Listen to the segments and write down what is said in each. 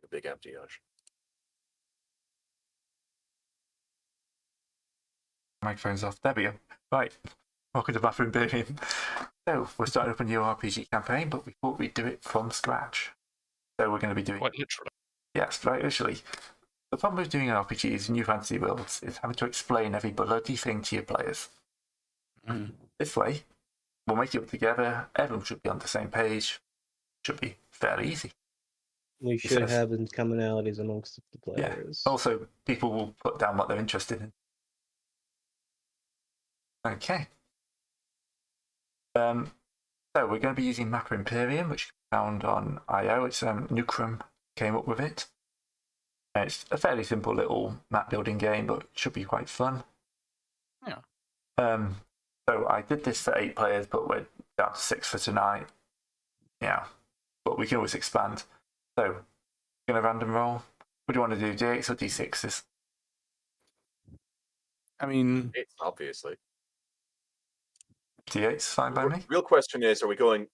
a big empty ocean. Microphone's off. There we go. Right. Welcome to Mappa Imperium. So, we're starting up a new RPG campaign, but we thought we'd do it from scratch. So, we're going to be doing. Quite literally. Yes, right, literally. The problem with doing an RPG is New Fantasy Worlds is having to explain every bloody thing to your players. This way, we'll make it up together. Everyone should be on the same page. Should be fairly easy. We should have commonalities amongst the players. Yeah. Also, people will put down what they're interested in. Okay. So we're going to be using Mappa Imperium, which can be found on IO. It's Nucrum came up with it. And it's a fairly simple little map building game, but it should be quite fun. Yeah. So I did this for 8 players, but we're down to 6 for tonight. Yeah. But we can always expand. So, going to random roll. What do you want to do, D8s or D6s? I mean, It's obviously. D8s, fine by me. Real question is, are we going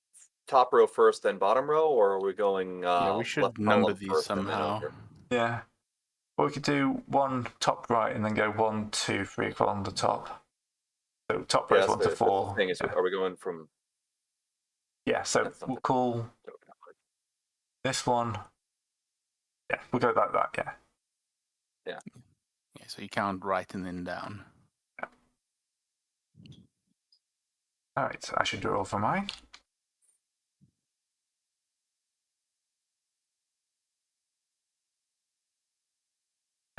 top row first, then bottom row, or are we going? yeah, we should left number column these first and then somehow. over? Yeah. Or we could do 1 top right and then go 1, 2, 3 on the top. So top row is 1 to 4. The thing is, are we going from? Yeah, so we'll call this one. Yeah, we'll go like that, yeah. Yeah. Yeah, so you count right and then down. Alright, so I should do it all for mine.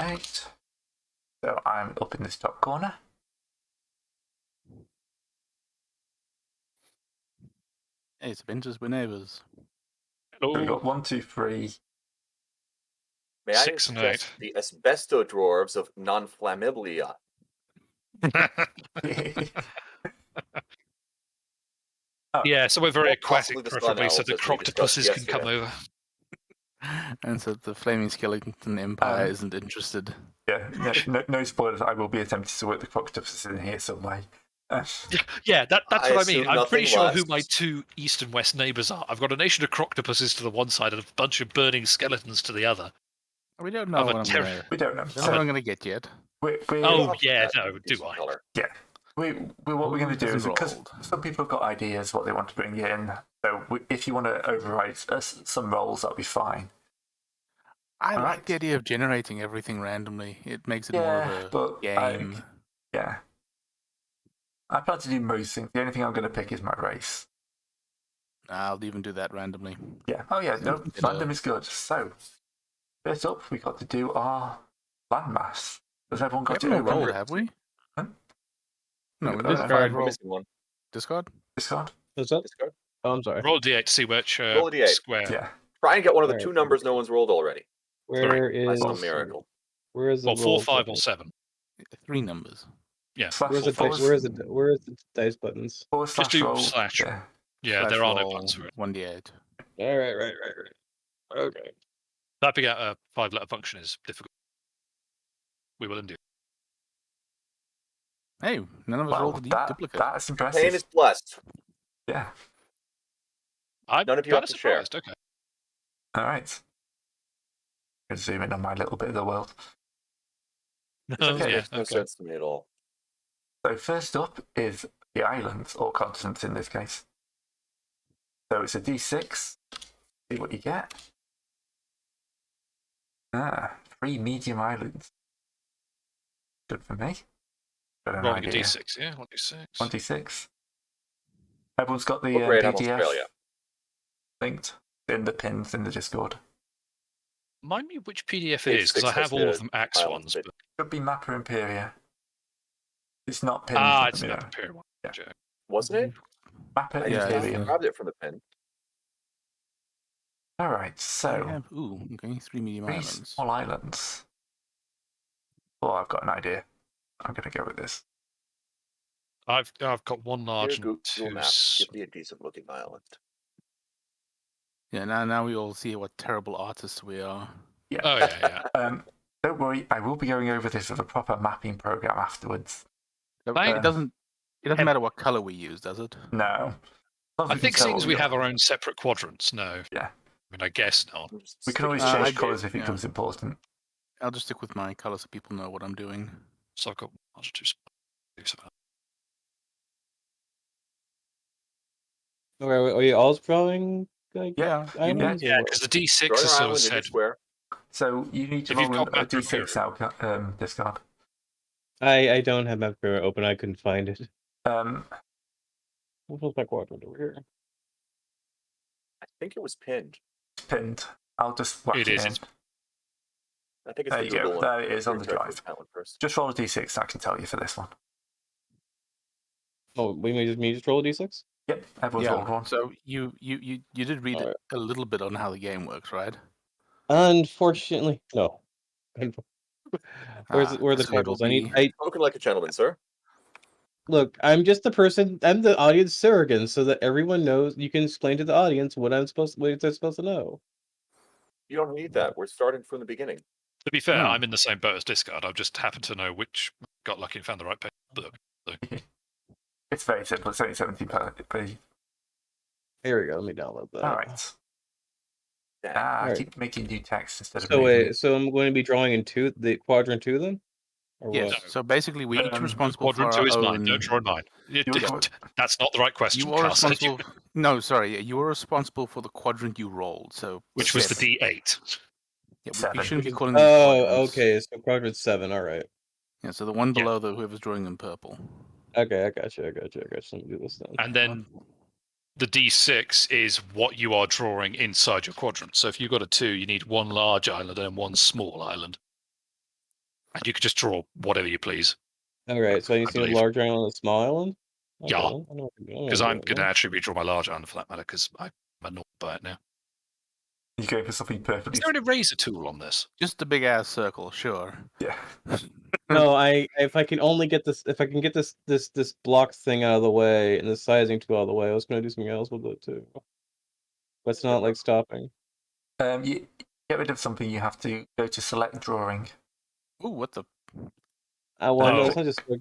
Eight. So I'm up in this top corner. Hey, it's Avengers, we're neighbours. So we've Hello. got 1, 2, 3. May I 6 and 8. suggest the asbesto dwarves of non-flammabilia? Yeah, so we're very Or possibly aquatic, the sun preferably, so elves, the as we croctopuses discussed can come yesterday. over. And so the Flaming Skeleton Empire isn't interested. Yeah, no spoilers. I will be attempting to work the croctopuses in here some way. Yeah, that's I what I mean. assume I'm pretty nothing sure who less. my 2 east and west neighbours are. I've got a nation of croctopuses to the one side and a bunch of burning skeletons to the other. We don't know I'm a what I'm terror- gonna, We don't know. don't know what I'm gonna get yet. Oh, yeah, no, do Decent I? color. Yeah. What we're going to do is, because Rolled. some people have got ideas what they want to bring in, so if you want to override some roles, that'll be fine. I Alright. like the idea of generating everything randomly. It makes it more Yeah, of a but game. Yeah. I plan to do most things. The only thing I'm going to pick is my race. I'll even do that randomly. Yeah. Oh, yeah. No, Bit random is good. So, first up, we got to do our landmass. Has everyone We got haven't it open? rolled, have we? Huh? No, We've we got just that. tried We're roll. missing one. Discard? Discard? What's up? Discard. Oh, I'm sorry. Roll a d8 to see which Roll a D8. square. Yeah. Try and get one of the Alright. 2 numbers no one's rolled already. Where By is some miracle. Where is the Well, 4, roll 5, or button? 7. 3 numbers. Yeah. Slash Where's the forward- dice? Where is the dice buttons? forward Just slash do roll. slash. Yeah. Yeah, Slash there are no roll, buttons for it. 1d8. All right. Okay. Typing out a 5-letter function is difficult. We will indeed. Hey, none of us Wow, rolled a duplicate. that's Pain impressive. is blessed. Yeah. I'm None of you kinda have to share. surprised. Okay. All right. I'm zoom in on my little bit of the world. It Yeah, makes no okay. sense to me at all. So first up is the islands, or continents in this case. So it's a D6. See what you get. 3 medium islands. Good for me. Got an Rolling a idea. d6, yeah? 1d6. 26. Everyone's got the What grade have PDF Australia? linked in the pins in the Discord. Mind me which PDF Page it is, because I 6 has have all of the them Axe islands ones. bit. But... Could be Mappa Imperia. It's not pinned. it's you not know. the Imperial one. Yeah. Gotcha. Wasn't it? Mappa I just Imperium. grabbed it from the pen. All right, I so have, okay, 3 medium 3 islands. small islands. Oh, I've got an idea. I'm going to go with this. I've got 1 large Here, and Google 2 Maps. Give me a decent looking island. Yeah, now we all see what terrible artists we are. Yeah. Oh, yeah. Don't worry, I will be going over this with a proper mapping program afterwards. Thank- It doesn't matter what color we use, does it? No. I think seeing as we have our own separate quadrants, no. Yeah. I mean, I guess not. We can always I change did, colours if it yeah. becomes important. I'll just stick with my color so people know what I'm doing. So I've got 1, 2, 3. Are you all drawing like Yeah, islands? Yeah, or what? because the D6 Draw has your sort of island in your said. square. So you need to If you've roll got a Mappa d6 out discard. I don't have Mappa Imperium open. I couldn't find it. Um, What was my quadrant over here? I think it was pinned. it's pinned. I'll just whack It it is, in. it's- I think it's There the you go. Google one. There it is on the Check drive. that one first. Just roll a d6. I can tell you for this one. Oh, we may just roll a d6. Yep, everyone's rolled one. So you did read Alright. a little bit on how the game works, right? Unfortunately, no. Where are the So it'll tables? I Spoken like a gentleman, sir. look. I'm just the person. I'm the audience surrogate, so that everyone knows. You can explain to the audience what they're supposed to know. You don't need that. We're starting from the beginning. To be fair, Hmm. I'm in the same boat as Discard. I've just happened to know which got lucky and found the right page book. It's very simple. It's only 17 pages. Here we go. Let me download that. All right. Damn. I Alright. keep making new text instead of So moving wait. it. So I'm going to be drawing in the quadrant 2 then, or Yes. what? So basically, we're each responsible for Quadrant our 2 is mine. own. Don't draw in mine. That's not the right question. You are Carl said. responsible. No, sorry. You are responsible for the quadrant you rolled. So Which was the 7. D8. Yeah, we Seven. shouldn't be calling these Oh, quadrants. okay. So quadrant 7. All right. Yeah. So the one Yeah. below whoever's drawing in purple. Okay, I got you. Let me do this then. And then the D6 is what you are drawing inside your quadrant. So if you've got a 2, you need 1 large island and 1 small island. And you can just draw whatever you please. All right. So I need to see a believe. large island and a small island. Yeah. I know what I'm doing. Because I'm going to actually redraw my large island for that matter, because I'm annoyed by it now. You go for something perfectly. Is there an eraser tool on this? Just a big ass circle, sure. Yeah. No, if I can only get this, if I can get this block thing out of the way and the sizing tool out of the way, I was going to do something else with it too. But it's not like stopping. You get rid of something. You have to go to select drawing. Ooh, what the? Well, no, it's not just. Oh,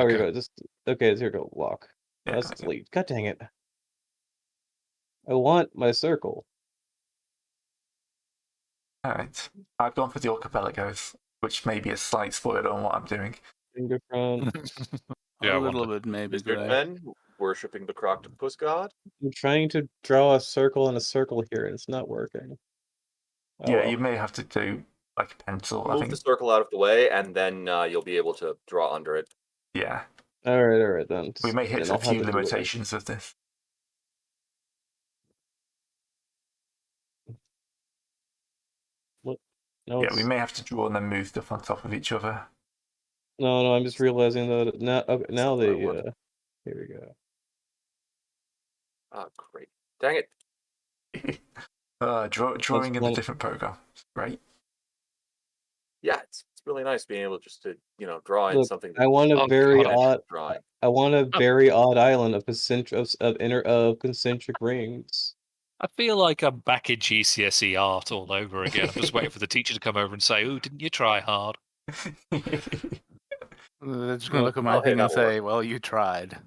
here we Okay. go. Just okay. Here we go. Block. Yeah. Let's delete. God dang it! I want my circle. All right. I've gone for the archipelagos, which may be a slight spoiler on what I'm doing. Finger front. Yeah, I A little wonder. bit, maybe. Mr. Gray. Ben, worshipping the croctopus god. I'm trying to draw a circle and a circle here, and it's not working. Oh, Yeah, well. you may have to do like a pencil. I Move think. the circle out of the way, and then you'll be able to draw under it. Yeah. All right then. We may hit then a I'll have few to do it. limitations of this. No, Yeah, we may have to draw and then move stuff on top of each other. no. I'm just realizing that now. Okay, now That's what I they. want. Here we go. Oh, great. Dang it. Drawing in a one- different program. Great. Yeah, it's really nice being able just to, draw in Look, something. I want a Oh, very God. odd. Drawing. I want a very odd island of concentric rings. I feel like I'm back in GCSE art all over again. I'm just waiting for the teacher to come over and say, "Oh, didn't you try hard?" They're just gonna look at my Oh, hey, thing and that'll work. say, "Well, you tried."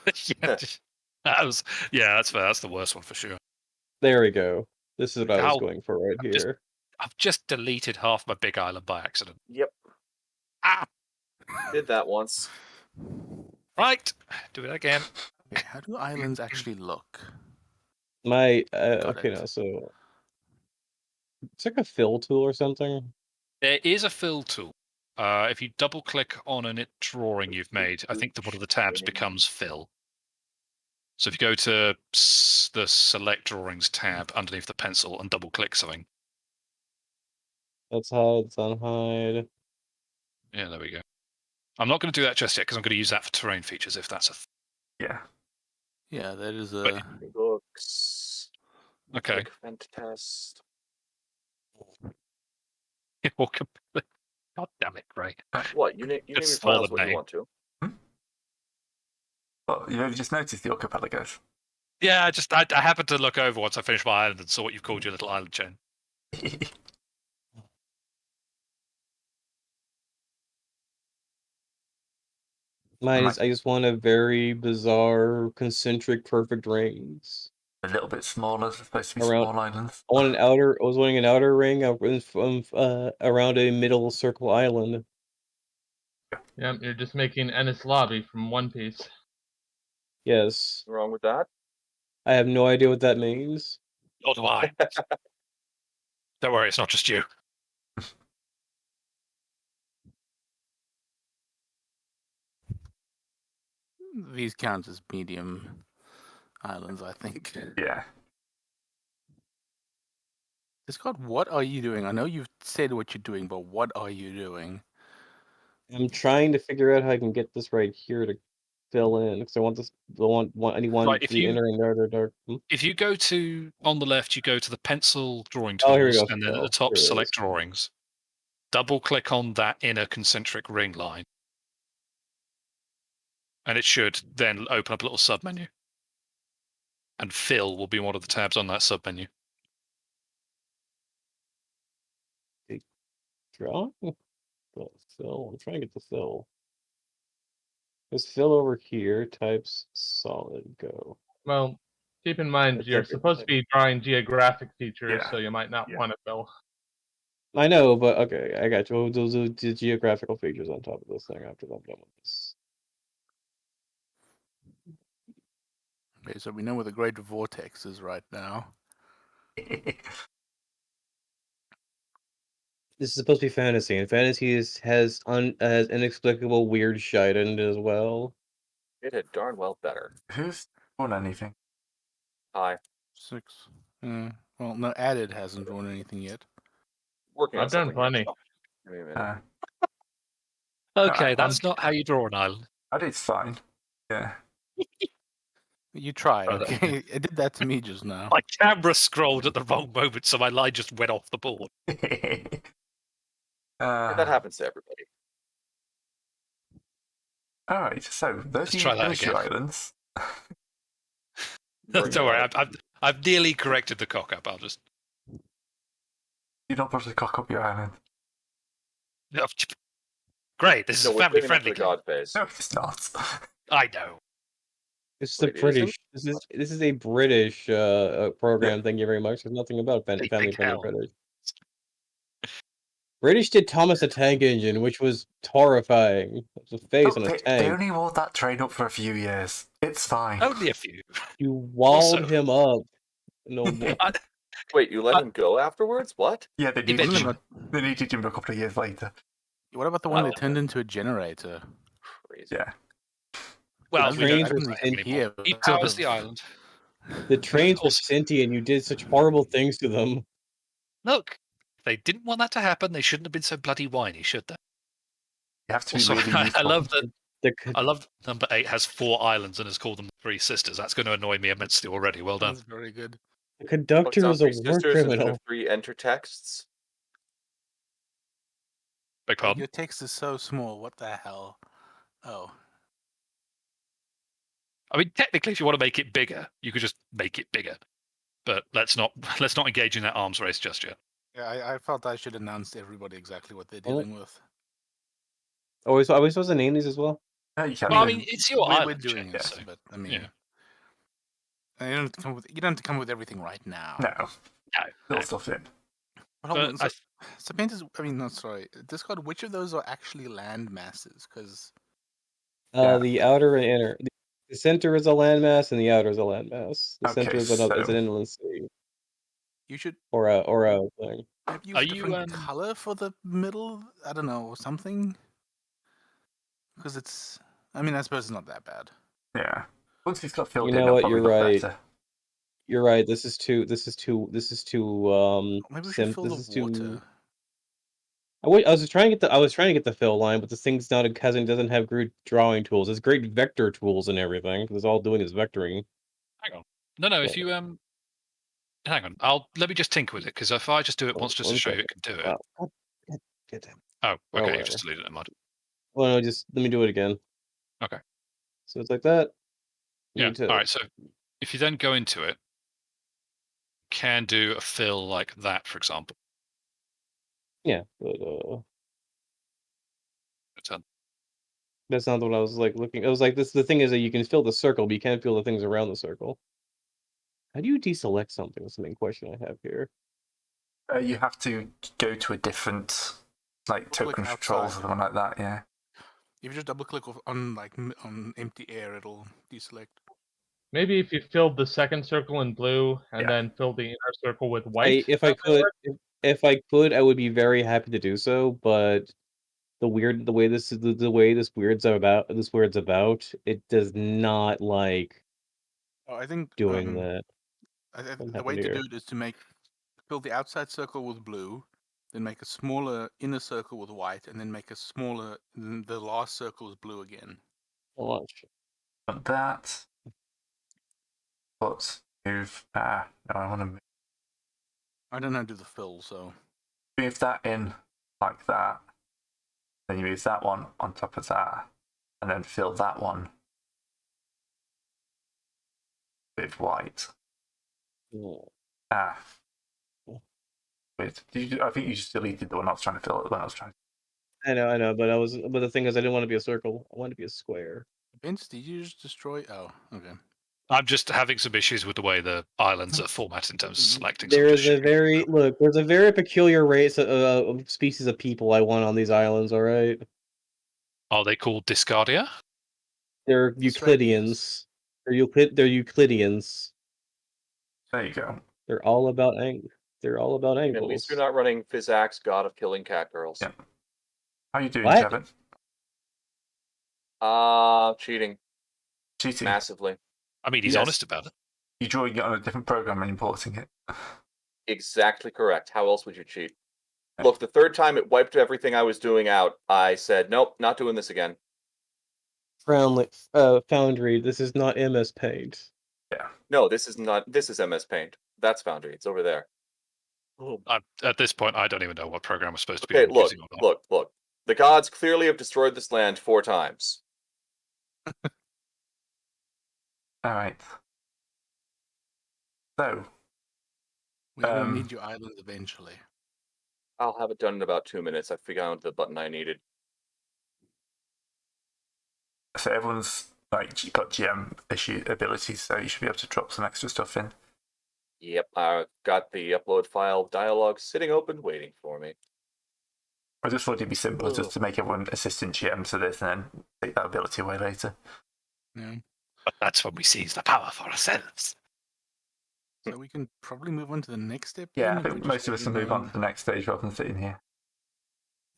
That's fair. That's the worst one for sure. There we go. This is what I was Ow. going for right Just- here. I've just deleted half my big island by accident. Yep, Ah, did that once. right. Do it again. Okay, how do islands actually look? My Got okay it. now, so it's like a fill tool or something. There is a fill tool. If you double click on a drawing you've made, I think one of the tabs becomes fill. So if you go to the select drawings tab underneath the pencil and double click something. That's hide. It's unhide. Yeah, there we go. I'm not going to do that just yet because I'm going to use that for terrain features if that's a Yeah. Yeah, that is But- a. Books. Okay. Click vent test. God damn it, Gray. What? You name your It's files solid what you name. want to. Well, you've only just noticed the archipelagos. Yeah, I happened to look over once I finished my island and saw what you've called your little island chain. Mine is. I just want a very bizarre concentric perfect rings. a little bit smaller. They're supposed to be Around- small islands. I was wanting an outer ring around a middle circle island. Yeah, you're just making Ennis Lobby from One Piece. Yes. What's wrong with that? I have no idea what that means. Nor do I. Don't worry, it's not just you. These count as medium islands, I think. Yeah. Discord, what are you doing? I know you've said what you're doing, but what are you doing? I'm trying to figure out how I can get this right here to fill in because I want this. I need one Right, for the inner and outer dark. If you go to, on the left, you go to the pencil drawing tools, Oh, here we go. and then at the Oh, top, here it select is. drawings. Double click on that inner concentric ring line. And it should then open up a little submenu. And fill will be one of the tabs on that submenu. Draw? The fill. I'm trying to get the fill. There's fill over here. Types solid. Go. Well, keep in mind That's you're supposed to be drawing geographic features, Yeah. so you might not Yeah. want to fill. I know, but okay, I got you. Those are the geographical features on top of this thing after I'm done with this. Okay, so we know where the Great Vortex is right now. This is supposed to be fantasy, and fantasy has inexplicable weird shit in it as well. It had darn well better. Who's drawn anything? Hi. 6. Well, no, Added hasn't drawn anything yet. Working on I've done something. plenty. Give me a minute. Okay, I'm- that's not how you draw an island. I did fine. Yeah. You tried, Oh, that- okay? It did that to me just now. My camera scrolled at the wrong moment, so my line just went off the board. That happens to everybody. All right. So those try that two again. islands. Don't worry, I've nearly corrected the cock up. I'll just. You don't push the cock up your island. Great, this is No, a we're family saving that for friendly the game. God phase. No, it's not. I know. This is Wait, a it British. This is a British program. Thank you very much. There's nothing about Big family friendly hell. British. British did Thomas the Tank Engine, which was horrifying. It's a face on a They tank. only wore that train up for a few years. It's fine. Only a few. You walled Also- him up. No more. Wait, you let him go afterwards? What? Yeah, they needed Eventually. him. They needed him a couple of years later. What about the one Oh. that turned into a generator? Crazy. Yeah. Well, The we don't trains have were that sent anymore. here, He but powers out the of- island. The trains were Also- sentient. You did such horrible things to them. Look, they didn't want that to happen. They shouldn't have been so bloody whiny, should they? You have to be Also, really I useful. love that. The, I love number 8 has 4 islands and has called them the Three Sisters. That's going to annoy me immensely already. Well done. That's very good. the conductor Focus on was a 3 war sisters instead criminal. of 3 enter texts. Beg pardon? Your text is so small. What the hell? Oh. I mean, technically, if you want to make it bigger, you could just make it bigger. But let's not engage in that arms race just yet. Yeah, I felt I should announce to everybody exactly what they're Oh. dealing with. Are we supposed to name these as well? No, you can't. Well, I even- mean, it's your We're island, doing Jay, it, so- but I mean, yeah. you don't have to come with everything right now. no. No, Little no. stuff in. But hold on, But so Painters, I mean, no, sorry. Discord, which of those are actually land masses? Because Yeah. The outer and inner. The center is a landmass, and the outer is a landmass. The center Okay, is is so- an inland sea you should or a thing. have you Are a you, different color for the middle. I don't know, something. Because it's, I mean, I suppose it's not that bad. Yeah. Once he's got filled You in, know it'll what, probably you're look right. better. You're right. This is too. Maybe we should fill This is the too. water. I was trying to get the fill line, but this thing's not doesn't have great drawing tools. It's great vector tools and everything. It's all doing is vectoring. hang on. No, if you hang on. Let me just tinker with it because if I just do it Oh, once just to one show you second. it can do it. Wow. God damn. Oh, Well, okay, you've just whatever. deleted it, Mud. Well, no, just let me do it again. Okay. So it's like that. You Yeah. need to- All right. So if you then go into it, can do a fill like that, for example. Yeah, but that's not what I was like looking. It was like this. The thing is that you can fill the circle, but you can't fill the things around the circle. How do you deselect something? That's the main question I have here. You have to go to a different, like, Double-click token controls or outside. something like that, yeah. If you just double click on like on empty air, it'll deselect. Maybe if you filled the second circle in blue and Yeah. then filled the inner circle with white. If I could, I would be very happy to do so. But the way this weird's about, it does not like Oh, I think doing that. What the happened way to here? do it is to fill the outside circle with blue, then make a smaller inner circle with white, and then make a smaller. The last circle is blue again. Watch. But that. But move. No, I want to I don't know how to do the fill, so move that in like that. Then you move that one on top of that, and then fill that one with white. Oh. Wait, I think you just deleted the one I was trying to fill. When I was trying. I know, but the thing is, I didn't want to be a circle. I wanted to be a square. Vince, did you just destroy? Oh, okay. I'm just having some issues with the way the islands are formatted in terms of selecting. There's a very peculiar race of species of people I want on these islands. All right, Are they called Discardia? they're Euclideans. They're Euclideans. There you go. They're all about They're all about At angles. least you're not running Physax, God of Killing Cat Girls. Yeah. How you doing, What? Kevin? Cheating Cheating. massively. I mean, he's Yes. honest about it. You're drawing it on a different program and importing it. Exactly correct. How else would you cheat? Look, the third time it wiped everything I was doing out, I said, nope, not doing this again. Foundry. This is not MS Paint. No, this is not. This is MS Paint. That's Foundry. It's over there. At this point, I don't even know what program we're supposed to be Okay, look, using or not. look. The gods clearly have destroyed this land 4 times. All right. So, We're gonna need your island eventually. I'll have it done in about 2 minutes. I figured out the button I needed. so everyone's like got GM abilities, so you should be able to drop some extra stuff in. Yep, I got the upload file dialogue sitting open, waiting for me. I just thought it'd be simpler just to make everyone assistant GM to this and then take that ability away later. Yeah. But that's when we seize the power for ourselves. So we can probably move on to the next step. Yeah, then, I if we think just most of us will move on to the next stage rather than sitting here.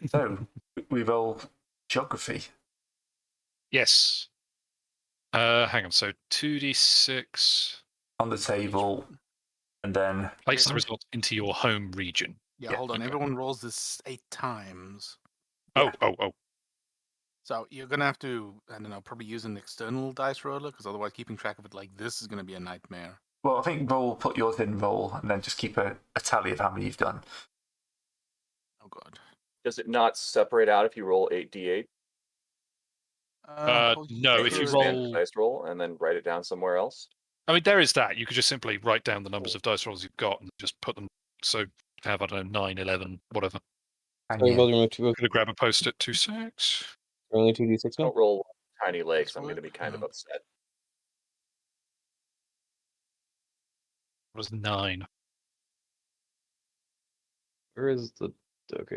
So, we roll geography. Yes. Hang on. So 2d6. On the table, and then Place the result into your home region. Yeah, hold on. Everyone rolls this 8 times. Oh. So you're gonna have to, I don't know, probably use an external dice roller, because otherwise keeping track of it like this is gonna be a nightmare. well, I think put yours in roll, and then just keep a tally of how many you've done. Oh god. Does it not separate out if you roll 8d8? No, if you Expand the roll. dice roll and then write it down somewhere else. I mean, there is that. You could just simply write down the numbers of dice rolls you've got and just put them. So have, I don't know, 9, 11, whatever. And So you, we're going to Gonna grab a post-it 2-6. only 2d6 now. Don't roll tiny legs. This I'm going to work? be kind of No. upset. What was 9? Where is the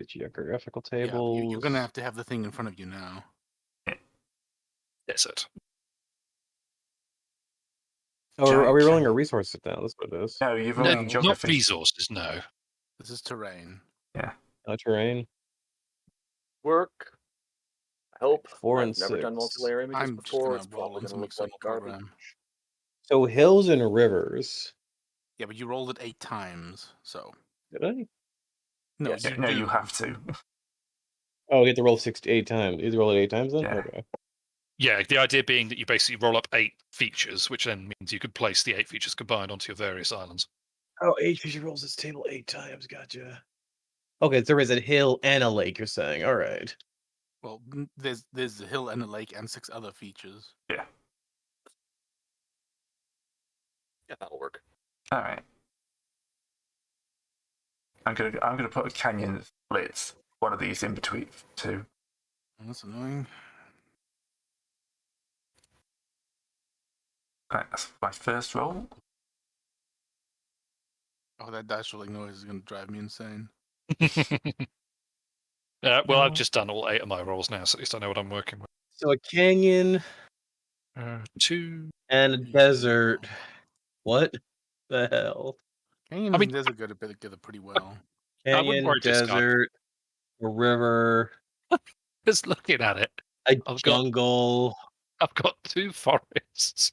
geographical Yeah, table? you're gonna have to have the thing in front of you now. That's it. Oh, are we Junction. rolling our resources now? That's what it is. no, you're No, rolling Not geography. resources, no. This is terrain. Terrain. Work. I hope. 4 I've and never done 6. multiplayer images I'm just before. gonna It's roll probably on going to some look like external garbage. program. So hills and rivers. Yeah, but you rolled it 8 times, so Did I? no, Yes. you No, do. you have to. Oh, we get to roll 6 to 8 times. You have to roll it 8 times then? Yeah. Okay. Yeah, the idea being that you basically roll up 8 features, which then means you could place the 8 features combined onto your various islands. Oh, 8 feature rolls this table 8 times. Gotcha. Okay, so there is a hill and a lake, you're saying. All right. Well, there's a hill and a lake and 6 other features. Yeah, that'll work. All right. I'm gonna put a canyon that splits one of these in between 2. That's annoying. Right, that's my first roll. Oh, that dash rolling noise is going to drive me insane. Well, I've just done all 8 of my rolls now, so at least I know what I'm working with. So a canyon 2. and a desert. What the hell? Canyon I mean, and desert go together pretty well. I wouldn't Canyon, worry too much. desert, a river, Just looking at it, a I've jungle, got 2 forests,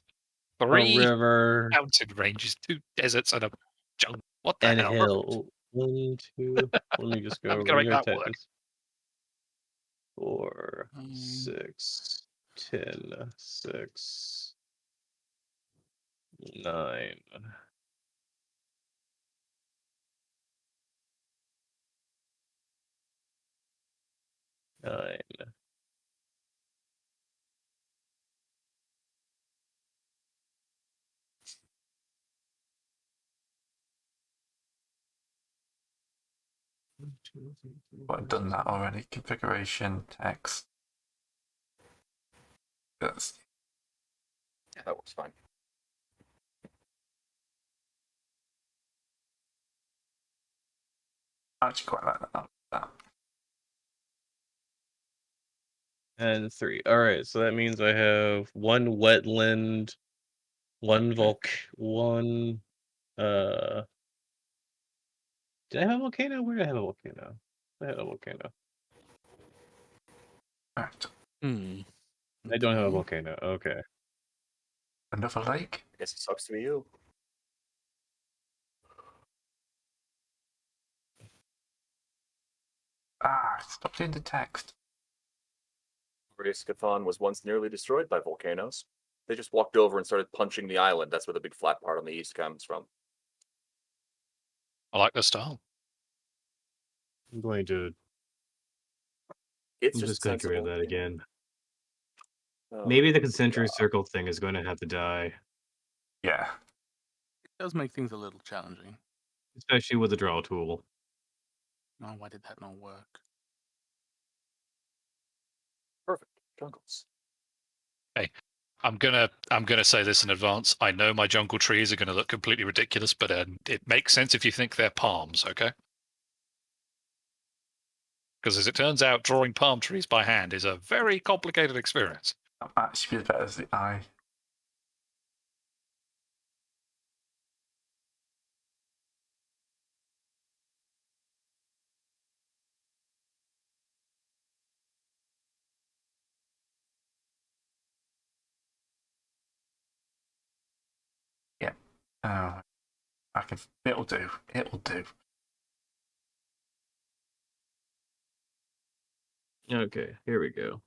a 3 river, mountain ranges, 2 deserts, and a jungle. What the and a hell? hill. 1, 2. Let me just go I'm over gonna make here. that work. 4, Um, 6, 10, 6, 9. 9. But I've done that already. Configuration, text. That's Yeah, that works fine. I actually quite like that. And 3. All right, so that means I have 1 wetland, 1 1. Did I have a volcano? Where did I have a volcano? I had a volcano. Right. I don't have a volcano. Okay. Another lake. I guess it sucks to be you. Stop doing the text. Microscope was once nearly destroyed by volcanoes. They just walked over and started punching the island. That's where the big flat part on the east comes from. I like the style. I'm going to It's I'm just just going to get rid of sensible. that again. Oh, Maybe the yeah. concentric circle thing is going to have to die, Yeah. It does make things a little challenging. especially with the draw tool. Oh, why did that not work? Perfect. Jungles. I'm gonna say this in advance. I know my jungle trees are gonna look completely ridiculous, but it makes sense if you think they're palms, okay? Because as it turns out, drawing palm trees by hand is a very complicated experience. That might actually be as better as the eye. Yeah. Oh, it'll do. It'll do. Okay, here we go.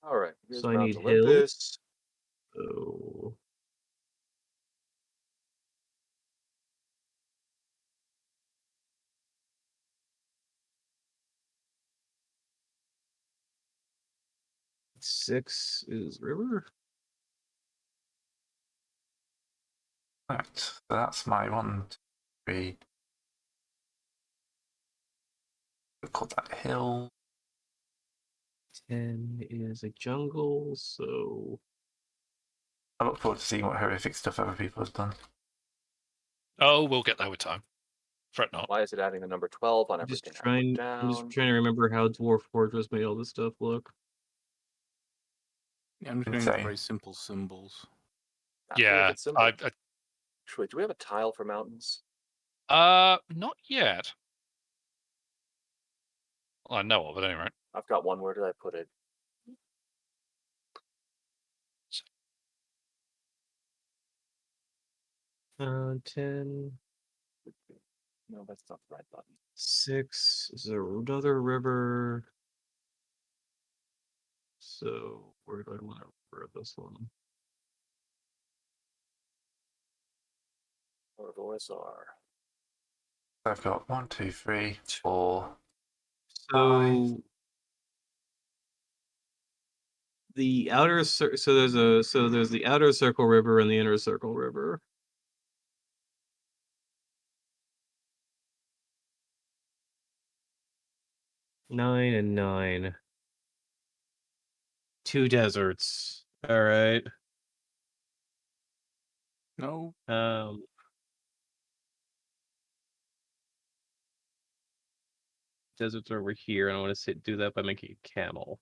All right. Here's So I Mount need Olympus. Oh. Six is river. Right. So that's my 1, 2, 3. We'll call that hill. 10 is a jungle, so I look forward to seeing what horrific stuff other people have done. Oh, we'll get there with time. Fret not. Why is it adding the number 12 on I'm just everything I put trying. I'm just down? trying to remember how Dwarf Fortress made all this stuff look. Yeah, I'm just going with Insane. very simple symbols. Not really a Yeah, good symbol. I Actually, do we have a tile for mountains? not yet. Well, I know of it anyway. I've got one. Where did I put it? Uh, 10. No, that's not the right button. 6 is another river. So where do I want to refer this one? Or voice are. I've got 1, 2, 3, 4. So the outer so there's the outer circle river and the inner circle river. Nine and 9. 2 deserts. All right. No. deserts are over here, and I want to do that by making a camel.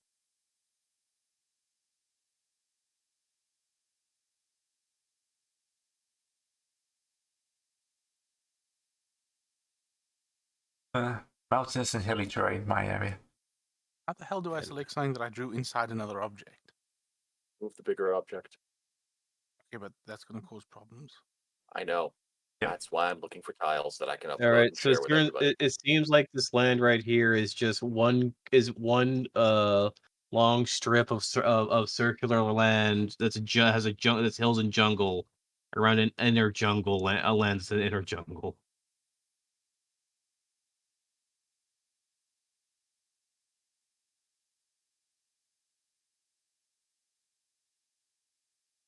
Mountainous and hilly terrain, my area. How the hell do I select something that I drew inside another object? Move the bigger object. Okay, but that's going to cause problems. I know. Yeah. That's why I'm looking for tiles that I can upload All right, and so share with everybody. it seems like this land right here is just one long strip of circular land that's has a that's hills and jungle around an inner jungle land that's an inner jungle.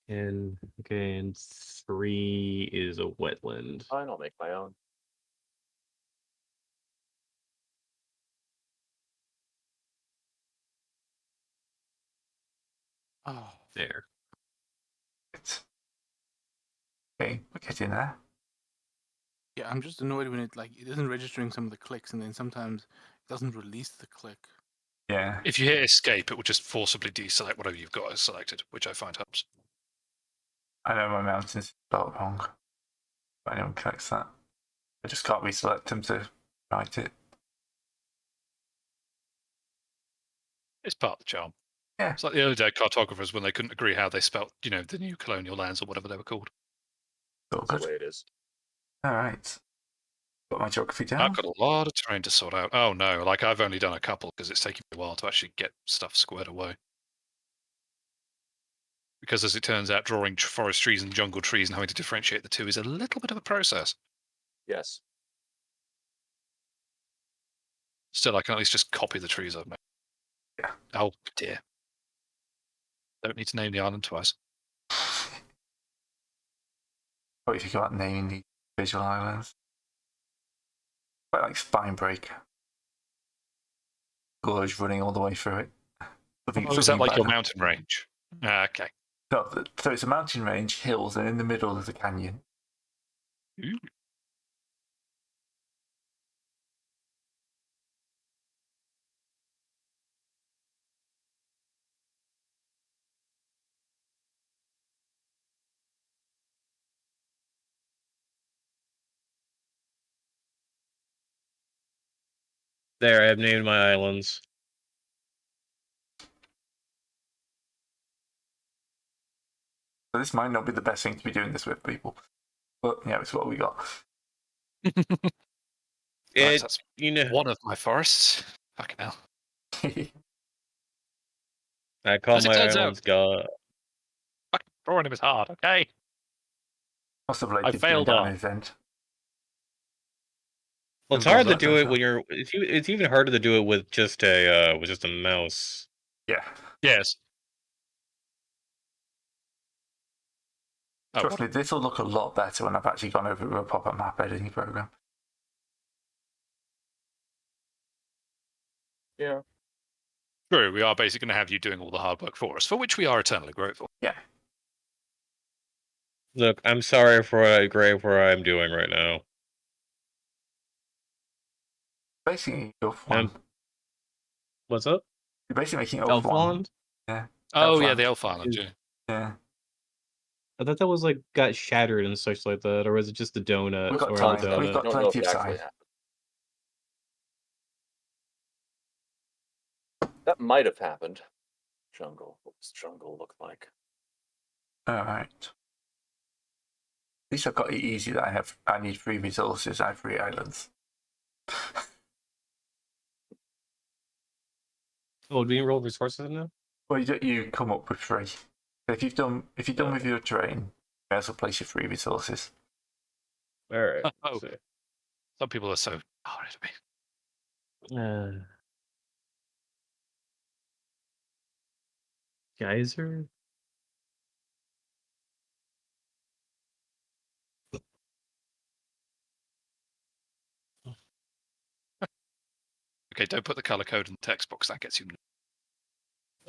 And okay, and 3 is a wetland. Fine, I'll make my own. Oh, There. Okay, we're getting there. yeah, I'm just annoyed when it isn't registering some of the clicks, and then sometimes it doesn't release the click. Yeah. If you hit escape, it will just forcibly deselect whatever you've got as selected, which I find helps. I know my mountains spelled wrong. But anyone corrects that. I just can't reselect them to write it. It's part of the charm. Yeah. It's like the early day cartographers when they couldn't agree how they spelt, the new colonial lands or whatever they were called. All That's the good. way it is. Alright. Got my geography down. I've got a lot of terrain to sort out. Oh no, I've only done a couple because it's taken me a while to actually get stuff squared away. Because as it turns out, drawing forest trees and jungle trees and having to differentiate the two is a little bit of a process. Yes. Still, I can at least just copy the trees I've made. Yeah. Oh dear. Don't need to name the island twice. What if you got naming the visual islands? Quite like Spine Break. Gorge running all the way through it. Oh, is that like your mountain range? Okay. No, so it's a mountain range, hills, and in the middle there's a canyon. Ooh. There, I have named my islands. So this might not be the best thing to be doing this with, people. But yeah, it's what we got. That's You one of my forests. Fucking hell. I call As it my turns islands God. Fucking drawing him is hard, okay? Possibly I failed down on. his end. Well, it's Simple as hard to that do it sounds. when you're. It's even harder to do it with just a mouse. Yeah. Yes. Oh, Trust me, this will look a lot better when I've actually gone over to a proper map editing program. Yeah. true. We are basically going to have you doing all the hard work for us, for which we are eternally grateful. Yeah. Look, I'm sorry for what I'm doing right now. Basically, Elf One. What's up? You're basically making Elf One. Elfland? Yeah. Oh, yeah, Elfland. the Elf Island, yeah. Yeah. I thought that was like got shattered and such like that, or was it just the donut? We've got or time. the donut? We've got I don't know if plenty it of actually time. happened. That might have happened. Jungle. What does jungle look like? Alright. At least I've got it easy that I need 3 resources, I have 3 islands. Oh, do we roll resources now? Well, you come up with 3. So if you've done with your terrain, you may as well place your 3 resources. All right. Oh. Some people are so hard to be. Geyser. Okay, don't put the color code in the text box. That gets you.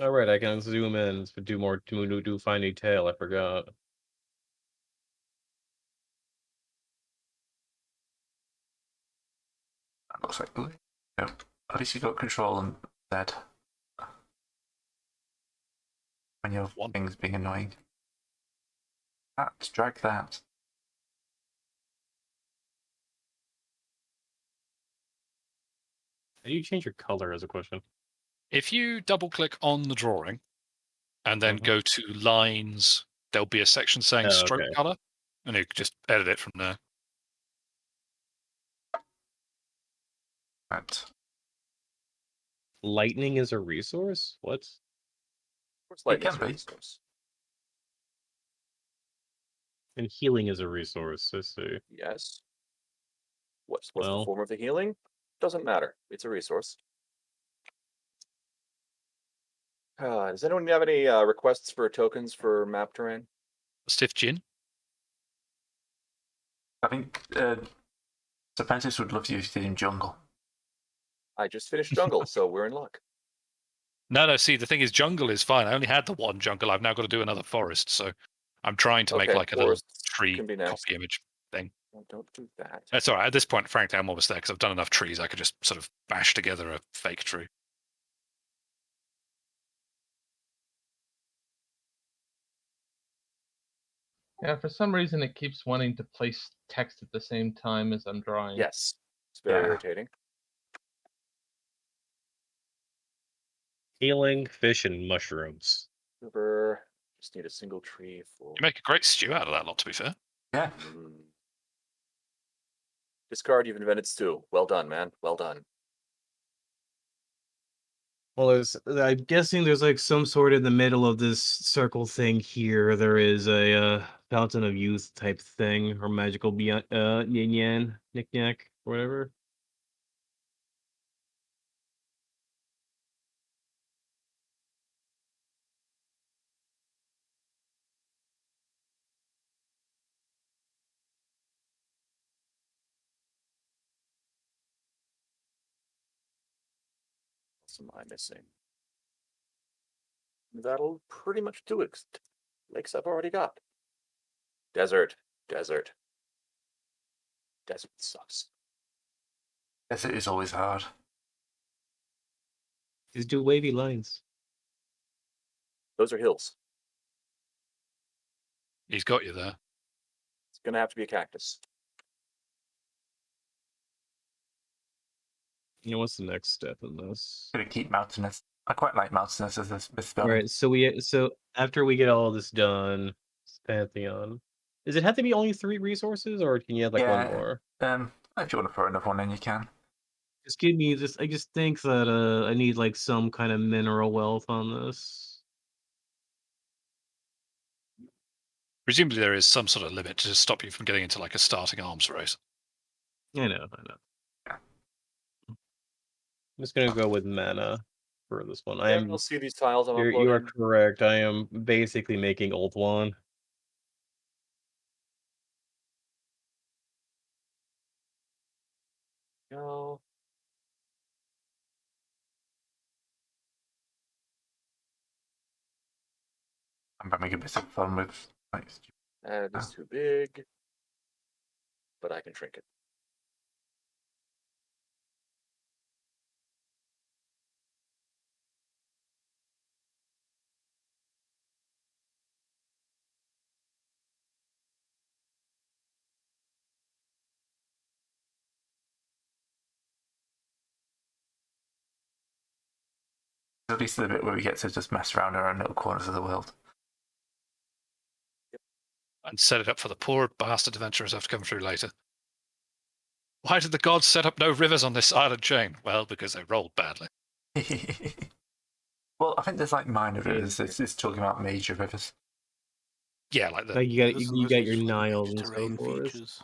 All right, I can zoom in to do more to do fine detail. I forgot. That looks like blue. Nope. At least you got control and dead. When your One. thing's being annoying. Drag that. How do you change your color as a question? If you double click on the drawing and then go to lines, there'll be a section saying Oh, stroke okay. color, and you can just edit it from there. Right. Lightning is a resource? What? Of course, lightning can is a be. resource. And healing is a resource, I see. Yes. What's the Well. form of the healing? Doesn't matter. It's a resource. Does anyone have any requests for tokens for map terrain? Stiff gin. I think Serpentis would love you if you did in jungle. I just finished jungle, so we're in luck. No, see, the thing is, jungle is fine. I only had the one jungle. I've now got to do another forest, so I'm trying to make Okay, like a little forests tree can be next. copy image thing. Well, don't do that. That's all right. At this point, frankly, I'm almost there because I've done enough trees. I could just sort of bash together a fake tree. Yeah, for some reason it keeps wanting to place text at the same time as I'm drawing. Yes, it's very Yeah. irritating. Healing, fish, and mushrooms. River. Just need a single tree for. You make a great stew out of that lot, to be fair. Yeah. Discard, you've invented stew. Well done, man. Well done. Well, I'm guessing there's like some sort in the middle of this circle thing here. There is a fountain of youth type thing or magical yin yan knick-knack or whatever. What am I missing? That'll pretty much do it. Lakes I've already got. Desert. Desert. Desert sucks. Yes, it is always hard. Just do wavy lines. Those are hills. He's got you there. It's gonna have to be a cactus. You know, what's the next step in this? Gonna keep mountainous. I quite like mountainous as a spell. All right, so after we get all this done, pantheon. Does it have to be only 3 resources, or can you have like one more? If you want to throw another one in, you can. Just give me this. I just think that I need like some kind of mineral wealth on this. Presumably, there is some sort of limit to stop you from getting into like a starting arms race. I know. Yeah. I'm just gonna go with mana for this one. I'll see these tiles I'm You are uploading. correct. I am basically making old one. Go. I'm having a bit of fun with. That is too big. But I can shrink it. At least the bit where we get to just mess around our own little corners of the world. And set it up for the poor bastard adventurers who have to come through later. Why did the gods set up no rivers on this island chain? Well, because they rolled badly. Well, I think there's like minor rivers. It's talking about major rivers. Yeah, like the Like you This got your is for the Niles major and so terrain forth. features.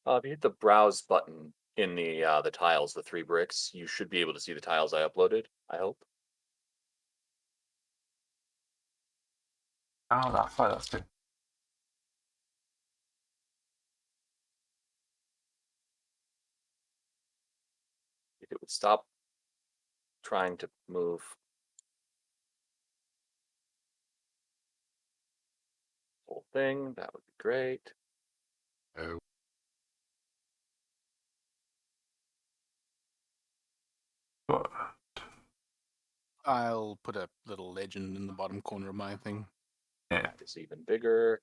If you hit the browse button in the tiles, the 3 bricks, you should be able to see the tiles I uploaded. I hope. Oh, that's why that's good. If it would stop trying to move. Whole thing, that would be great. Oh. What? I'll put a little legend in the bottom corner of my thing. Yeah. That is even bigger.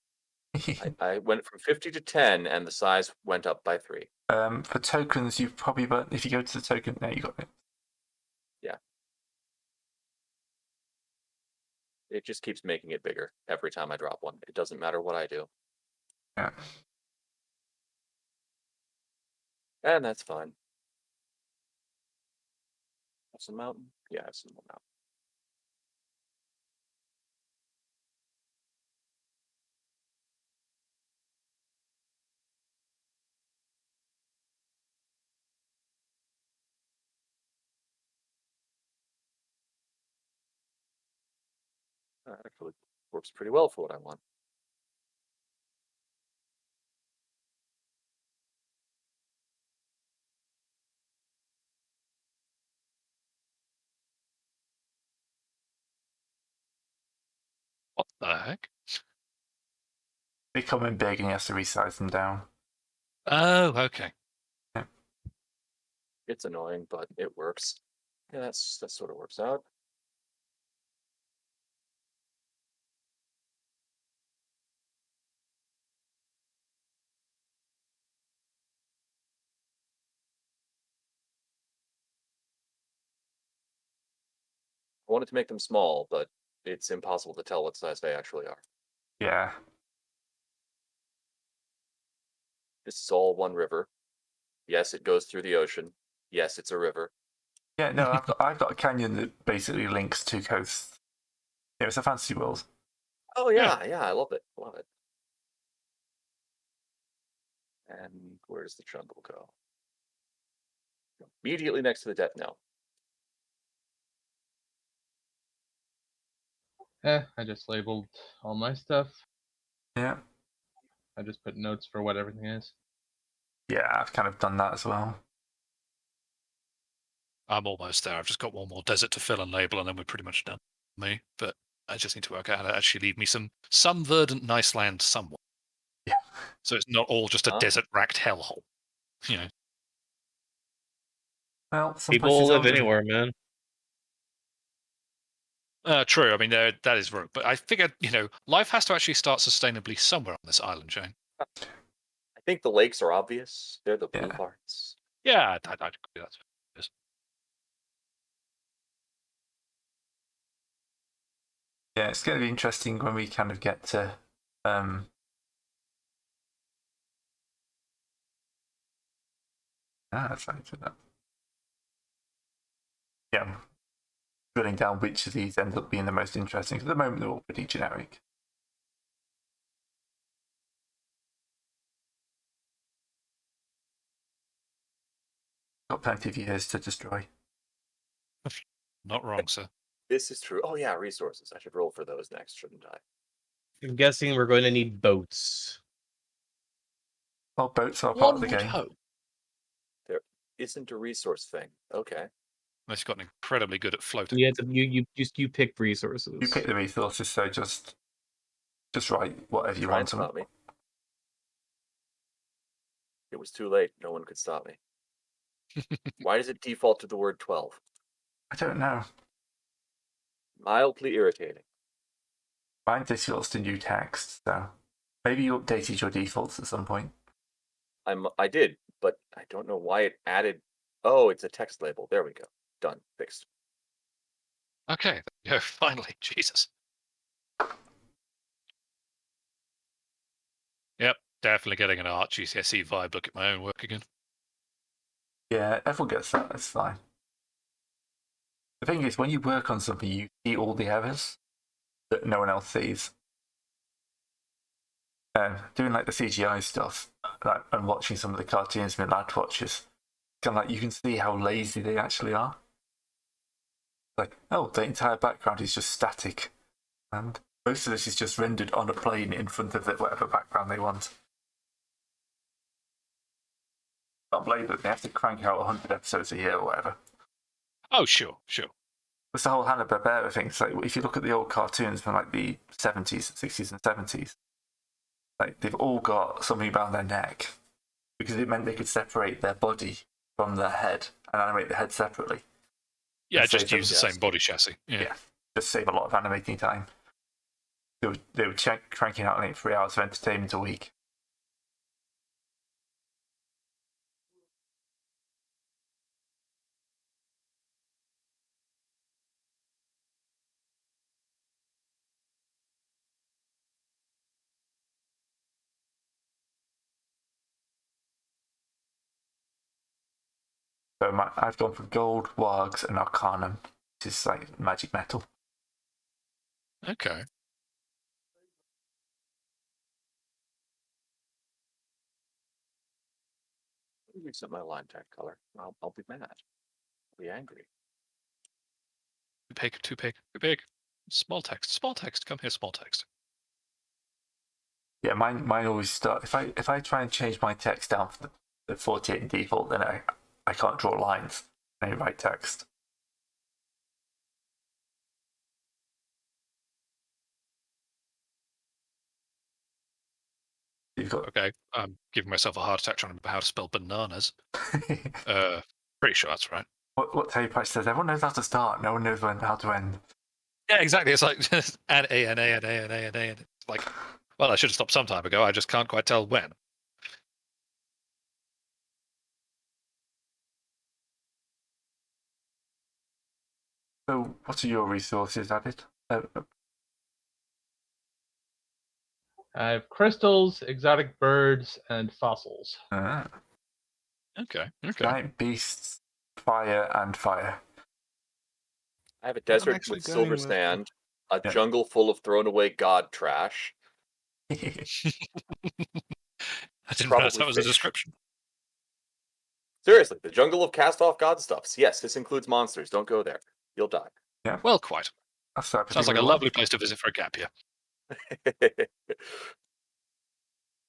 I went from 50 to 10, and the size went up by 3. For tokens, you've probably, but if you go to the token, there you got it. It just keeps making it bigger every time I drop one. It doesn't matter what I do. Yeah. And that's fine. Have some mountain? Yeah, I have some more mountain. That actually works pretty well for what I want. What the heck? They come in big and he has to resize them down. Oh, okay. It's annoying, but it works. Yeah, that sort of works out. I wanted to make them small, but it's impossible to tell what size they actually are. Yeah. This is all one river. Yes, it goes through the ocean. Yes, it's a river. Yeah, no, I've got a canyon that basically links two coasts. Yeah, it's a fantasy world. Oh yeah, yeah, I love it. Love it. And where does the jungle go? Immediately next to the death knell. I just labeled all my stuff. Yeah. I just put notes for what everything is. Yeah, I've kind of done that as well. I'm almost there. I've just got one more desert to fill and label, and then we're pretty much done. Me, but I just need to work out how to actually leave me some verdant, nice land somewhere. Yeah. So it's not all just a desert-racked hellhole. You know. Well, some People places live are- anywhere, man. True. I mean, that is true. But I figured, life has to actually start sustainably somewhere on this island, Shane. I think the lakes are obvious. They're the blue Yeah. parts. Yeah, I'd agree. That's Yeah, it's going to be interesting when we kind of get to that's how you do that. Yeah, drilling down which of these ends up being the most interesting. 'Cause at the moment, they're all pretty generic. Got plenty of years to destroy. not wrong, sir. This is true. Oh yeah, resources. I should roll for those next, shouldn't I? I'm guessing we're going to need boats. Well, boats are part of the One would game. hope. There isn't a resource thing. Okay. Unless you've gotten incredibly good at floating. You have to you pick resources. You pick the resources, so just write whatever you Try and want. stop me. It was too late. No one could stop me. Why does it default to the word 12? I don't know. Mildly irritating. Mine defaults to new text, so maybe you updated your defaults at some point. I did, but I don't know why it added. Oh, it's a text label. There we go. Done. Fixed. Okay, there you go, finally. Jesus. Yep, definitely getting an art GCSE vibe. Look at my own work again. Yeah, everyone gets that. That's fine. The thing is, when you work on something, you see all the errors that no one else sees. Doing like the CGI stuff, like, and watching some of the cartoons my lad watches, kind of like you can see how lazy they actually are. Like, oh, the entire background is just static, and most of this is just rendered on a plane in front of whatever background they want. Can't blame them. They have to crank out 100 episodes a year or whatever. Oh, sure. It's the whole Hanna-Barbera thing. It's like, if you look at the old cartoons from like the 70s, 60s and 70s, like they've all got something around their neck because it meant they could separate their body from their head and animate the head separately. Yeah, And just save use the them- same body chassis. Yeah. Yeah, just save a lot of animating time. They were cranking out like 3 hours of entertainment a week. So I've gone for gold, wargs, and arcanum, which is like magic metal. Okay. Reset my line tag color. I'll be mad. I'll be angry. Too big. Small text. Come here, small text. Yeah, mine always start. If I try and change my text down for the 48 in default, then I can't draw lines. I write text. You've got Okay, I'm giving myself a heart attack trying to remember how to spell bananas. Pretty sure that's right. what Terry Pratchett says. Everyone knows how to start. No one knows how to end. Yeah, exactly. It's like and A and A and A and A and A. And it's like, well, I should have stopped some time ago. I just can't quite tell when. So, what are your resources, Added? I have crystals, exotic birds, and fossils. Okay. Giant beasts, fire, and fire. I have a desert actually with going silver with- sand, a Yeah. jungle full of thrown away god trash. I didn't realize that Probably was a fish. description. Seriously, the jungle of cast off god stuffs. Yes, this includes monsters. Don't go there. You'll die. Well, quite. That's that Sounds like a particular one. lovely place to visit for a gap year.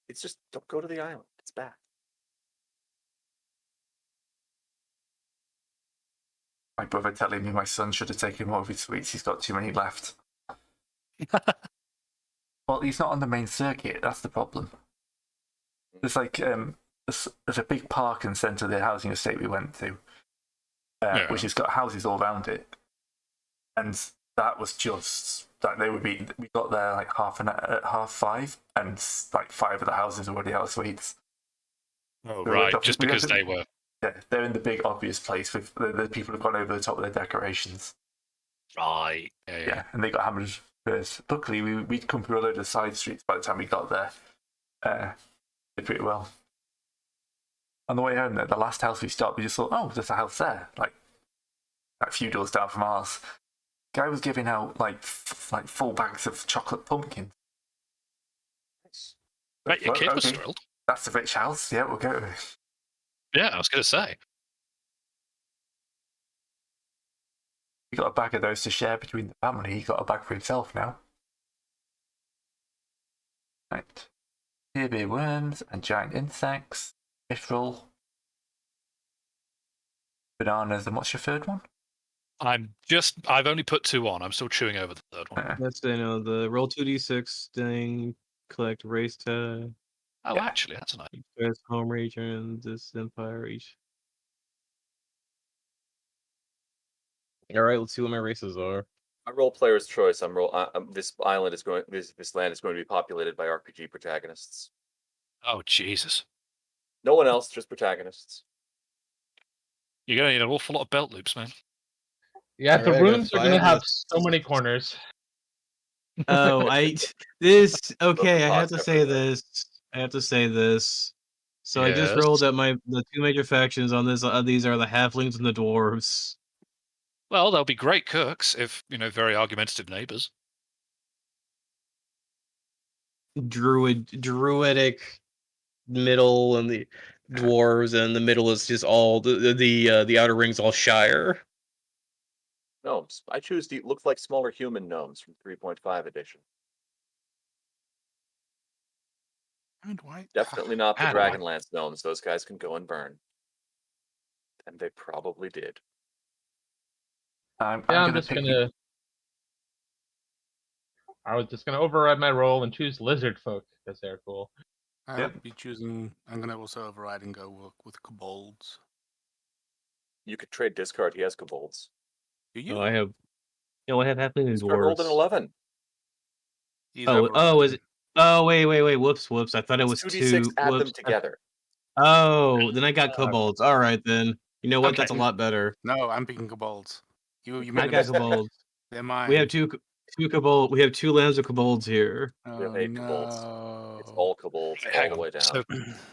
It's just don't go to the island. It's bad. My brother telling me my son should have taken more of his sweets. He's got too many left. Well, he's not on the main circuit. That's the problem. There's like there's a big park in the centre of the housing estate we went to, which has got houses all around it, and that was just that we got there like at 5:30, and like 5 of the houses already out of sweets. Oh, So right. we're Just we because have to- they were. Yeah, they're in the big obvious place with the people who've gone over the top of their decorations. Right. Yeah, and they got hammered first. Luckily, we'd come through a load of side streets by the time we got there. Did pretty well. On the way home, the last house we stopped, we just thought, oh, there's a house there, like a few doors down from ours. Guy was giving out like full bags of chocolate pumpkin. Nice. Right, your Well, kid was okay, thrilled. that's a rich house. Yeah, we'll go. Yeah, I was going to say. We got a bag of those to share between the family. He got a bag for himself now. Right. Here be worms and giant insects. Mithril. Bananas, and what's your third one? I've only put 2 on. I'm still chewing over the third one. That's the roll 2d6 thing, collect race tag, Oh, Yeah. actually, that's nice. first home region, this empire each. All right, let's see what my races are. I roll player's choice. This island is going. This land is going to be populated by RPG protagonists. Oh, Jesus. No one else, just protagonists. You're going to need an awful lot of belt loops, man. Yeah, the Alright, I got rooms are going to 5 have lists. so many corners. Oh, okay. I have to say this. So I just Yes. rolled that the 2 major factions on this. These are the halflings and the dwarves. Well, they'll be great cooks if, very argumentative neighbors. Druidic middle, and the dwarves, and the middle is just all the outer rings all Shire. Gnomes. I choose to look like smaller human gnomes from 3.5 edition. And why? Definitely not the And why? Dragonlance gnomes. Those guys can go and burn. And they probably did. I'm I was just gonna override my roll and choose lizard folk. because they're cool. I'll Yep. be choosing. I'm gonna also override and go with kobolds. You could trade discard. He has kobolds. Do you? No, I have. You know what happening in Discard rolled an dwarves? 11. He's Oh, is overriding. it? Oh, wait. Whoops. I thought it was It's 2d6. two. Add them Whoops. together. Oh, then I got kobolds. All right, then. You know what? That's a Okay. lot better. No, I'm picking kobolds. You I made a got mistake. kobolds. They're mine. We have two kobold. We have two lands of kobolds here. We have Oh, 8 kobolds. no. It's all kobolds Hang all the on. way down. So,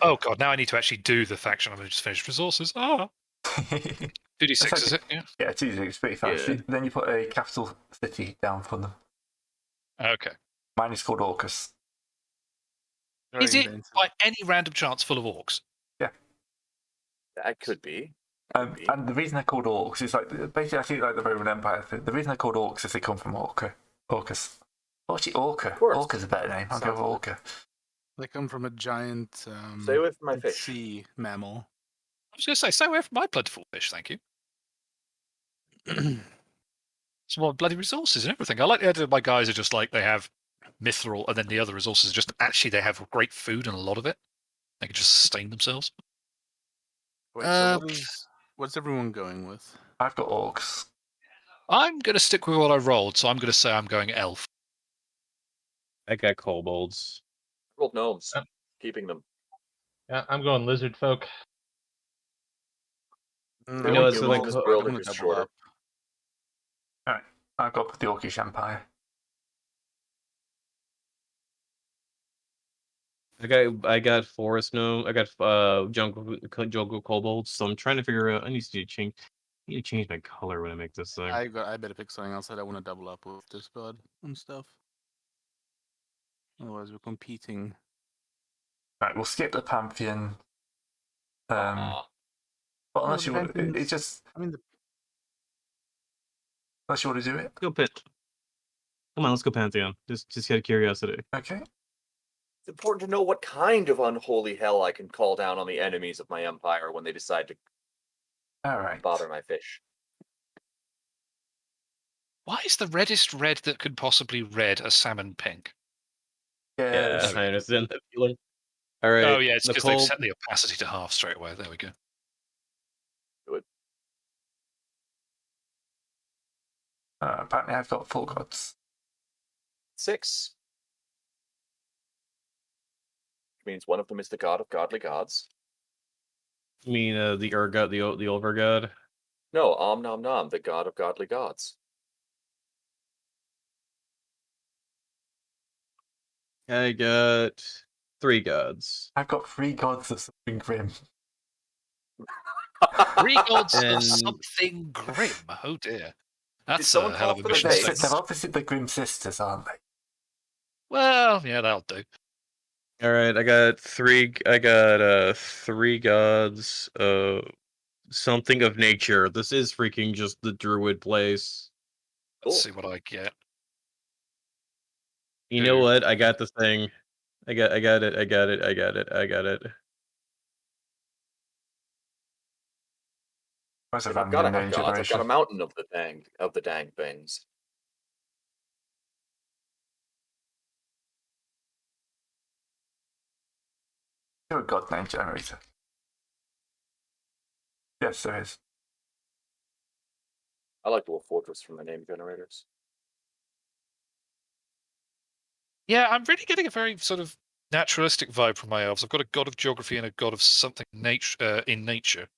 oh god, now I need to actually do the faction. I'm going to just finish resources. Ah, 2d6 is it? Yeah. Yeah, it's pretty fast. Yeah. Then you put a capital city down for them. Okay. Mine is called Orcus. Very Is it inventive. by any random chance full of orcs? That could be. And the reason they're called orcs is like basically I think like the Roman Empire thing. The reason they're called orcs is they come from Orcus. Oh, actually, Orca. course. Orca's a better name. I'll go with Sounds Orca. They come from a giant Stay away from my fish. sea mammal. I was going to say, stay away from my plentiful fish, thank you. Some more bloody resources and everything. I like the idea that my guys are just like, they have mithril, and then the other resources are just actually they have great food and a lot of it. They can just sustain themselves. Wait, so what's everyone going with? I've got orcs. I'm going to stick with what I rolled, so I'm going to say I'm going elf. I got kobolds. Rolled gnomes. Yep. Keeping them. Yeah, I'm going lizard folk. You know, it's like- this I'm world gonna is double shorter. up. I've got the Orcish Empire. I got forest gnome. I got jungle kobolds. So I'm trying to figure out. I need to change my color when I make this thing. I better pick something else. I don't want to double up with discard and stuff. Otherwise, we're competing. Right, we'll skip the Pantheon. Aw. But unless the you want, Pantheons- it's just I mean, unless you want to do it. Go Pan. Come on, let's go Pantheon. Just out of curiosity. Okay. It's important to know what kind of unholy hell I can call down on the enemies of my empire when they decide to All right. bother my fish. Why is the reddest red that could possibly red a salmon pink? Yeah. I understand that feeling. All right. Oh yeah, it's because they've Nicole, set the opacity to half straight away. There we go. Apparently, I've got full gods. 6. Which means one of them is the god of godly gods. you mean the Urgot, the Ulver god? No, Om Nom Nom, the god of godly gods. I got 3 gods. I've got 3 gods of something grim. 3 gods of And- something grim. Oh dear. That's someone a hell of call a for the mission. base? statement. They're opposite the Grim Sisters, aren't they? Well, yeah, that'll do. All right, I got 3 gods of something of nature. This is freaking just the druid place. Let's Cool. see what I get. You know Dude. what? I got the thing. I got it. Where's a If I've got to random have gods, I've got a generation? mountain of the dang things. You're a god name generator. Yes, there is. I like Dwarf Fortress from the name generators. Yeah, I'm really getting a very sort of naturalistic vibe from my elves. I've got a god of geography and a god of something in nature,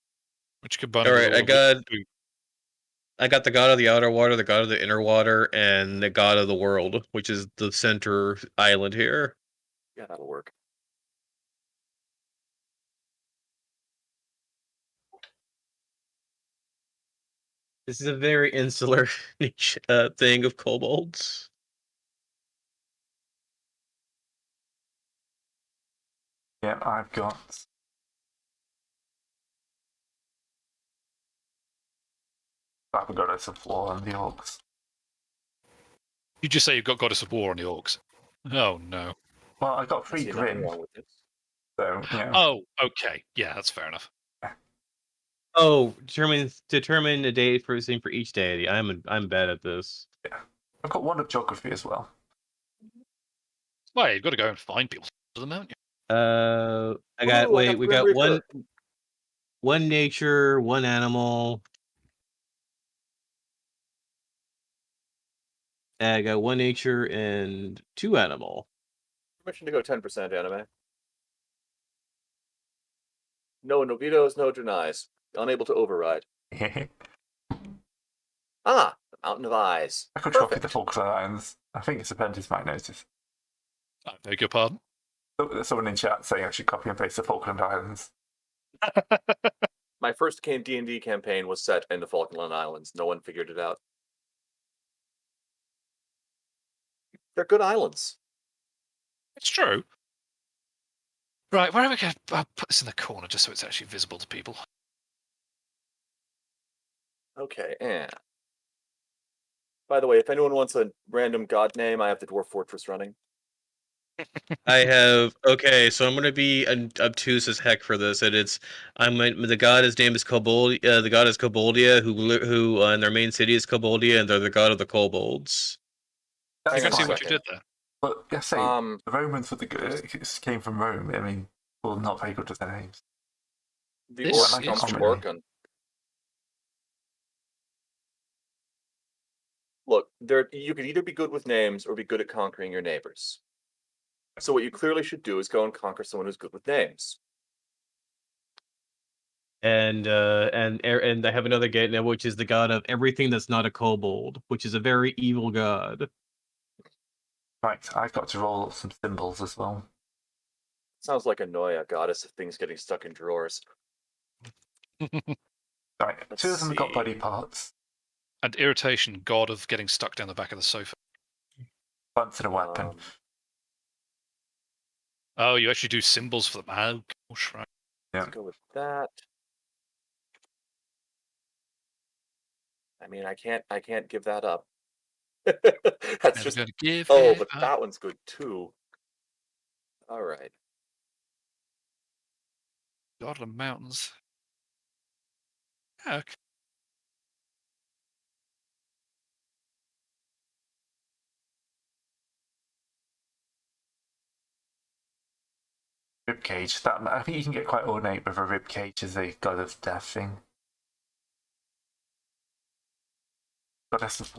which combine. All right, I got the god of the outer water, the god of the inner water, and the god of the world, which is the center island here. Yeah, that'll work. This is a very insular niche thing of kobolds. Yeah, I've got. I've got a floor on the orcs. You just say you've got Goddess of War on the orcs. Oh no. Well, I got I 3 see nothing grim, wrong with this. so yeah. Oh, okay. Yeah, that's fair enough. Oh, determine a day for each deity. I'm bad at this. I've got 1 of geography as well. Well, you've got to go and find people to them, haven't you? I got Ooh, I wait. got We the Grim got Reaper. one nature, one animal. I got one nature and 2 animal. Permission to go 10% anime. No Novitos, no denies. Unable to override. Ah, the Mountain of Eyes. I could copy Perfect. the Falkland Islands. I think it's apprentice might notice. I beg your pardon. There's someone in chat saying I should copy and paste the Falkland Islands. My first D&D campaign was set in the Falkland Islands. No one figured it out. They're good islands. It's true. Right, where are we going to put this in the corner just so it's actually visible to people? Okay, and by the way, if anyone wants a random god name, I have the Dwarf Fortress running. I have okay, so I'm gonna be obtuse as heck for this, and the god. His name is Koboldia. The god is Koboldia, who and their main city is Koboldia, and they're the god of the kobolds. You Hang can on a see what you second. did there. But I say, Um, the Romans with the came from Rome. I mean, well, not very good at their names. The This orcs is come from comedy. Orkan. Look, you could either be good with names or be good at conquering your neighbors. So what you clearly should do is go and conquer someone who's good with names. And I have another god now, which is the god of everything that's not a kobold, which is a very evil god. Right, I've got to roll some symbols as well. Sounds like a Noia, goddess of things getting stuck in drawers. Right, Let's 2 of them have got see. body parts. And irritation, god of getting stuck down the back of the sofa. Once in a weapon. Oh, you actually do symbols for them. Oh, gosh, right. Let's go with that. I mean, I can't give that up. That's Never just. gonna give Oh, it but up. that one's good too. All right. God of the mountains. Okay. Ribcage. I think you can get quite ornate with a ribcage as a god of death thing. Goddess of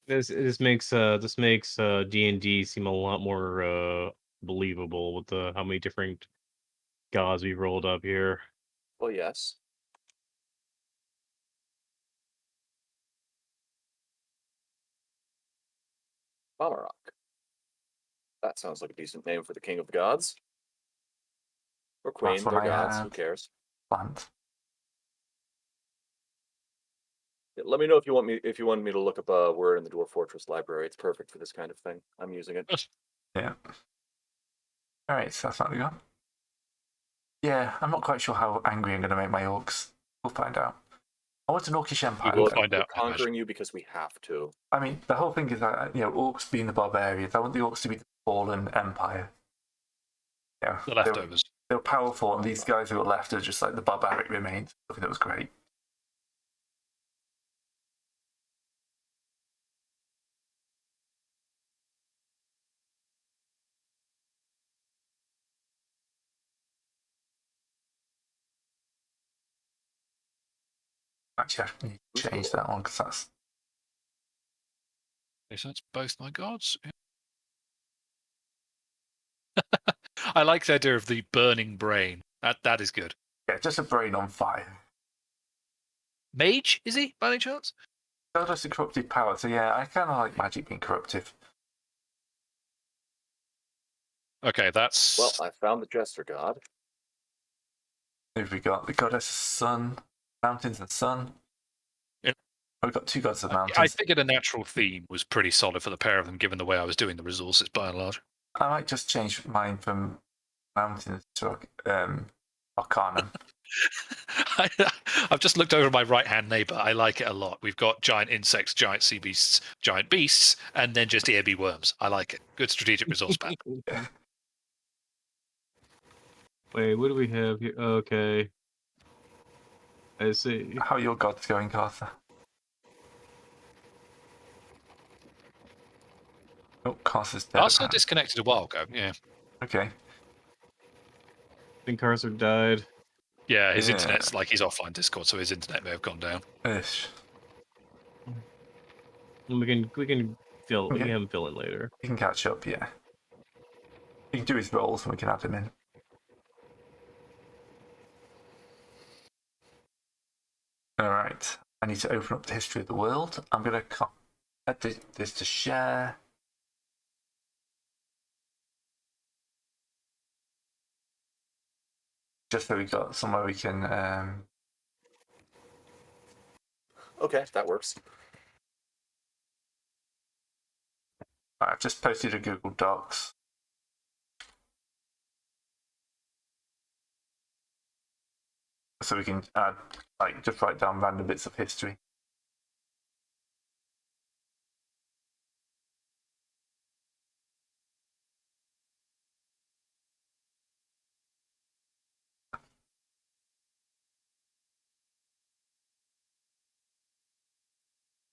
This makes D&D seem a lot more believable with how many different gods we've rolled up here. Well, yes. Balmorok. That sounds like a decent name for the king of the gods. Or queen, Last one they're I gods, had. who cares? plant. Yeah, let me know if you want me to look up a word in the Dwarf Fortress library. It's perfect for this kind of thing. I'm using it. Yeah. Alright, so that's what we got. Yeah, I'm not quite sure how angry I'm going to make my orcs. We'll find out. I want an orcish empire. will though. find out, We're conquering you because we have to. I mean, the whole thing is that, orcs being the barbarians, I want the orcs to be the fallen empire. Yeah, The leftovers. They were powerful, and these guys who were left are just like the barbaric remains. I think that was great. Actually, I need to change that one because that's. Okay, so that's both my gods. Yeah. I like the idea of the burning brain. That is good. Yeah, just a brain on fire. Mage, is he, by any chance? Goddess of corrupted power, so yeah, I kind of like magic being corruptive. Okay, that's... Well, I found the Jester God. Who have we got? The goddess of sun, mountains and sun. Yep. We've got 2 gods of mountains. I figured a natural theme was pretty solid for the pair of them, given the way I was doing the resources by and large. I might just change mine from mountains to Arcanum. I've just looked over my right-hand neighbour. I like it a lot. We've got giant insects, giant sea beasts, giant beasts, and then just earby worms. I like it. Good strategic resource map. Wait, what do we have here? Okay. I see. How are your gods going, Cartha? Oh, Cartha's dead. Also apparently. disconnected a while ago. Yeah. Okay. I think Carcer died. Yeah, his Yeah. internet's like he's offline Discord, so his internet may have gone down. Ish. We can fill we Okay. can have him fill in later. He can catch up, yeah. He can do his roles and we can add him in. Alright. I need to open up the history of the world. I'm going to add this to share. Just so we got somewhere we can. Okay, that works. I've just posted a Google Docs. So we can add, like, just write down random bits of history.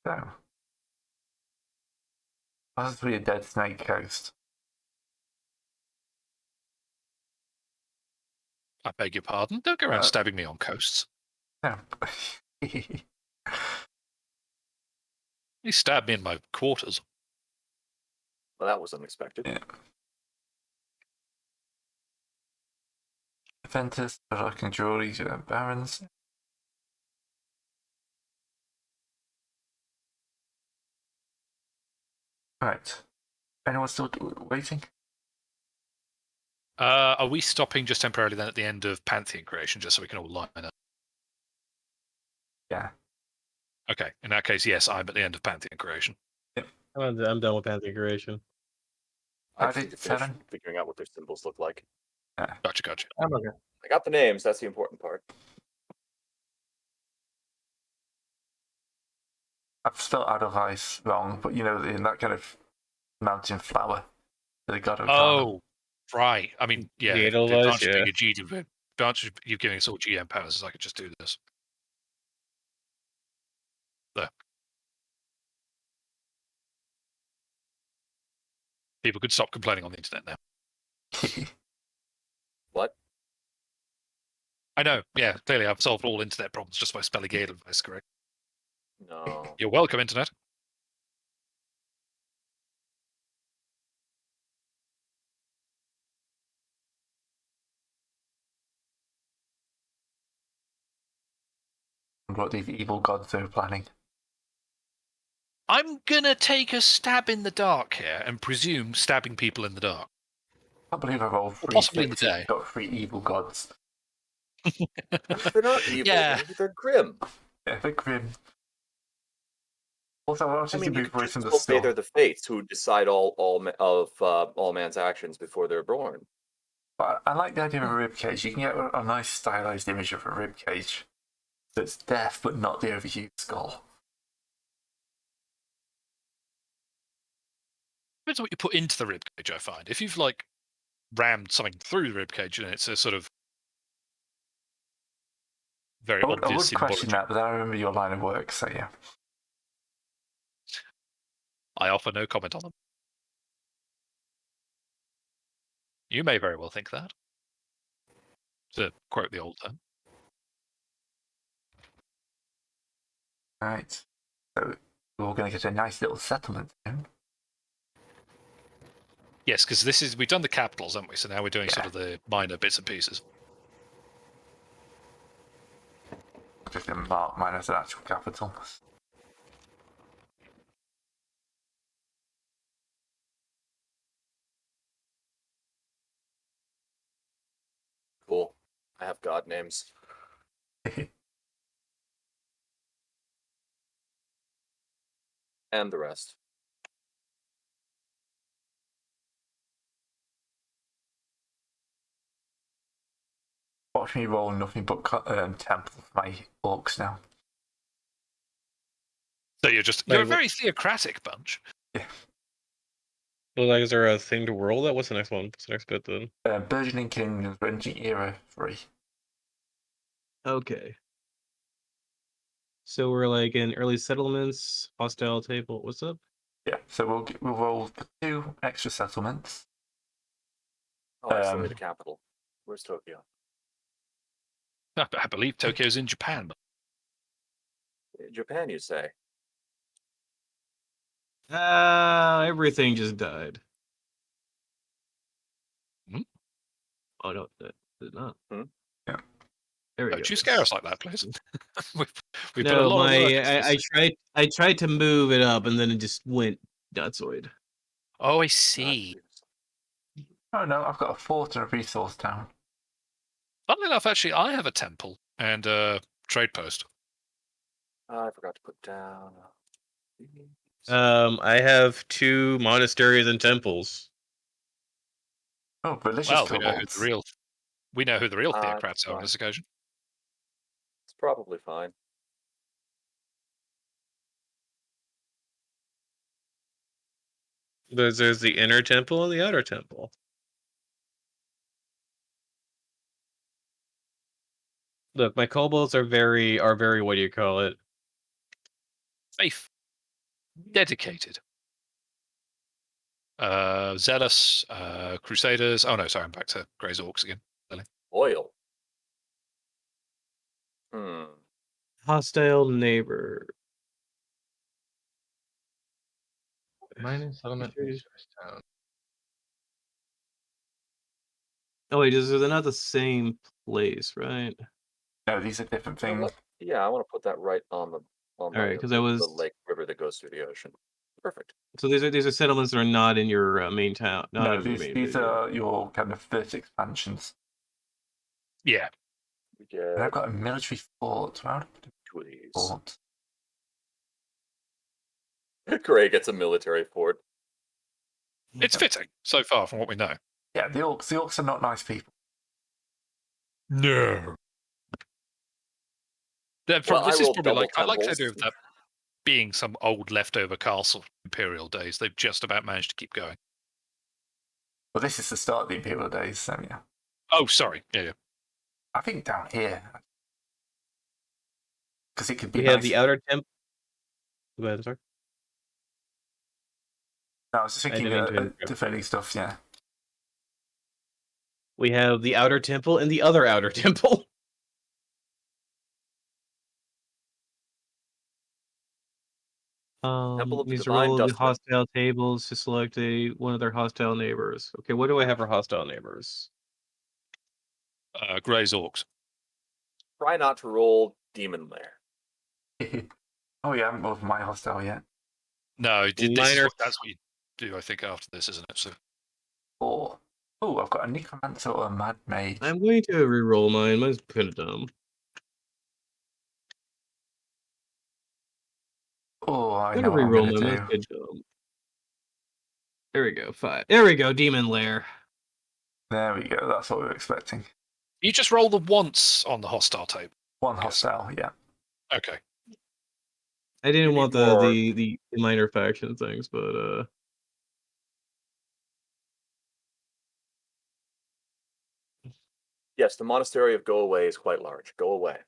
So, possibly a dead snake coast. I beg your pardon. Don't go around stabbing me on coasts. No. He stabbed me in my quarters. Well, that was unexpected. Yeah. Ventus, Barak and Jewelry, Barons. Right. Anyone still waiting? Are we stopping just temporarily then at the end of Pantheon creation, just so we can all line up? Yeah. Okay. In that case, yes, I'm at the end of Pantheon creation. I'm done with Pantheon creation. I I just did need to finish 7. figuring out what their symbols look like. Gotcha. I'm okay. I got the names. That's the important part. I've spelled Edelweiss wrong, but you know, in that kind of mountain flower that they got. Oh, right. I mean, yeah. The The Edelweiss, advantage of advantage of you giving us all GM powers is I could just do this. There. People could stop complaining on the internet now. What? I know. Yeah, clearly I've solved all internet problems just by spelling Edelweiss correct. No. You're welcome, internet. What the evil gods are planning. I'm gonna take a stab in the dark here and presume stabbing people in the dark. I can't believe I rolled 3 possibly in the 6 and day. got 3 evil gods. They're not evil. Yeah. They're grim. Yeah, they're grim. Also, I want I you mean, to you move could away just from the well say store. they're the fates who decide all man's actions before they're born. But I like the idea of a rib cage. You can get a nice stylized image of a rib cage that's deaf but not the overused skull. Depends on what you put into the ribcage, I find. If you've like rammed something through the ribcage and it's a sort of very I would obvious question symbology. that, but I remember your line of work, so yeah. I offer no comment on them. You may very well think that. To quote the old term. Right. So we're going to get a nice little settlement soon. Yes, because we've done the capitals, haven't we? So now we're doing sort of the minor bits and pieces. Just going to mark mine as an actual capital. Cool. I have god names. And the rest. Watch me roll nothing but temple for my orcs now. So you're a very theocratic bunch. Yeah. So, like, is there a thing to roll that? What's the next one? What's the next bit then? Burgeoning Kingdoms, Ranging Era 3. Okay. So we're like in early settlements, hostile table. What's up? Yeah, so we'll roll for 2 extra settlements. Oh, I still need a capital. Where's Tokyo? I believe Tokyo's in Japan. Japan, you say? Everything just died. Hmm? Oh no, that did not. Hmm? Yeah. There we go. Don't you scare us like that, please. we put a No, lot of work into I this. I tried to move it up and then it just went nutsoid. Oh, I see. Oh no, I've got a fort and a resource town. Funnily enough, actually, I have a temple and a trade post. I forgot to put down. I have 2 monasteries and temples. Oh, religious Well, kobolds. we know who the real It's theocrats are on fine. this occasion. It's probably fine. There's the inner temple and the outer temple. Look, my kobolds are very what do you call it? Faith. Dedicated. Zealous, Crusaders. Oh no, sorry, I'm back to Grey's Orcs again. Oil. Hostile neighbor. Mining settlement, resource town. Oh wait, they're not the same place, right? No, these are different You know things. what? Yeah, I want to put that right on the Alright, 'cause I the was- lake river that goes through the ocean. Perfect. So these are settlements that are not in your main town. Not No, in your main these video. are your kind of first expansions. Yeah. We get And I've got a military fort. How do I put a 2 of these. fort? Gray gets a military fort. It's fitting so far from what we know. Yeah, the orcs are not nice people. No. Well, This I is rolled probably double like I like the temples. idea of that being some old leftover castle from Imperial days. They've just about managed to keep going. Well, this is the start of the Imperial days, so yeah. Oh, sorry. Yeah. I think down here. Because it could be We nice. have the outer temple. Go ahead, sorry. No, I was just thinking didn't mean to interrupt. defending stuff, yeah. We have the outer temple and the other outer temple. Temple of the Needs to Divine roll the Dustman. hostile tables to select one of their hostile neighbors. Okay, what do I have for hostile neighbors? Grey's Orcs. Try not to roll Demon Lair. Oh yeah, I haven't rolled my hostile yet. No, Minor- that's what you do, I think, after this, isn't it? So 4. Oh, I've got a necromancer or a mad mage. I'm going to re-roll mine. Mine's kind of dumb. Oh, I I'm know gonna what I'm re-roll going mine. to Mine's do. kind of dumb. There we go. 5. There we go. Demon Lair. There we go. That's what we were expecting. you just roll the once on the hostile table. 1 Yes. hostile, yeah. Okay. I didn't You want need more- the minor faction things, but Yes, the monastery of Go Away is quite large. Go away.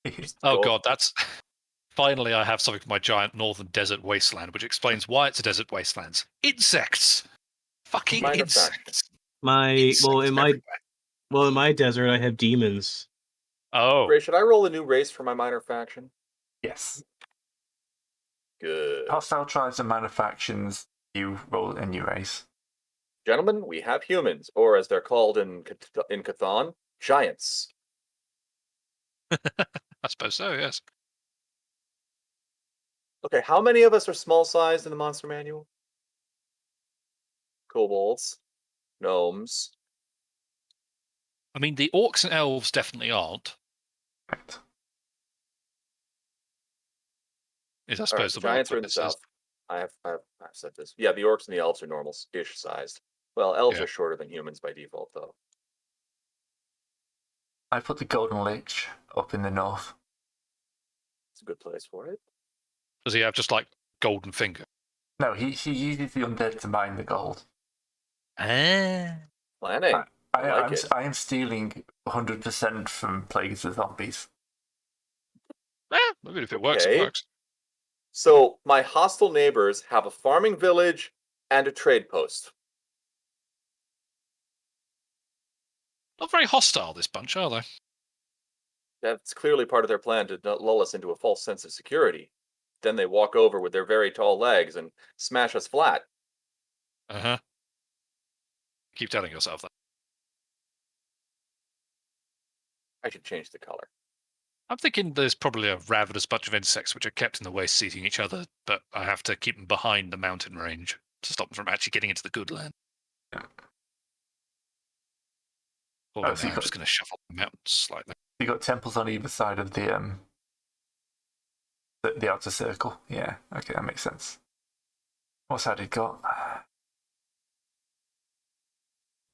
Just Oh go- god, that's finally I have something for my giant northern desert wasteland, which explains why it's a desert wasteland. Insects, fucking Minor insects. in my desert I have demons. Oh, Gray, should I roll a new race for my minor faction? Yes. Good. Hostile tribes and manufactions, you roll a new race. Gentlemen, we have humans, or as they're called in Cthon, giants. I suppose so. Yes. Okay, how many of us are small sized in the monster manual? Kobolds, gnomes. I mean, the orcs and elves definitely aren't. Right. Is I All right, suppose the the way I giants are put in the this is- south. I've said this. Yeah, the orcs and the elves are normal-ish sized. Well, elves Yeah. are shorter than humans by default, though. I put the Golden Lich up in the north. It's a good place for it. Does he have just like golden finger? No, he uses the undead to mine the gold. Ah. Planning. I like it. I am stealing 100% from Plagues of Zombies. Maybe if it works, it Okay. works. So my hostile neighbors have a farming village and a trade post. Not very hostile, this bunch, are they? That's clearly part of their plan to lull us into a false sense of security. Then they walk over with their very tall legs and smash us flat. Uh-huh. Keep telling yourself that. I should change the color. I'm thinking there's probably a ravenous bunch of insects which are kept in the waste eating each other, but I have to keep them behind the mountain range to stop them from actually getting into the good land. Although so now I'm just going to shuffle the mountains slightly. You got temples on either side of the outer circle. Yeah, okay, that makes sense. What side it got?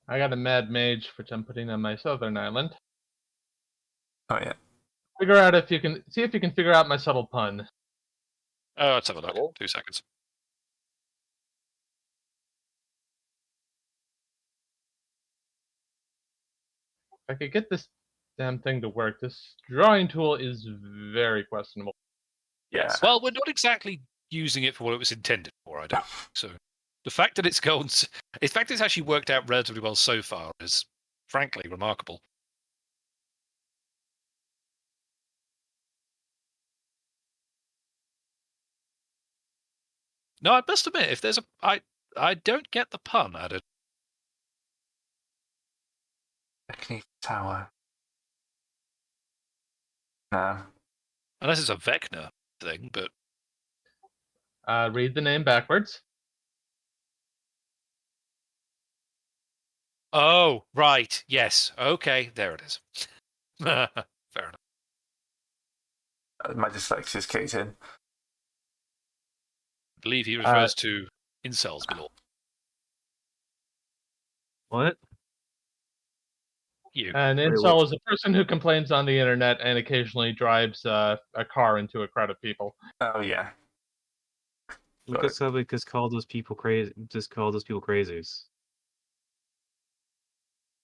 I got a mad mage, which I'm putting on my southern island. Oh yeah. Figure out if you can figure out my subtle pun. Oh, let's have a look. Double? 2 seconds. If I could get this damn thing to work, this drawing tool is very questionable. Yes. Well, we're not exactly using it for what it was intended for, I don't think. So the fact that it's gone, the fact it's actually worked out relatively well so far is frankly remarkable. No, I must admit, if there's I don't get the pun added. Technique tower. No. Unless it's a Vecna thing, but Read the name backwards. oh, right, yes, okay, there it is. Fair enough. My dyslexia's kicked in. I believe he refers to incels below. What? You. An incel is a person who complains on the internet and occasionally drives a car into a crowd of people. Oh yeah. Because somebody just call those people crazy. Just call those people crazies.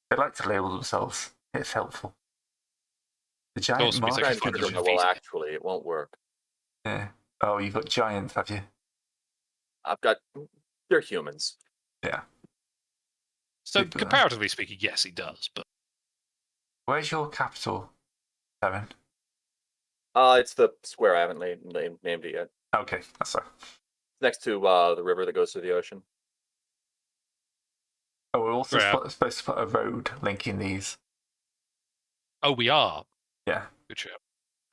They like to label themselves. It's helpful. The giant Also means mark. they Trying can to find do them it, in well, feet. actually, it won't work. Yeah. Oh, you've got giants, have you? I've got. They're humans. Yeah. So Super. comparatively speaking, yes, he does. But Where's your capital, Evan? It's the square. I haven't named it yet. Okay, that's right. Next to the river that goes through the ocean. Oh, we're also Grab. supposed to put a road linking these. oh, we are. Yeah. Good shout.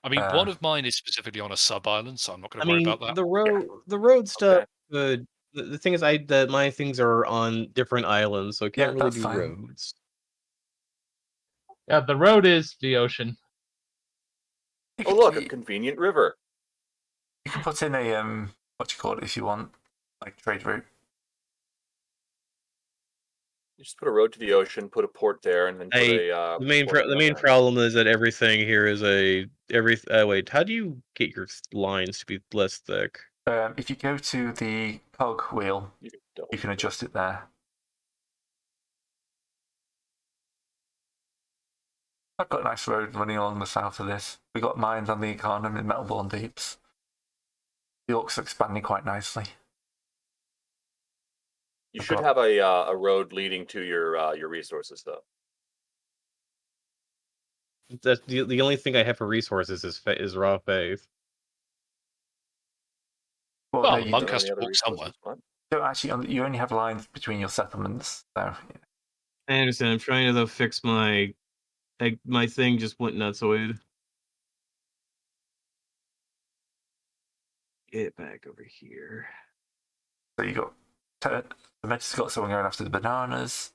I mean, one of mine is specifically on a sub island, so I'm not going I to worry mean, about that. the road stuff. Okay. The thing is, that my things are on different islands, so I can't really that's do fine. roads. Yeah, the road is the ocean. Oh, look, a convenient river. You can put in a what do you call it if you want, like trade route. You just put a road to the ocean, put a port there, and then put a. The main port around that. problem is that everything here is wait, how do you get your lines to be less thick? If you go to the cog wheel, you can adjust it there. I've got a nice road running along the south of this. We got mines on the Arcanum in Metalborn Deeps. The Orcs are expanding quite nicely. You should have a road leading to your resources, though. That's the only thing I have for resources is raw faith. Well, Well, no, you monk don't, has to walk somewhere. don't actually. You only have lines between your settlements, so. Yeah. I understand. I'm trying to fix my thing just went nutsoid. Get back over here. So you got the Metis got someone going after the bananas.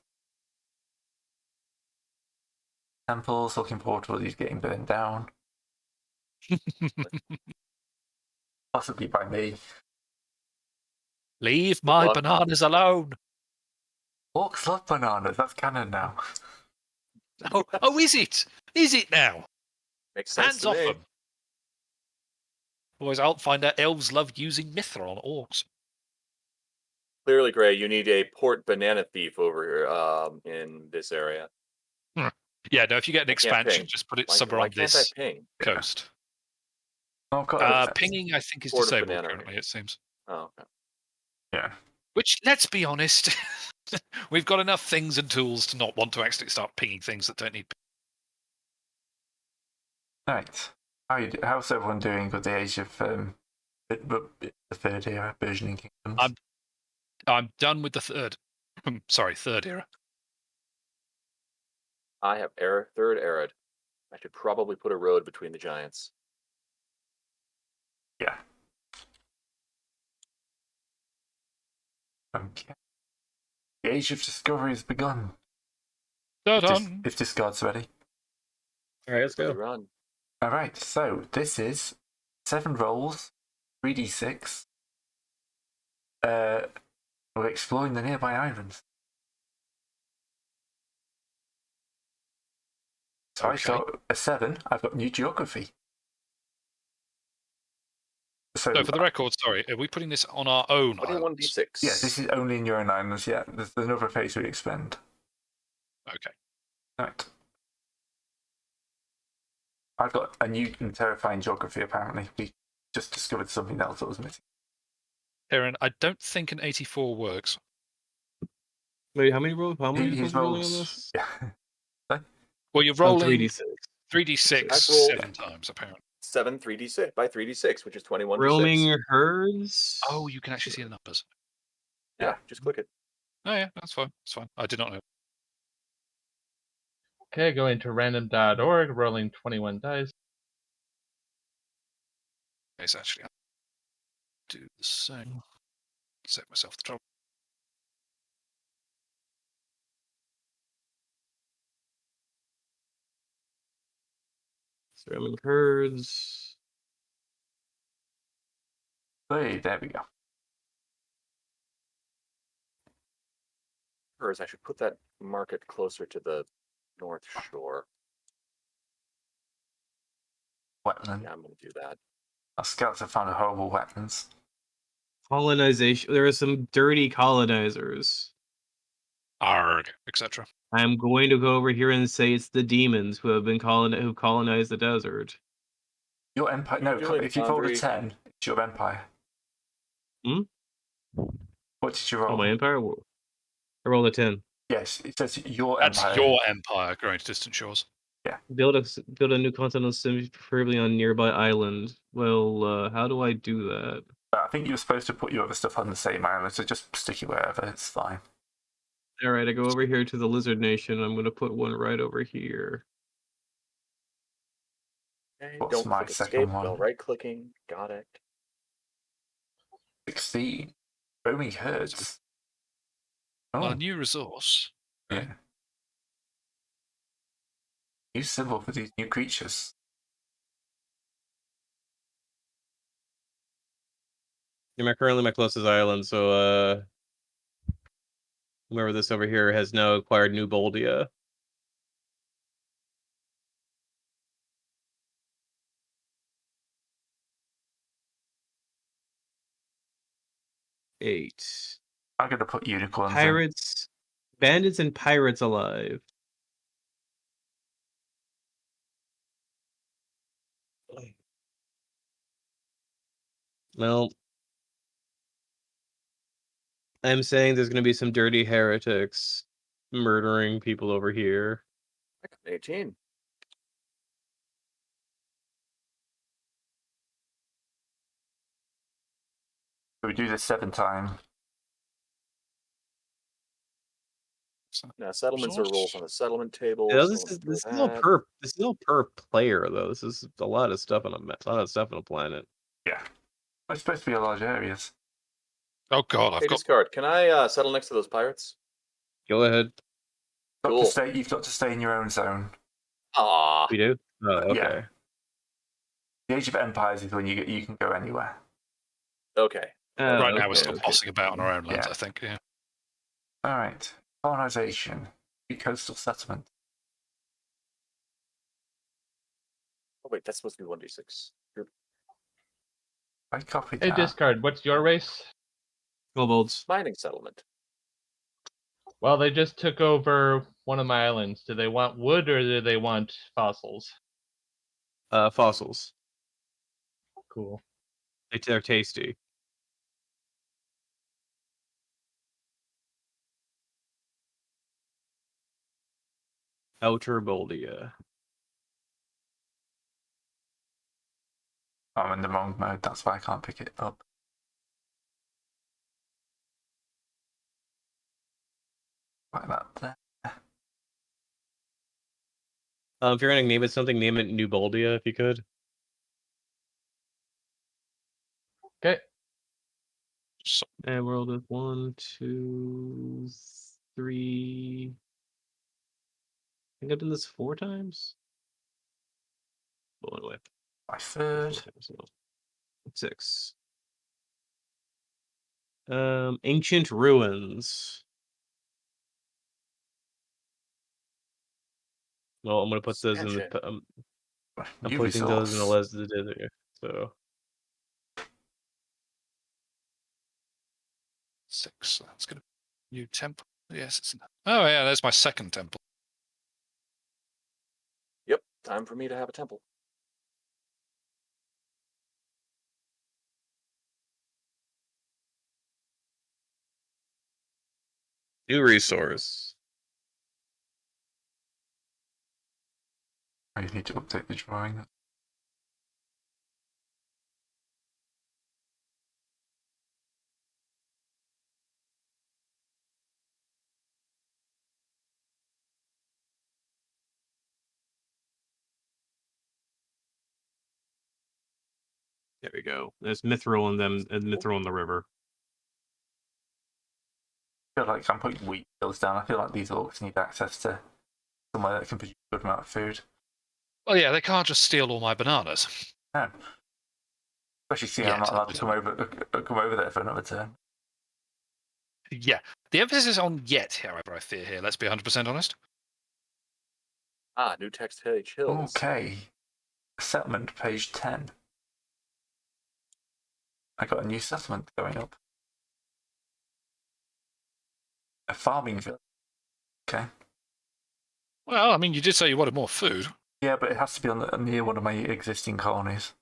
Temples looking forward to these getting burned down. Possibly by me. Leave my What? bananas alone. Orcs love bananas. That's canon now. Oh, is it? Is it now? Makes sense Hands to off me. them. Otherwise, I'll find out elves love using Mithra on orcs. Clearly, Gray, you need a port banana thief over here in this area. Yeah, no, if you get an I can't expansion, ping. just put it Why somewhere on can't I this ping? coast. I've got Pinging, I think, is Board of disabled banana currently, it seems. Oh, okay. yeah. Which, let's be honest, we've got enough things and tools to not want to actually start pinging things that don't need. Right. How's everyone doing with the age of the third era burgeoning kingdoms? I'm done with the third. Third era. I have third arid. I should probably put a road between the giants. Yeah. Okay. The age of discovery has begun. Done. If discard's ready. All right, let's Ready, go. run. All right. So this is 7 rolls, 3d6. We're exploring the nearby islands. So I start a 7. I've got new geography. So for the record, sorry, are we putting this on our own 21d6. Yeah, this is only in your own islands. Yeah, there's another phase we expend. Okay. Right. I've got a new and terrifying geography, apparently. We just discovered something else that was missing. Aaron, I don't think an 84 works. Wait, how many rolls? How many His rolling on rolls. this? Yeah. Well, you're Oh, rolling 3d6. 3d6 I've rolled 7 times, apparently. 7 3d6 by 3d6, which is 21d6. Roaming herds. Oh, you can actually see the numbers. Yeah, just click it. Oh, yeah, that's fine. That's fine. I did not know. Okay, going to random.org, rolling 21 dice. It's actually, I'll do the same. Save myself the trouble. Roaming herds. Hey, there we go. I should put that market closer to the north shore. Wetland. Yeah, I'm going to do that. Our scouts have found a horrible wetlands. Colonization. There are some dirty colonizers. Arg, etc. I'm going to go over here and say it's the demons who have been who colonized the desert. Your empire. No, Doing if you rolled a boundary- 10, it's your empire. Hmm? What did you roll? Oh, my empire. I rolled a 10. Yes, it says your That's empire. your empire growing to distant shores. Build a new continent, preferably on nearby island. Well, how do I do that? I think you were supposed to put your other stuff on the same island, so just stick it wherever. It's fine. All right, I go over here to the Lizard Nation. I'm going to put one right over here. Okay, What's don't my click second escape one? while right-clicking. Got it. 16. Roaming herds. Oh, A new resource. yeah. New symbol for these new creatures. Currently my closest island, so whoever this over here has now acquired New Boldia. Eight. I'm going to put unicorns in. Pirates, bandits and pirates alive. Well, I'm saying there's going to be some dirty heretics murdering people over here. I got 18. So we do this 7 times. Now, settlements are rolls on the settlement table. Yeah, so this I'm is gonna this throw is all that. per player though. This is a lot of stuff on a lot of stuff on a planet. Yeah. It's supposed to be a large areas. Oh god, I've Hey, got discard. Can I settle next to those pirates? Go ahead. Cool. You've got to stay in your own zone. Ah, We do. Oh, okay. Yeah. The Age of Empires is when you can go anywhere. okay. right now we're okay, still okay. tossing about on our own lands, Yeah. I think. Yeah. All right. Colonization. New coastal settlement. Oh wait, that's supposed to be 1d6. I copied Hey, that. discard. What's your race? Kobolds. Mining settlement. Well, they just took over one of my islands. Do they want wood or do they want fossils? Fossils. cool. They're tasty. Outer Boldia. I'm in the wrong mode, that's why I can't pick it up. Like that there. If you're gonna name it something, name it New Boldia if you could. Okay. So, And world of 1, 2, 3. I think I've done this 4 times. Well, anyway, My third. 4 times, no. 6. Ancient ruins. Well, I'm gonna put those in the. Expansion. I'm New putting those in the resource. list there. So 6. That's gonna be new temple. Yes, it's. Oh yeah, there's my second temple. Yep, time for me to have a temple. new resource. I need to update the drawing. There we go. There's mithril in them, and mithril in the river. I feel like I'm putting wheat fields down. I feel like these orcs need access to somewhere that can produce a good amount of food. Well, yeah, they can't just steal all my bananas. No. Especially seeing I'm not allowed to come over there for another turn. Yeah, the emphasis is on yet, however, I fear here. Let's be 100% honest. Ah, new text page hills. Okay. Settlement, page 10. I got a new settlement going up. A farming village. Okay. Well, I mean, you did say you wanted more food. Yeah, but it has to be near one of my existing colonies.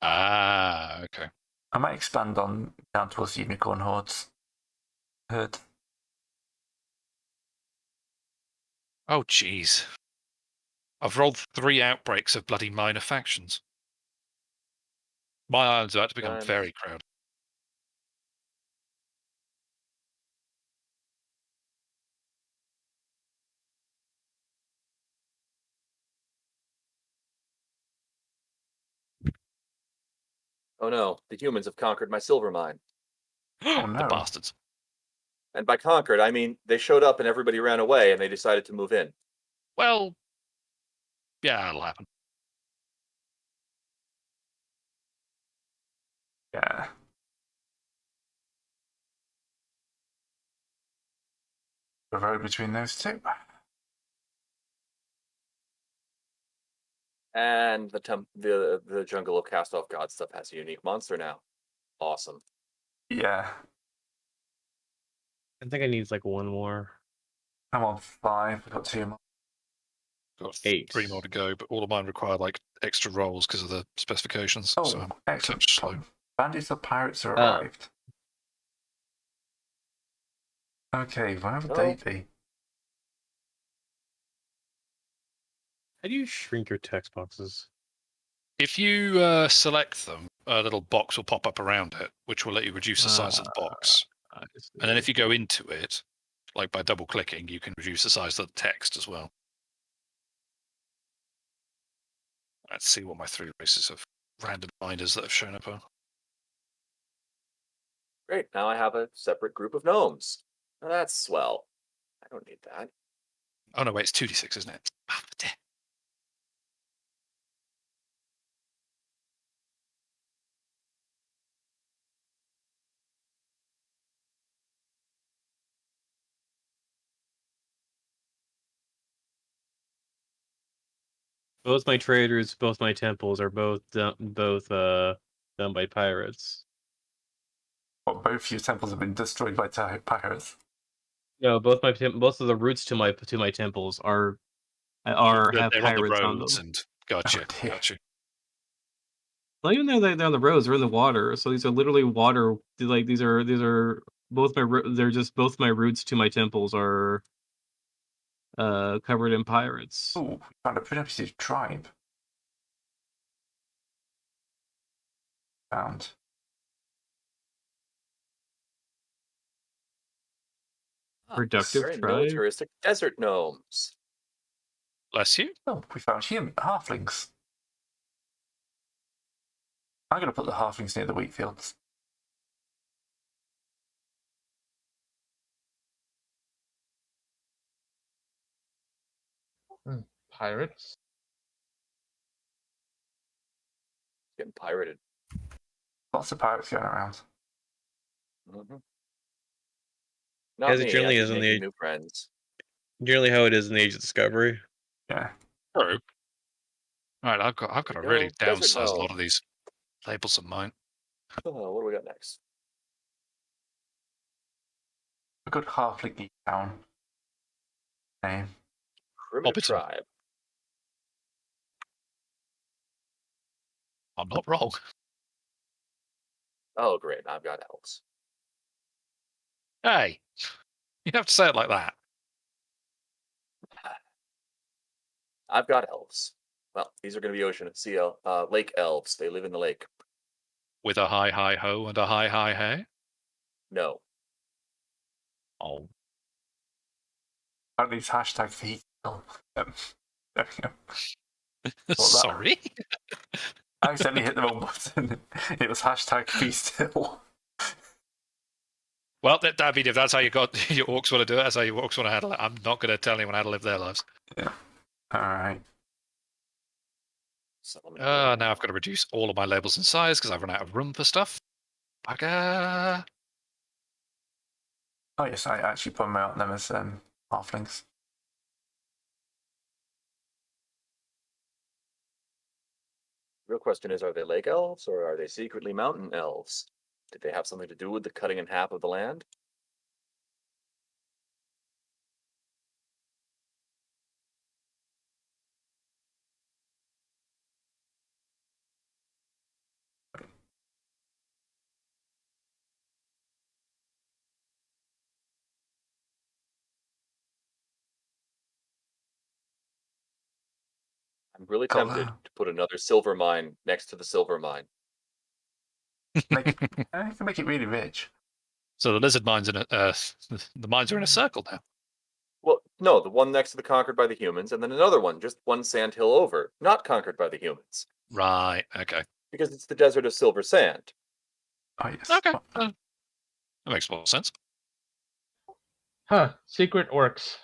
Ah, okay. I might expand on down towards the unicorn herd. Oh, jeez. I've rolled 3 outbreaks of bloody minor factions. My island's about to become very crowded. Oh no, the humans have conquered my silver mine. Oh no. The bastards. And by conquered, I mean they showed up and everybody ran away and they decided to move in. Well, yeah, it'll happen. Yeah. The road between those two. And the jungle of cast off god stuff has a unique monster now. Awesome. Yeah. I think I need like 1 more. I'm on 5. I've got 2 more. Got 8. 3 more to go, but all of mine require like extra rolls because of the specifications. Oh, so I'm excellent. slow. Bandits of pirates are arrived. Okay, where would they be? How do you shrink your text boxes? If you select them, a little box will pop up around it, which will let you reduce the size of the box. And then if you go into it, like by double clicking, you can reduce the size of the text as well. Let's see what my 3 races of random binders that have shown up are. Great, now I have a separate group of gnomes. Now that's swell. I don't need that. Oh no, wait, it's 2d6, isn't it? Ah, damn. Both my traders, both my temples are both done by pirates. Well, both your temples have been destroyed by pirates. No, both of the routes to my temples are have They're pirates on them. and gotcha, Oh, dear. gotcha. Not even they're on the roads, they're in the water. So these are literally water. Like these are both they're just both my routes to my temples are covered in pirates. Oh, we found a primitive tribe. Found. Productive Very tribe. militaristic desert gnomes. Bless you. Oh, we found halflings. I'm going to put the halflings near the wheat fields. Pirates. Getting pirated. Lots of pirates going around. Mm-hmm. Not As it me. generally I've is been in the making age, new friends. generally how it is in the Age of Discovery. Yeah. True. Right, I've got to Go really desert downsize a lot gnome. of these labels of mine. Oh, what do we got next? A good halfling town name. Primitive Hobbiton. tribe. I'm not wrong. Oh, great. I've got elves. Hey, you have to say it like that. I've got elves. Well, these are going to be ocean and sea lake elves. They live in the lake. With a hi hi ho and a hi hi hey. No. Oh, At least hashtag feet. There we go. sorry. I accidentally hit the wrong button. It was hashtag feastill. Well, David, if that's how your orcs want to do it, that's how your orcs want to handle it. I'm not going to tell anyone how to live their lives. Yeah. All right. Now I've got to reduce all of my labels in size because I've run out of room for stuff. Bugger. Oh yes, I actually put them out them as halflings. Real question is, are they lake elves or are they secretly mountain elves? Did they have something to do with the cutting in half of the land? I'm really tempted to put another silver mine next to the silver mine. Make it, I can make it really rich. So the lizard mines in the mines are in a circle now. Well, no, the one next to the conquered by the humans, and then another one just one sand hill over, not conquered by the humans. Right. Okay. Because it's the desert of silver sand. Oh yes. Okay. That makes more sense. Huh. Secret orcs.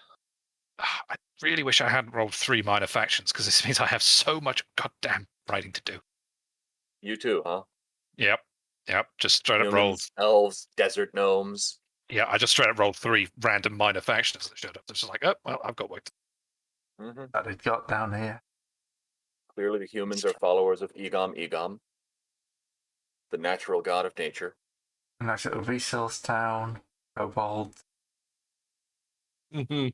I really wish I hadn't rolled 3 minor factions because this means I have so much goddamn writing to do. You too, huh? Yep. Just straight up rolled. Humans, elves, desert gnomes. Yeah, I just straight up rolled 3 random minor factions that showed up. It's just like, oh, well, I've got work. Mm-hmm. That it got down here. Clearly, the humans are followers of Egom, the natural god of nature. A nice little resource town. Kobold. Mm-hmm.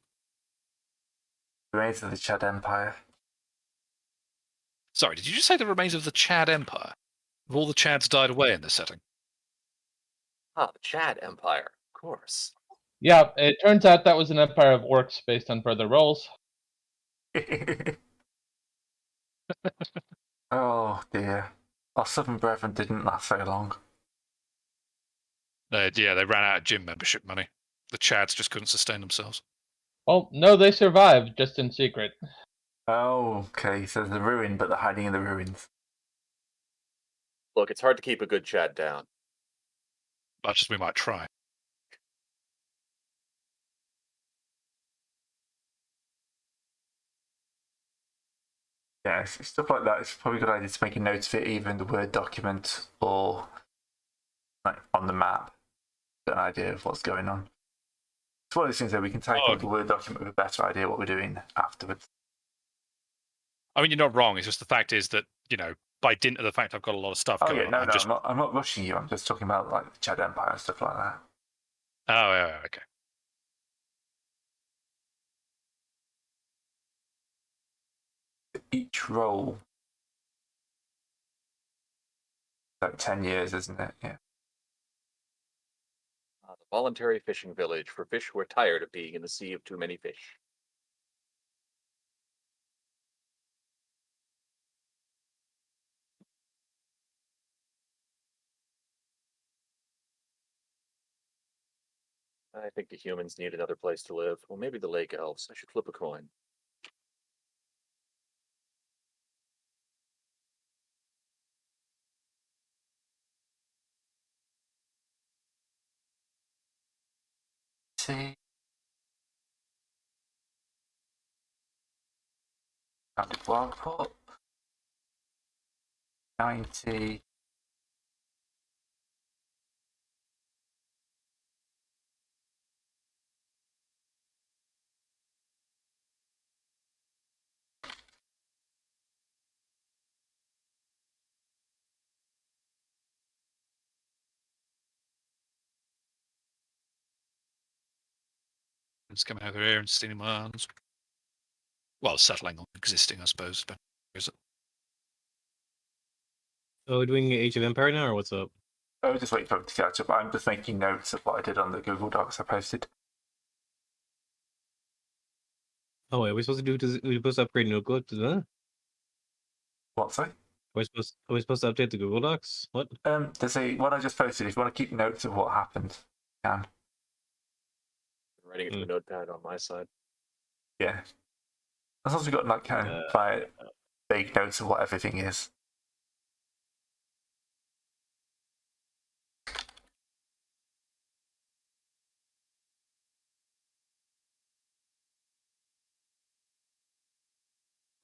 Remains of the Chad Empire. Sorry, did you just say the remains of the Chad Empire? Have all the Chads died away in this setting? Ah, the Chad Empire, of course. Yeah, it turns out that was an empire of orcs based on further rolls. Oh dear. Our Southern Brethren didn't last very long. Yeah, they ran out of gym membership money. The Chads just couldn't sustain themselves. Well, no, they survived, just in secret. Oh, okay. So there's a ruin, but they're hiding in the ruins. Look, it's hard to keep a good Chad down. Much as we might try. Yeah, stuff like that. It's probably a good idea to make a note of it either in the Word document or like on the map. Get an idea of what's going on. It's one of those things that we can type up the Word document with a better idea what we're doing afterwards. I mean, you're not wrong. It's just the fact is that, by dint of the fact I've got a lot of stuff Oh going yeah, no, on, I'm not rushing you. I'm just talking about like the Chad Empire and stuff like that. Oh, yeah, okay. Each roll Like 10 years, isn't it? Yeah. The voluntary fishing village for fish who are tired of being in the sea of too many fish. I think the humans need another place to live. Well, maybe the lake elves. I should flip a coin. See. Founded Wildport. 90. It's coming over here and stealing my lands. Well, settling on existing, I suppose. But is it? Oh, we're doing Age of Empire now, or what's up? I was just waiting for it to catch up. I'm just making notes of what I did on the Google Docs I posted. Oh, wait, are we supposed to do? We're supposed to upgrade notebook? What, sorry? Are we supposed to update the Google Docs? What? There's what I just posted. If you want to keep notes of what happened, you can. I'm writing it to a notepad on my side. Yeah. As long as we've got like kind of vague notes of what everything is.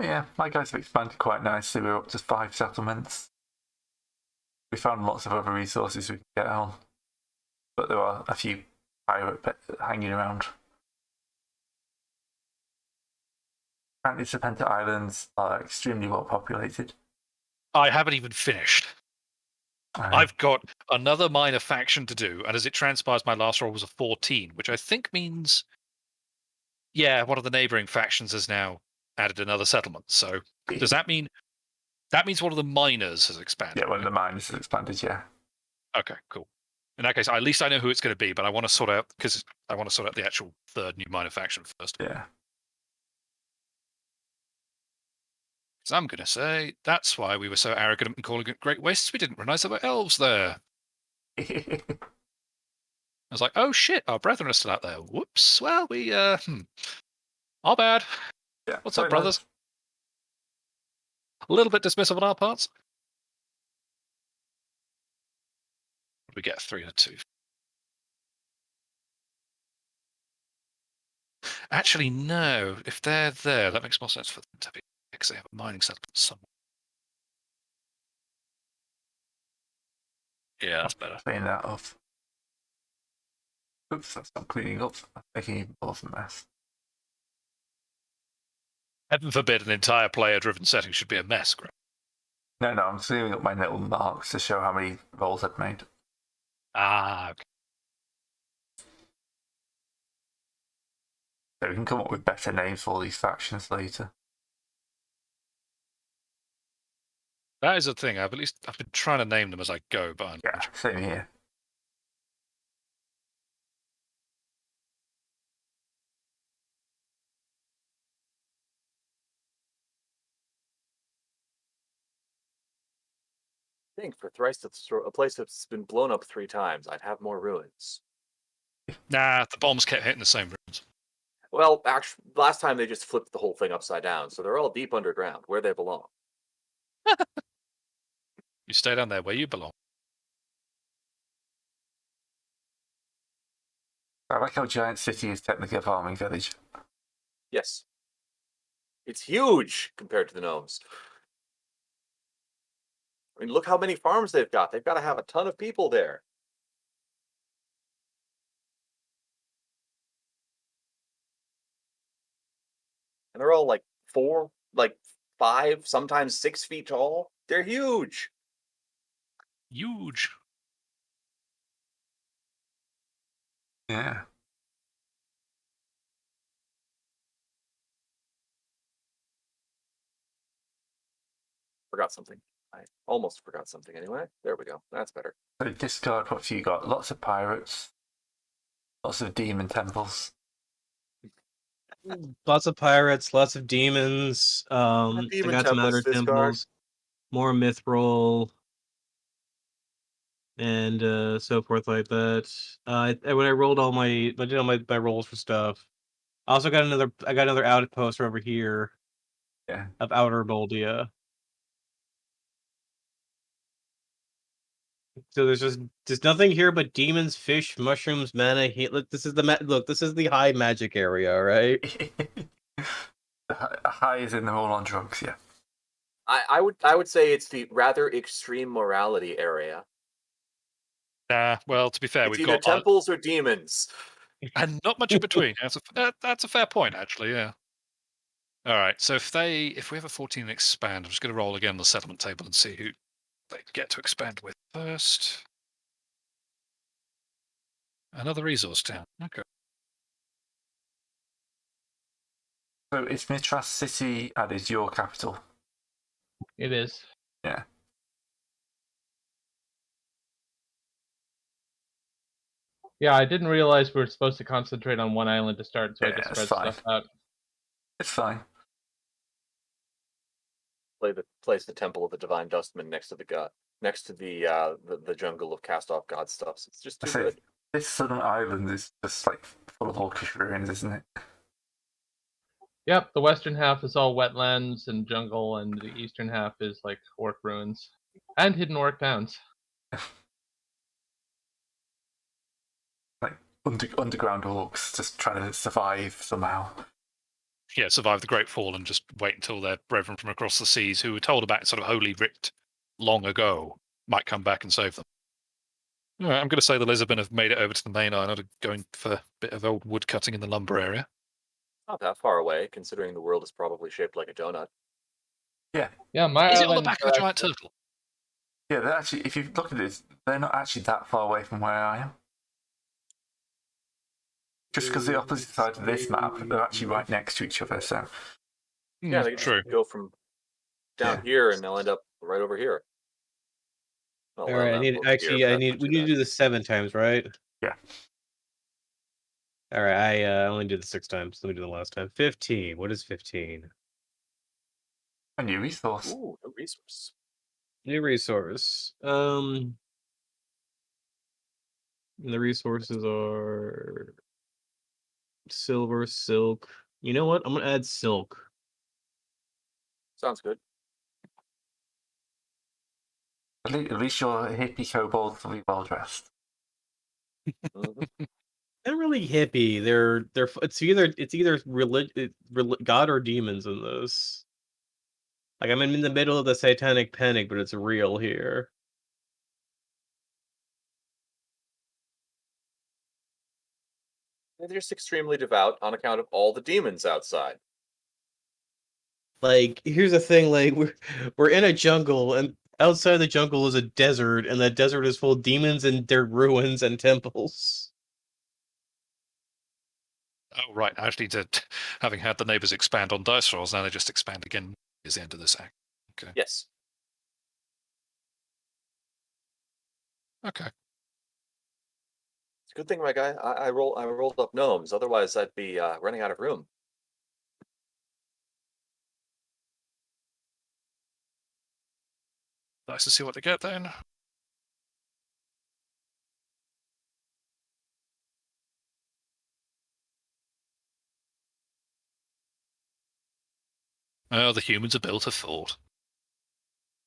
Yeah, my guys have expanded quite nicely. We're up to 5 settlements. We found lots of other resources we can get on, but there are a few pirate hanging around. Apparently, Serpenta Islands are extremely well populated. I haven't even finished. I've got another minor faction to do, and as it transpires, my last roll was a 14, which I think means, yeah, one of the neighboring factions has now added another settlement. So does that mean one of the miners has expanded? Yeah, one of the miners has expanded. Yeah. Okay, cool. In that case, at least I know who it's going to be, but I want to sort out the actual third new minor faction first. Yeah. So I'm going to say that's why we were so arrogant in calling it Great Wastes. We didn't realize there were elves there. I was like, oh shit, our brethren are still out there. Whoops. Well, we, our bad. Yeah. What's up, brothers? A little bit dismissive on our parts. We get 3 and 2. Actually, no. If they're there, that makes more sense for them to be, because they have a mining settlement somewhere. Yeah, that's better. Clean that off. Oops, that's not cleaning up. That's making even more of a mess. Heaven forbid an entire player-driven setting should be a mess, Graham. No, I'm clearing up my little marks to show how many rolls I've made. Ah, okay. So we can come up with better names for all these factions later. That is a thing. I've been trying to name them as I go, but Yeah, same here. I think for thrice a place that's been blown up 3 times, I'd have more ruins. Nah, the bombs kept hitting the same ruins. Well, actually, last time they just flipped the whole thing upside down, so they're all deep underground, where they belong. You stay down there where you belong. I like how Giant City is technically a farming village. Yes. It's huge compared to the gnomes. I mean, look how many farms they've got. They've got to have a ton of people there. And they're all like 5, sometimes 6 feet tall. They're huge. Huge. Yeah. Forgot something. I almost forgot something anyway. There we go. That's better. So discard what you got. Lots of pirates. Lots of demon temples. Lots of pirates, lots of demons. I Demon got some temples outer to discard. temples, more mithril, and so forth like that. When I rolled I did all my rolls for stuff. I also got another outpost over here. Yeah. Of Outer Boldia. So there's nothing here but demons, fish, mushrooms, mana. Look, this is the high magic area, right? High is in them all on drugs, yeah. I would say it's the rather extreme morality area. Well, to be fair, It's we've either got temples or demons. and not much in between. That's a fair point, actually. Yeah. All right. So if we have a 14 expand, I'm just going to roll again on the settlement table and see who they get to expand with first. Another resource town. Okay. So is Mitras City added your capital? It is. Yeah. Yeah, I didn't realize we were supposed to concentrate on one island to start, so I Yeah, just it's spread fine. stuff out. It's fine. Place the Temple of the Divine Dustman next to the jungle of cast off god stuff. So it's just too good. This southern island is just like full of orcish ruins, isn't it? Yep, the western half is all wetlands and jungle, and the eastern half is like orc ruins and hidden orc towns. Like underground orcs just trying to survive somehow. Yeah, survive the Great Fall and just wait until their brethren from across the seas, who were told about sort of Holy Writ long ago, might come back and save them. All right, I'm going to say the Lisbon have made it over to the main island, going for a bit of old wood cutting in the lumber area. Not that far away, considering the world is probably shaped like a donut. Yeah. Yeah, my Is it on the island back of a giant turtle? Yeah, they're actually, if you look at it, they're not actually that far away from where I am. Just because the opposite side of this map, they're actually right next to each other, so... Yeah, they True. just go from down here and they'll end up right over here. Well, All right, we need to do this 7 times, right? Yeah. All right, I only did it 6 times. Let me do the last time. 15. What is 15? A new resource. Ooh, a resource. New resource. The resources are silver, silk. You know what? I'm gonna add silk. Sounds good. At least your hippie kobolds will be well dressed. Mhm. They're really hippie. It's either God or demons in this. Like I'm in the middle of the satanic panic, but it's real here. They're just extremely devout on account of all the demons outside. Like here's the thing, like we're in a jungle and outside the jungle is a desert, and that desert is full of demons and their ruins and temples. Oh, right. Actually, having had the neighbours expand on dice rolls, now they just expand again is the end of this act. Okay. Yes. Okay. It's a good thing, my guy. I rolled up gnomes. Otherwise, I'd be running out of room. Nice to see what they get then. Oh, the humans are built of thought.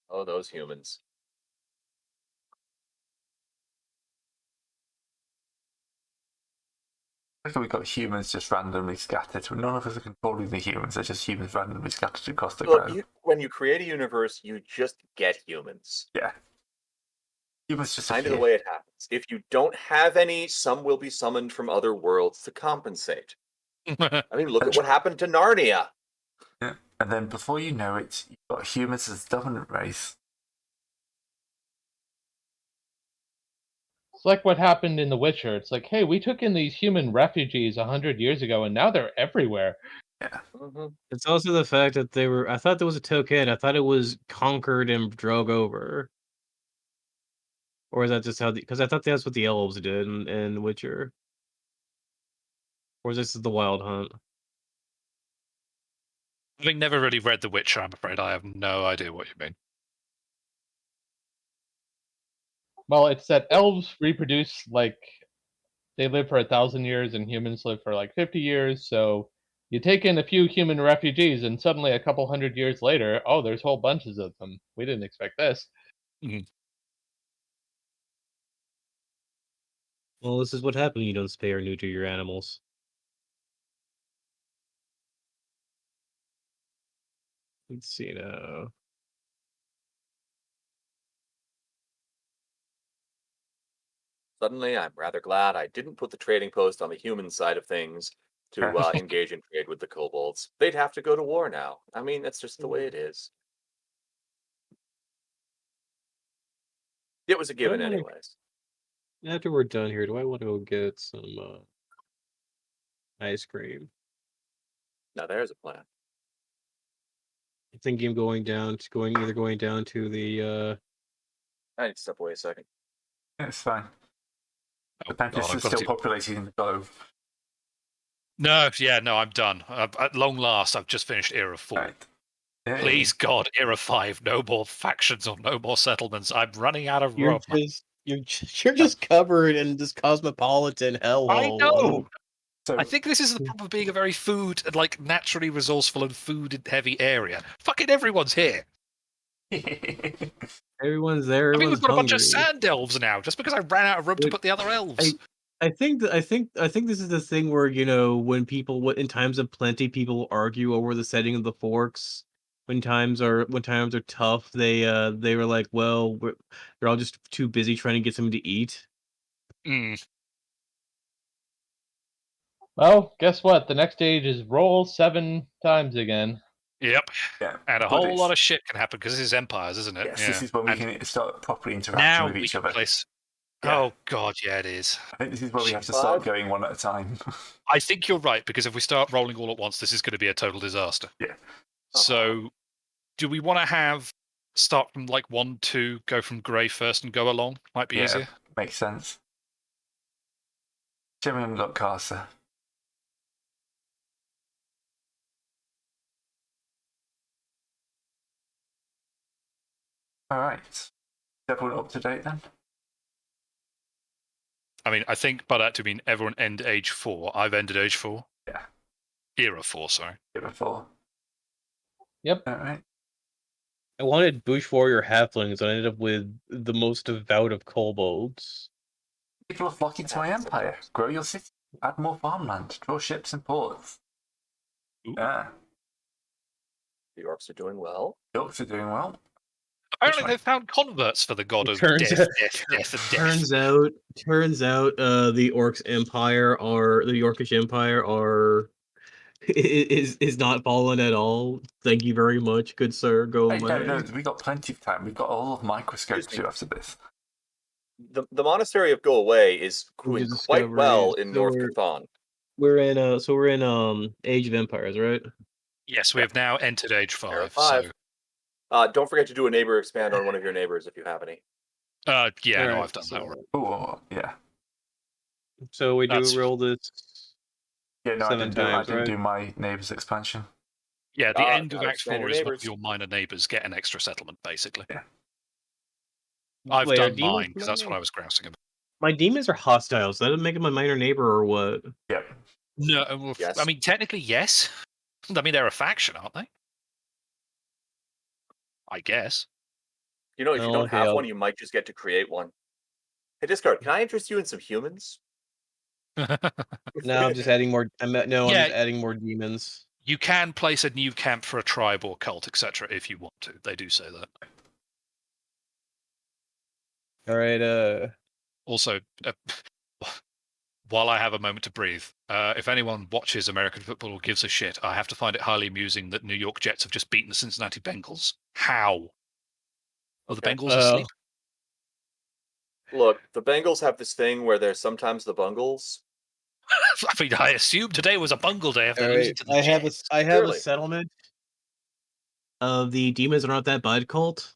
Oh, those humans. So we've got humans just randomly scattered. None of us are controlling the humans. They're just humans randomly scattered across the globe. When you create a universe, you just get humans. Yeah. Humans just Kind of the appear. way it happens. If you don't have any, some will be summoned from other worlds to compensate. I mean, look at what happened to Narnia. Yeah. And then before you know it, you've got humans as the dominant race. It's like what happened in The Witcher. It's like, hey, we took in these human refugees 100 years ago, and now they're everywhere. Yeah. It's also the fact that they were. I thought there was a Tok'en. I thought it was conquered and drove over. Or is that just how? Because I thought that's what the elves did in Witcher. Or is this the Wild Hunt? Having never really read The Witcher, I'm afraid I have no idea what you mean. Well, it's that elves reproduce like they live for 1,000 years and humans live for like 50 years. So you take in a few human refugees, and suddenly a couple hundred years later, oh, there's whole bunches of them. We didn't expect this. Well, this is what happens when you don't spay or neuter your animals. Let's see now. Suddenly, I'm rather glad I didn't put the trading post on the human side of things to engage in trade with the kobolds. They'd have to go to war now. I mean, that's just the way it is. It was a given, anyways. After we're done here, do I want to go get some ice cream? Now there's a plan. I'm thinking of going down to the I need to step away a second. Yeah, it's fine. Oh, The Pantheons God, are still populating the globe. No, I'm done. At long last, I've just finished Era 4. Right. Yeah, Please, God, Era 5, no more factions or no more settlements. I'm running out of room. you're just covered in this cosmopolitan hellhole. I know. So, I think this is the problem of being a very food and like naturally resourceful and food heavy area. Fucking everyone's here. Everyone's there. I mean, we've got a bunch of hungry. sand elves now, just because I ran out of room to put the other elves. I think this is the thing where, you know, when people in times of plenty, people argue over the setting of the forks. When times are tough, they were like, well, they're all just too busy trying to get something to eat. Well, guess what? The next stage is roll 7 times again. Yep. yeah, And a whole lot of shit can happen because this is empires, isn't it? Yes, yeah. This is when we can start properly interacting now with each we other. can place. Yeah. Oh God, yeah, it is. I think this is where we have to start going one at a time. I think you're right, because if we start rolling all at once, this is going to be a total disaster. Yeah. So, do we want to start from like 1, 2, go from grey first and go along? Might be easier. Makes sense. Jimmy and got Carcer. All right. Is everyone up to date then? I mean, I think by that to mean everyone end age 4. I've ended age 4. Yeah. Era 4, sorry. Era 4. Yep. All right. I wanted bush warrior halflings, and I ended up with the most devout of kobolds. People are flocking to my empire. Grow your city. Add more farmland. Draw ships and ports. Ooh. Yeah. The orcs are doing well. The orcs are doing well. Apparently they found converts for the god of Turns death, out- death, death, and death. Turns out, the Orcish Empire is not fallen at all. Thank you very much, good sir. Go Hey, away. no, we got plenty of time. We've got all of Microscope to do after this. The monastery of Go Away is doing quite well in North Chthon. We're in Age of Empires, right? Yes, we have now entered age 5. Era 5. Don't forget to do a neighbor expand on one of your neighbors if you have any. Yeah, All no, right, I've done that already. Oh, yeah. So we do That's- roll this. Yeah, no, I 7 didn't times, do my neighbours expansion. Yeah, the end of gotta Act expand 4 your is one neighbors. of your minor neighbours get an extra settlement, basically. Yeah. I've Wait, are done demons mine, because that's minor? what I was grousing about. My demons are hostile, so that doesn't make them my minor neighbor or what? Yep. No, well, Yes. I mean, technically, yes. I mean, they're a faction, aren't they? I guess. You know, if you don't Okay, have I'll- one, you might just get to create one. Hey, Discard, can I interest you in some humans? No, I'm just adding more. I'm just adding more demons. You can place a new camp for a tribe or cult, etc., if you want to. They do say that. All right. Also, while I have a moment to breathe, if anyone watches American football or gives a shit, I have to find it highly amusing that New York Jets have just beaten the Cincinnati Bengals. How? Are the Bengals asleep? Look, the Bengals have this thing where they're sometimes the Bungles. I mean, I assume today was a bungle day if they're All losing right, to the I have a Jets. Clearly. settlement of the demons are not that bad cult.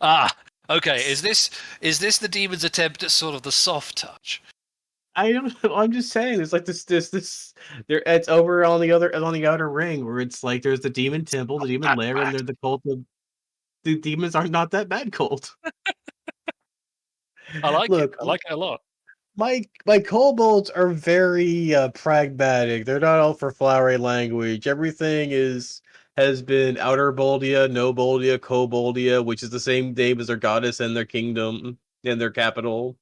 Ah, okay. Is this the demon's attempt at sort of the soft touch? I don't know. I'm just saying, there's like this. There, it's over on the outer ring where it's like there's the demon temple, the demon lair, and there's the cult of the demons are not that bad cult. I like Look, it. I like it a lot. my kobolds are very pragmatic. They're not all for flowery language. Everything has been outer Boldia, no Boldia, Koboldia, which is the same name as their goddess and their kingdom and their capital.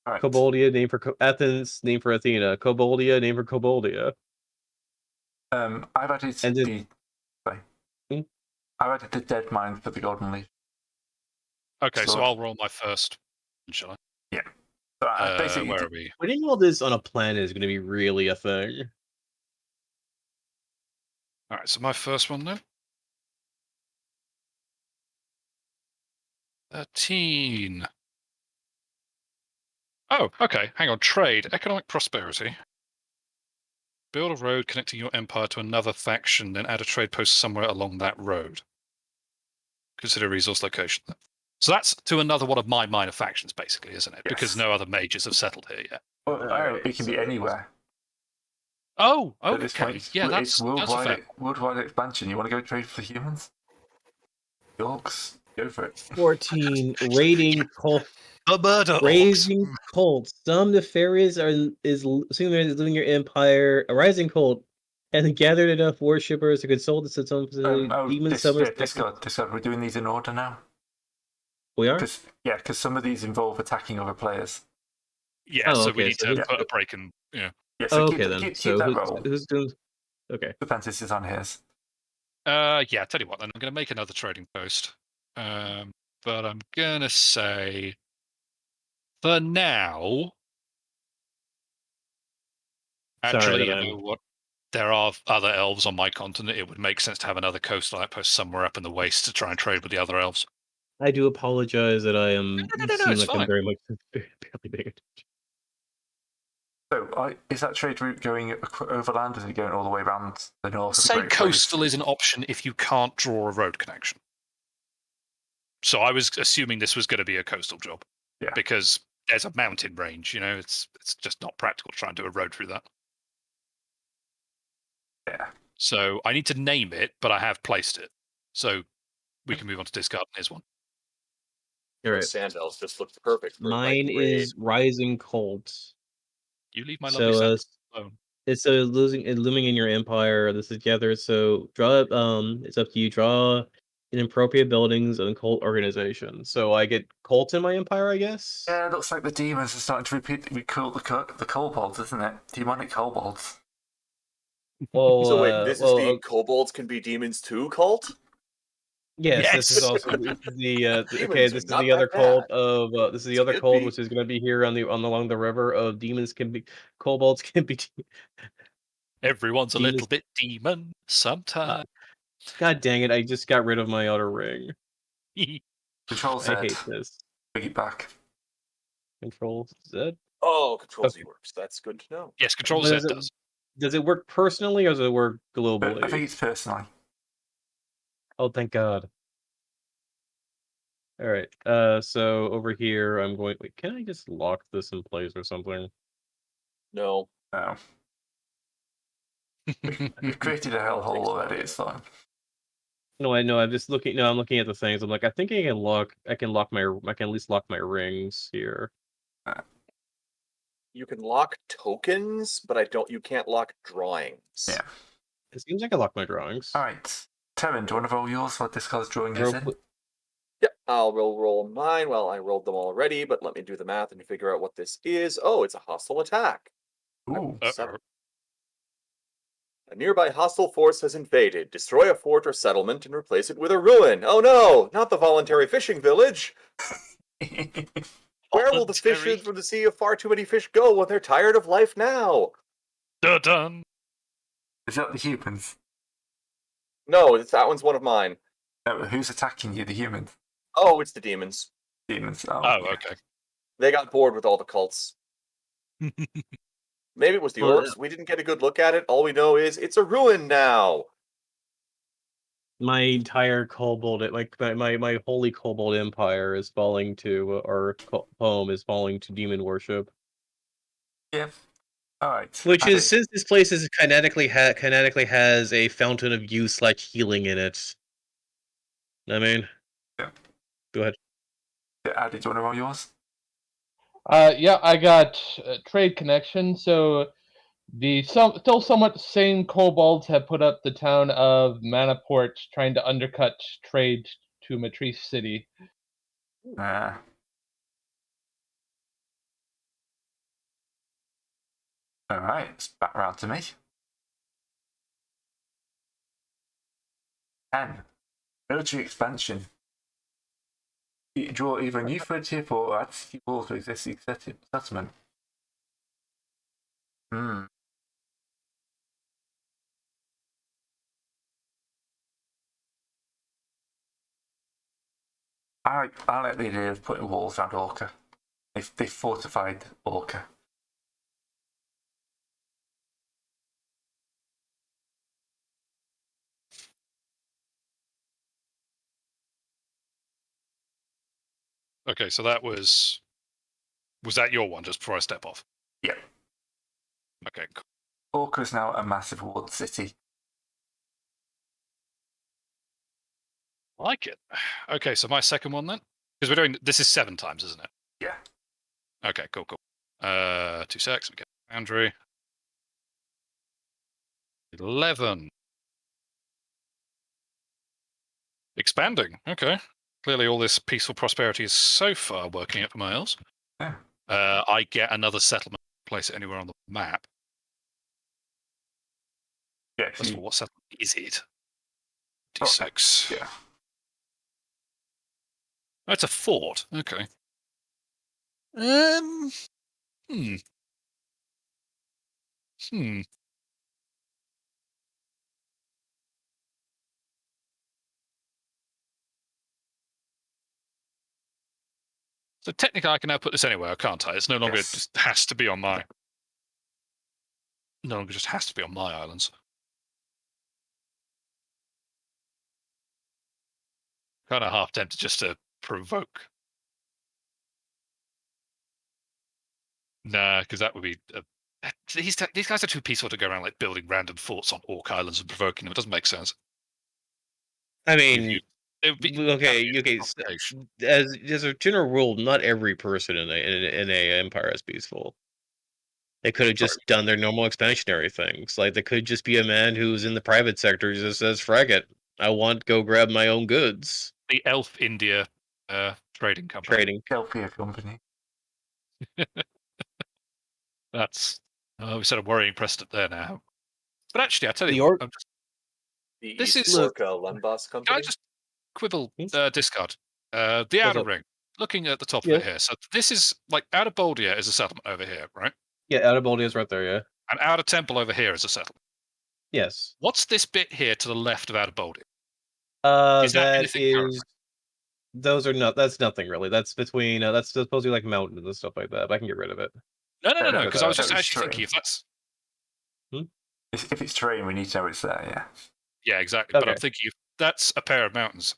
All right. Koboldia, name for Athens, name for Athena. Koboldia, name for Koboldia. I've added And then- the. Sorry. Hmm? I've added the dead mine for the Golden Leaf. Okay, so So- I'll roll my first. Shall I? So basically, Where are we? Putting all this on a planet is going to be really a thing. All right, so my first one then. 13. Oh, okay. Hang on. Trade. Economic prosperity. Build a road connecting your empire to another faction, then add a trade post somewhere along that road. Consider resource location. So that's to another one of my minor factions, basically, isn't it? Because Yes. no other majors have settled here yet. well, Alright, it can be so- anywhere. Oh, At this okay. point, Yeah, it's that's a fair. worldwide expansion. You want to go trade for the humans? Yorks, go for it. 14. Raiding cult. The murder Raising cult. Some nefarious assuming they're living your empire. A rising cult. And gathered enough worshippers to consult the system. Demon summers. Discord. We're doing these in order now. We are? Because some of these involve attacking other players. Yeah, Oh, so we okay, need so to who- put a break in. Yeah. Yeah, so Okay, keep, then. keep So that roll. who's doing? Okay. The Pentis is on his. Yeah, tell you what, then I'm going to make another trading post. But I'm going to say, for now, Sorry actually, that you know what? There are other elves on my continent. It would make sense to have another coastal outpost somewhere up in the waste to try and trade with the other elves. I do apologize that I am. No, seem it's like I'm fine. very much barely paying attention. So, is that trade route going overland, or is it going all the way around the north? of the Say Great Plains? coastal is an option if you can't draw a road connection. So I was assuming this was going to be a coastal job. Yeah. Because there's a mountain range, you know, it's just not practical to try and do a road through that. Yeah. So I need to name it, but I have placed it. So we can move on to discard. Here's one. All right. Sand elves just looked perfect. For Mine like, raid. is rising cult. You leave my lovely So sand alone. it's looming in your empire. This is together. So draw. It's up to you. Draw inappropriate buildings and cult organization. So I get cult in my empire, I guess. Yeah, it looks like the demons are starting to recruit the kobolds, isn't it? Demonic kobolds. Well, So wait, this is the well, kobolds can be demons too cult? yes, this is Yes! also the okay. Demons This are is not the other that cult bad. of this is the other Could cult be. which is going to be here on along the river of demons can be kobolds can be. Everyone's a Demons- little bit demon sometimes. God dang it! I just got rid of my outer ring. Control Z. I hate this. Bring it back. Control Z. Oh, Control Z Okay. works. That's good to know. Yes, Control But Z does it- does. Does it work personally or does it work But globally? I think it's personally. Oh, thank God. All right. So over here, I'm going. Wait, can I just lock this in place or something? No. No. We've created a hellhole already, it's fine. No, I know. I'm just looking. No, I'm looking at the things. I'm like, I think I can lock. I can at least lock my rings here. You can lock tokens, but you can't lock drawings. Yeah. It seems like I lock my drawings. Alright. Terran, do you want to roll yours while Discard's drawing Real his in? quick- Yep, I'll roll mine. Well, I rolled them already, but let me do the math and figure out what this is. Oh, it's a hostile attack. Ooh. Seven. A nearby hostile force has invaded. Destroy a fort or settlement and replace it with a ruin. Oh no, not the voluntary fishing village. Where will the Voluntary. fishes from the sea of far too many fish go when they're tired of life now? Dun-dun. Is that the humans? No, that one's one of mine. No, who's attacking you? The humans? Oh, it's the demons. Demons. Oh, okay. They got bored with all the cults. Maybe it was the Well, orcs. We didn't get a good look at it. All we know is it's a ruin now. my entire kobold, like my holy kobold empire is falling to, or home is falling to demon worship. Yeah. All right. Which I is, think- since this place is kinetically has a fountain of youth like healing in it. I mean, Yeah. Go ahead. Yeah, did you want to roll yours? Yeah, I got trade connection. So the still somewhat same kobolds have put up the town of Manaport, trying to undercut trade to Matrice City. All right, it's back round to me. 10. Military expansion. You draw either a new frontier port or add city walls to existing settlement. I like the idea of putting walls around Orca. They fortified Orca. Okay, so that was that your one just before I step off? Yeah. Okay, cool. Orca is now a massive walled city. I like it. Okay, so my second one then? Because we're doing, this is 7 times, isn't it? Yeah. Okay, cool. 2 secs, we get Andrew. 11. Expanding, okay. Clearly all this peaceful prosperity is so far working out for my elves. Yeah. I get another settlement, place it anywhere on the map. Yeah. First of all, what settlement is it? D6. Yeah. Oh, it's a fort. Okay. So technically I can now put this anywhere, can't I? It's no longer just has to be on my... No longer just has to be on my islands. Kind of half tempted just to provoke. Nah, because that would be... these guys are too peaceful to go around like building random forts on Orc Islands and provoking them. It doesn't make sense. I mean, It would be, okay. provocation. As a general rule, not every person in a empire is peaceful. They could have just done their normal expansionary things. Like, they could just be a man who's in the private sector who just says, "Frag it, I want to go grab my own goods." The Elf India trading company. Trading. Kelpia company. That's we set a worrying precedent there now. But actually, I tell you, The what, orc- I'm just, The This East is- Orca Lembas can I company. just quibble Hmm? discard the outer up? ring? Looking at the top Yeah. of it here, so this is like Outer Boldia is a settlement over here, right? Yeah, out of Baldia is right there. Yeah. And Outer Temple over here is a settlement. Yes. What's this bit here to the left of Outer Boldia? Is that That anything is. currently? Those are not. That's nothing really. That's between. That's supposed to be like mountains and stuff like that. But I can get rid of it. No, No, because I was that just was actually true. thinking if that's If it's terrain, we need to know it's there, yeah. yeah, exactly. But I'm Okay. thinking if that's a pair of mountains,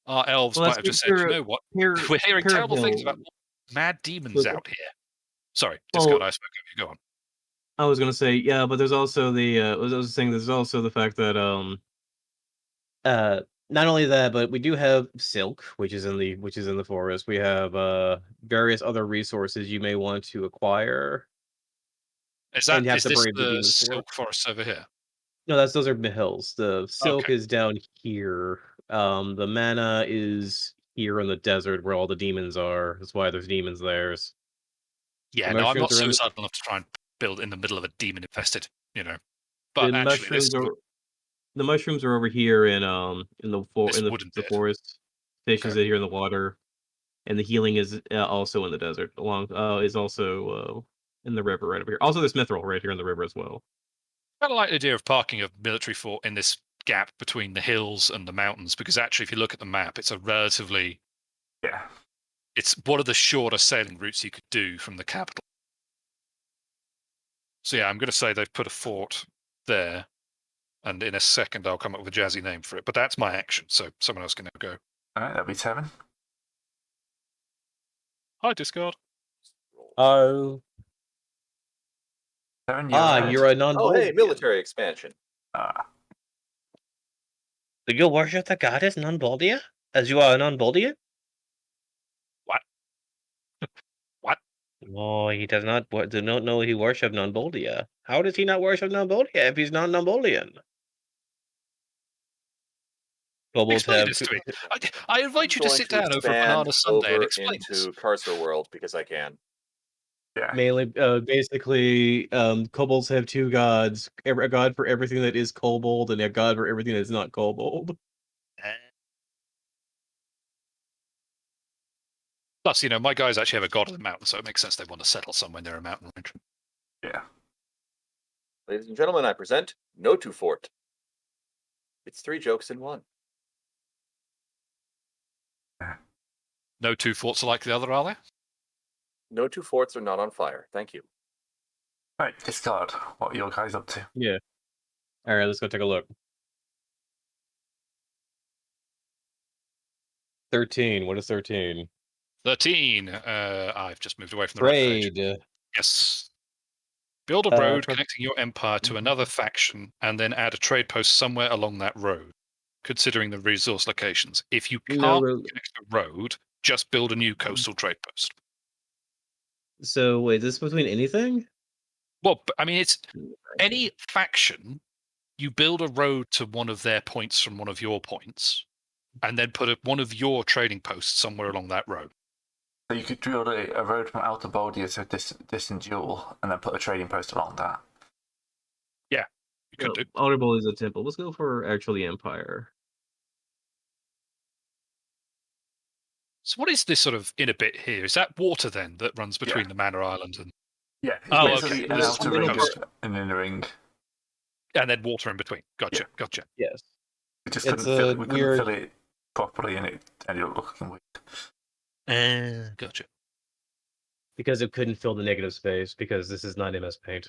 our elves Well, might have just said, you know what? We're hearing terrible things about mad demons Look- out here. Sorry, Well- discard. I spoke over you. Go on. I was gonna say, yeah, but there's also the. I was saying there's also the fact that not only that, but we do have silk, which is in the forest. We have various other resources you may want to acquire. Is And you have is to this brave the the demons for it. silk forest over here? No, those are hills. The silk is down here. The mana is here in the desert where all the demons are. That's why there's demons there. Yeah, The no, I'm not mushrooms are in the- suicidal enough to try and build in the middle of a demon-infested, But The actually, mushrooms are over here in the This wooden the bit. forest. Stations Okay. are here in the water, and the healing is also in the desert. Is also in the river right over here. Also, there's mithril right here in the river as well. I kind of like the idea of parking a military fort in this gap between the hills and the mountains, because actually, if you look at the map, it's a relatively Yeah. It's one of the shorter sailing routes you could do from the capital. So yeah, I'm going to say they've put a fort there, and in a second I'll come up with a jazzy name for it. But that's my action, so someone else can now go. All right, that'll be Tevin. Hi, discard. Oh. Tevin, you're right. You're a Oh, non-Boldian. hey, military expansion. Do you worship the goddess non-Boldia? As you are a non-Boldian? What? What? Oh, he does not do not know he worship non-Boldia. How does he not worship non-Boldia if he's not non-Boldian? Kobolds Explain have this to me. I invite you to Going sit to down over a expand banana sundae and over explain this. into Carcer World because I can. Yeah. Mainly, basically, kobolds have two gods: a god for everything that is kobold, and a god for everything that's not kobold. Plus, my guys actually have a god of the mountain, so it makes sense they want to settle somewhere near a mountain range. Yeah. Ladies and gentlemen, I present No To Fort. It's 3 jokes in one. No two forts are like the other, are there? No 2 forts are not on fire. Thank you. Right, discard. What are your guys up to? Yeah. All right, let's go take a look. 13. What is 13? 13. I've just moved away from the right page. Trade. Yes. Build a road pro- connecting your empire to another faction, and then add a trade post somewhere along that road, considering the resource locations. If you can't No, connect a road, just build a new coastal trade post. so wait, is this between anything? Well, I mean, it's any faction, you build a road to one of their points from one of your points, and then put one of your trading posts somewhere along that road. So you could drill a road from Outer Boldia to Distant Jewel, and then put a trading post along that. Yeah, you could do. Honorable is a temple. Let's go for actually Empire. So what is this sort of inner bit here? Is that water then that runs between the Manor Island and... Yeah. Oh, basically okay. an This outer middle ring bit- and inner ring. And then water in between. Gotcha, gotcha. Yes. We just It's couldn't fill a it. We weird- couldn't fill it properly, and it ended up looking weird. Gotcha. Because it couldn't fill the negative space, because this is not MS Paint.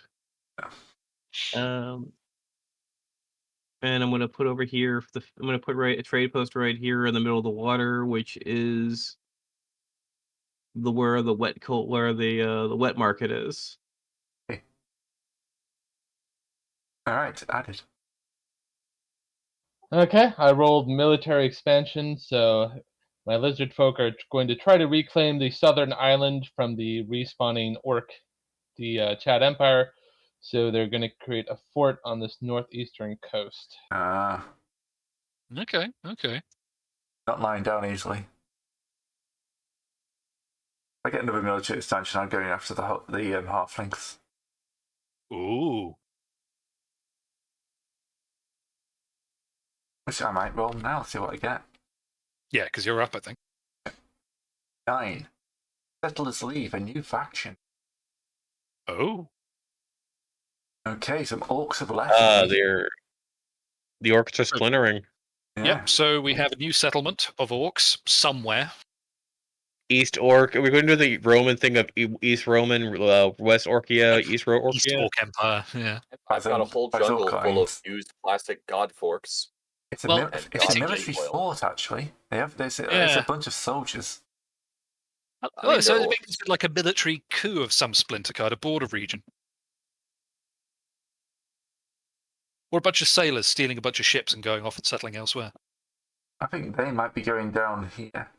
And I'm gonna put over here. I'm gonna put a trade post right here in the middle of the water, which is where the wet market is. All right, added. Okay, I rolled military expansion, so my lizard folk are going to try to reclaim the southern island from the respawning orc, the Chad Empire. So they're going to create a fort on this northeastern coast. Okay, okay. Not lying down easily. If I get another military expansion, I'm going after the halflings. Ooh. Which I might roll now, see what I get. Yeah, because you're up, I think. 9. Settlers leave, a new faction. Oh. Okay, some orcs have left. The orcs are splintering. Yeah. Yep, so we have a new settlement of orcs somewhere. East Orc. We're going to do the Roman thing of East Roman, West Orcia, East Orcia. East Orc Empire, yeah. I've got a whole As jungle orc full of lines. used plastic god forks. It's a, Well, it's it's a a- military fort, actually. There's Yeah. a bunch of soldiers. Oh, mean, so they're it orcs. makes it like a military coup of some splinter kind of border region. Or a bunch of sailors stealing a bunch of ships and going off and settling elsewhere. I think they might be going down here.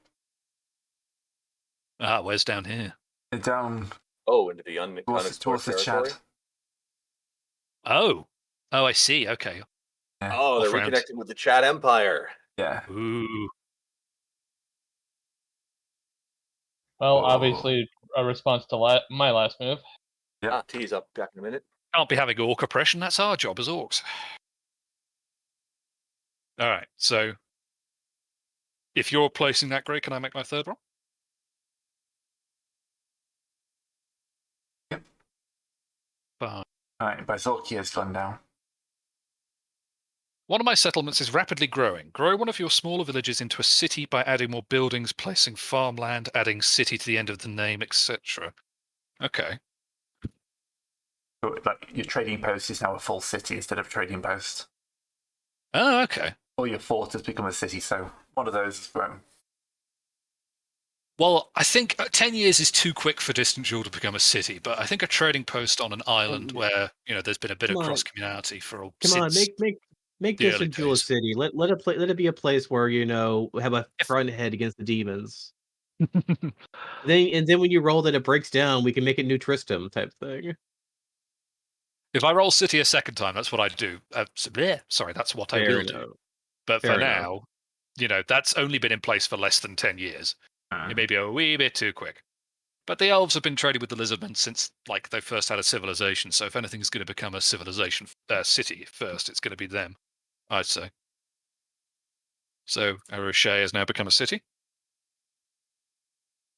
Ah, where's down here? They're down Oh, into the towards unexplored the territory. Chad. Oh. Oh, I see. Okay. Yeah. Oh, they're Off-round. reconnecting with the Chad Empire. Yeah. Ooh. Well, Oh. obviously, a response to my last move. Yep. Ah, tease up back in a minute. Can't be having orc oppression. That's our job as orcs. All right. So, if you're placing that, Greg, can I make my third roll? Yep. Fine. Alright, Bazorki has gone down. One of my settlements is rapidly growing. Grow one of your smaller villages into a city by adding more buildings, placing farmland, adding city to the end of the name, etc. Okay. So, like your trading post is now a full city instead of a trading post. Oh, okay. Or your fort has become a city, so one of those has grown. Well, I think 10 years is too quick for Distant Jewel to become a city, but I think a trading post on an island where, there's been a bit of Come on. cross-communality for Come on, since make the this a early jewel days. city. Let it be a place where we have a front head against the demons. Then when you roll that it breaks down, we can make it New Tristram type thing. If I roll city a second time, that's what I'd do. Sorry, that's what I will do. But Fair for enough. now, that's only been in place for less than 10 years. It may be a wee bit too quick. But the elves have been trading with the lizardmen since, they first had a civilization. So if anything's going to become a civilization city first, it's going to be them, I'd say. So Aroshay has now become a city.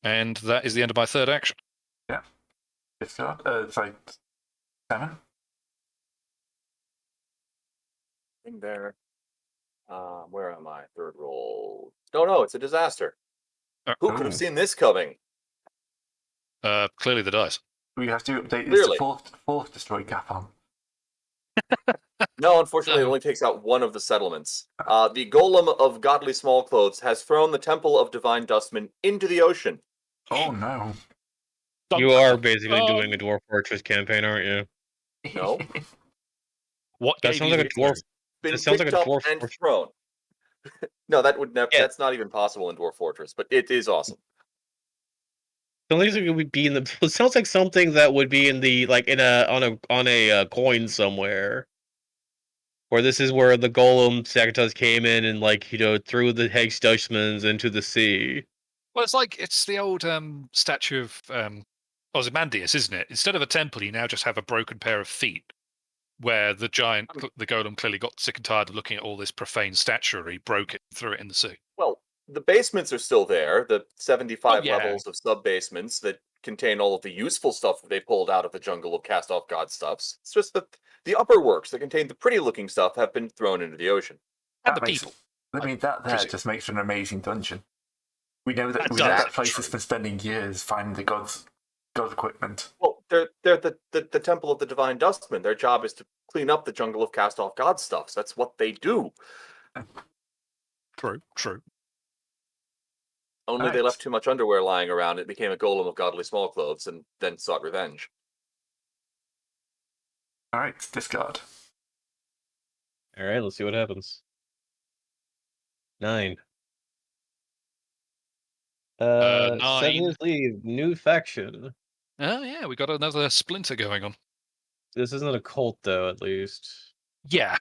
And that is the end of my third action. Yeah. Discard. Sorry. 7. Thing there. Where am I? Third roll. No, it's a disaster. Who could have seen this coming? Clearly the dice. We have to update this Clearly. to fourth destroy Gathon. No, unfortunately, it only takes out one of the settlements. The Golem of Godly Smallclothes has thrown the Temple of Divine Dustmen into the ocean. Oh no. You are basically doing a Dwarf Fortress campaign, aren't you? No. What That gave sounds you like a the- dwarf. Been It sounds like picked a up dwarf and fortress. thrown. No, that would never. Yeah. That's not even possible in Dwarf Fortress, but it is awesome. Sounds like it would be in the. It sounds like something that would be in the on a coin somewhere. Where this is where the golem Sagatas came in and threw the Hex Dutchmans into the sea. Well, it's the old statue of Ozymandias, isn't it? Instead of a temple, you now just have a broken pair of feet, where the golem clearly got sick and tired of looking at all this profane statuary, broke it, and threw it in the sea. Well, the basements are still there. The 75 yeah. levels of sub basements that contain all of the useful stuff that they pulled out of the jungle of cast off god stuffs. It's just that the upper works that contain the pretty looking stuff have been thrown into the ocean. And the That makes- people. I mean, that there presume. just makes for an amazing dungeon. We know that That's place true. has been spending years finding the god equipment. Well, they're the Temple of the Divine Dustmen. Their job is to clean up the jungle of cast off god stuffs. That's what they do. True. Only they Right. left too much underwear lying around. It became a golem of godly smallclothes and then sought revenge. All right, discard. All right, let's see what happens. 9. 7 9. is leave. New faction. Oh yeah, we got another splinter going on. This isn't a cult, though, at least. Yeah.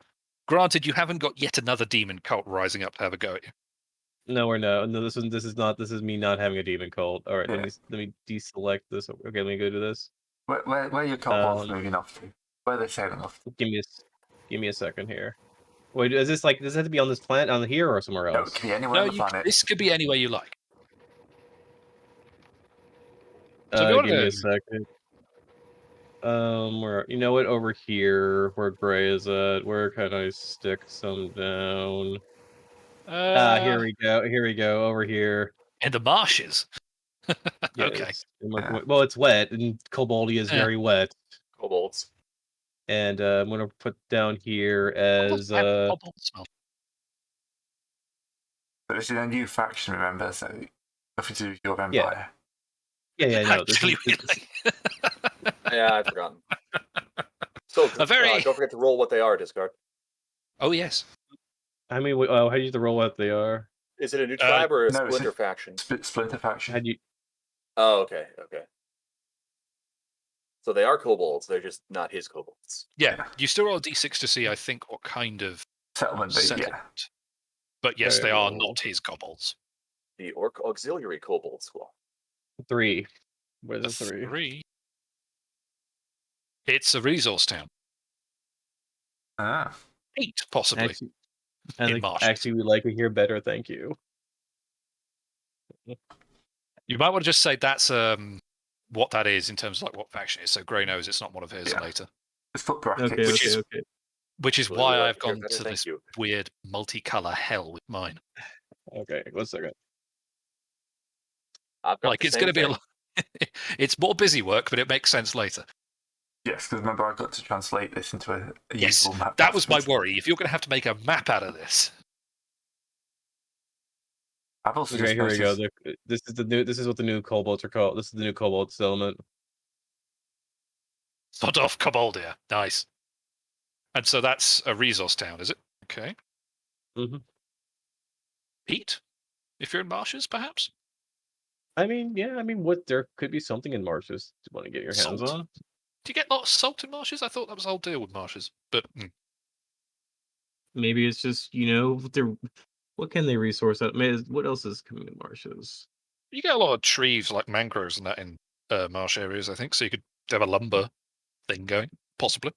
Granted, you haven't got yet another demon cult rising up to have a go at you. No, we're not. No, this is not. This is me not having a demon cult. All right, Yeah. let me deselect this. Okay, let me go to this. Where are your kobolds Um, moving off to? Where are they sailing off to? Give me a second here. Wait, is this does it have to be on this planet, on here, or somewhere No, else? it can be anywhere No, on the planet. this could be anywhere you like. So go Give me a ahead. second. Where you know what? Over here, where Gray is at. Where can I stick some down? Here we go. Here we go. Over here. In the marshes. Okay. Yes. Well, it's wet, and Koboldi is Yeah. very wet. Kobolds. And I'm gonna put down here What as does that bubble smell? But this is a new faction, remember? So nothing to do with your empire. yeah. No, this Actually, is really. Yeah, I've forgotten. So, A very- don't forget to roll what they are, discard. Oh yes. how do you use the roll what they are? Is it a new tribe or a no, it's splinter a- faction? Splinter faction. How do you? Oh, okay. So they are kobolds, they're just not his kobolds. Yeah. You still roll a d6 to see, I think, what kind of Settlement, yeah. settlement. But yes, Okay, they are well- not his kobolds. The Orc Auxiliary Kobold Squad. 3. Where's A the 3? 3. It's a resource town. Ah. 8, possibly. In Marsh. Actually, we like to hear better. Thank you. You might want to just say that's what that is in terms of what faction it is. So Grey knows it's not one of his Yeah. later. It's foot brackets. Okay. Which is- Okay. Which is Blue, why I I've can hear gone better, to thank this you. weird multicolor hell with mine. Okay, 1 second. I've got Like the it's same going to be a thing. lot. It's more busy work, but it makes sense later. Yes, because remember I've got to translate this into a Yes, usable map. that was my afterwards. worry. If you're going to have to make a map out of this, I've also Okay, just here we go. noticed. This is the new. This is what the new kobolds are called. This is the new kobold settlement. sod off Koboldia. Nice. And so that's a resource town, is it? Okay. Mm-hmm. Peat? If you're in marshes, perhaps? I mean, yeah. I mean, what there could be something in marshes to want to get your hands Salt. on. Do you get a lot of salt in marshes? I thought that was the whole deal with marshes. But Maybe it's just what can they resource out? What else is coming in marshes? you get a lot of trees like mangroves and that in marsh areas, I think. So you could have a lumber thing going, possibly.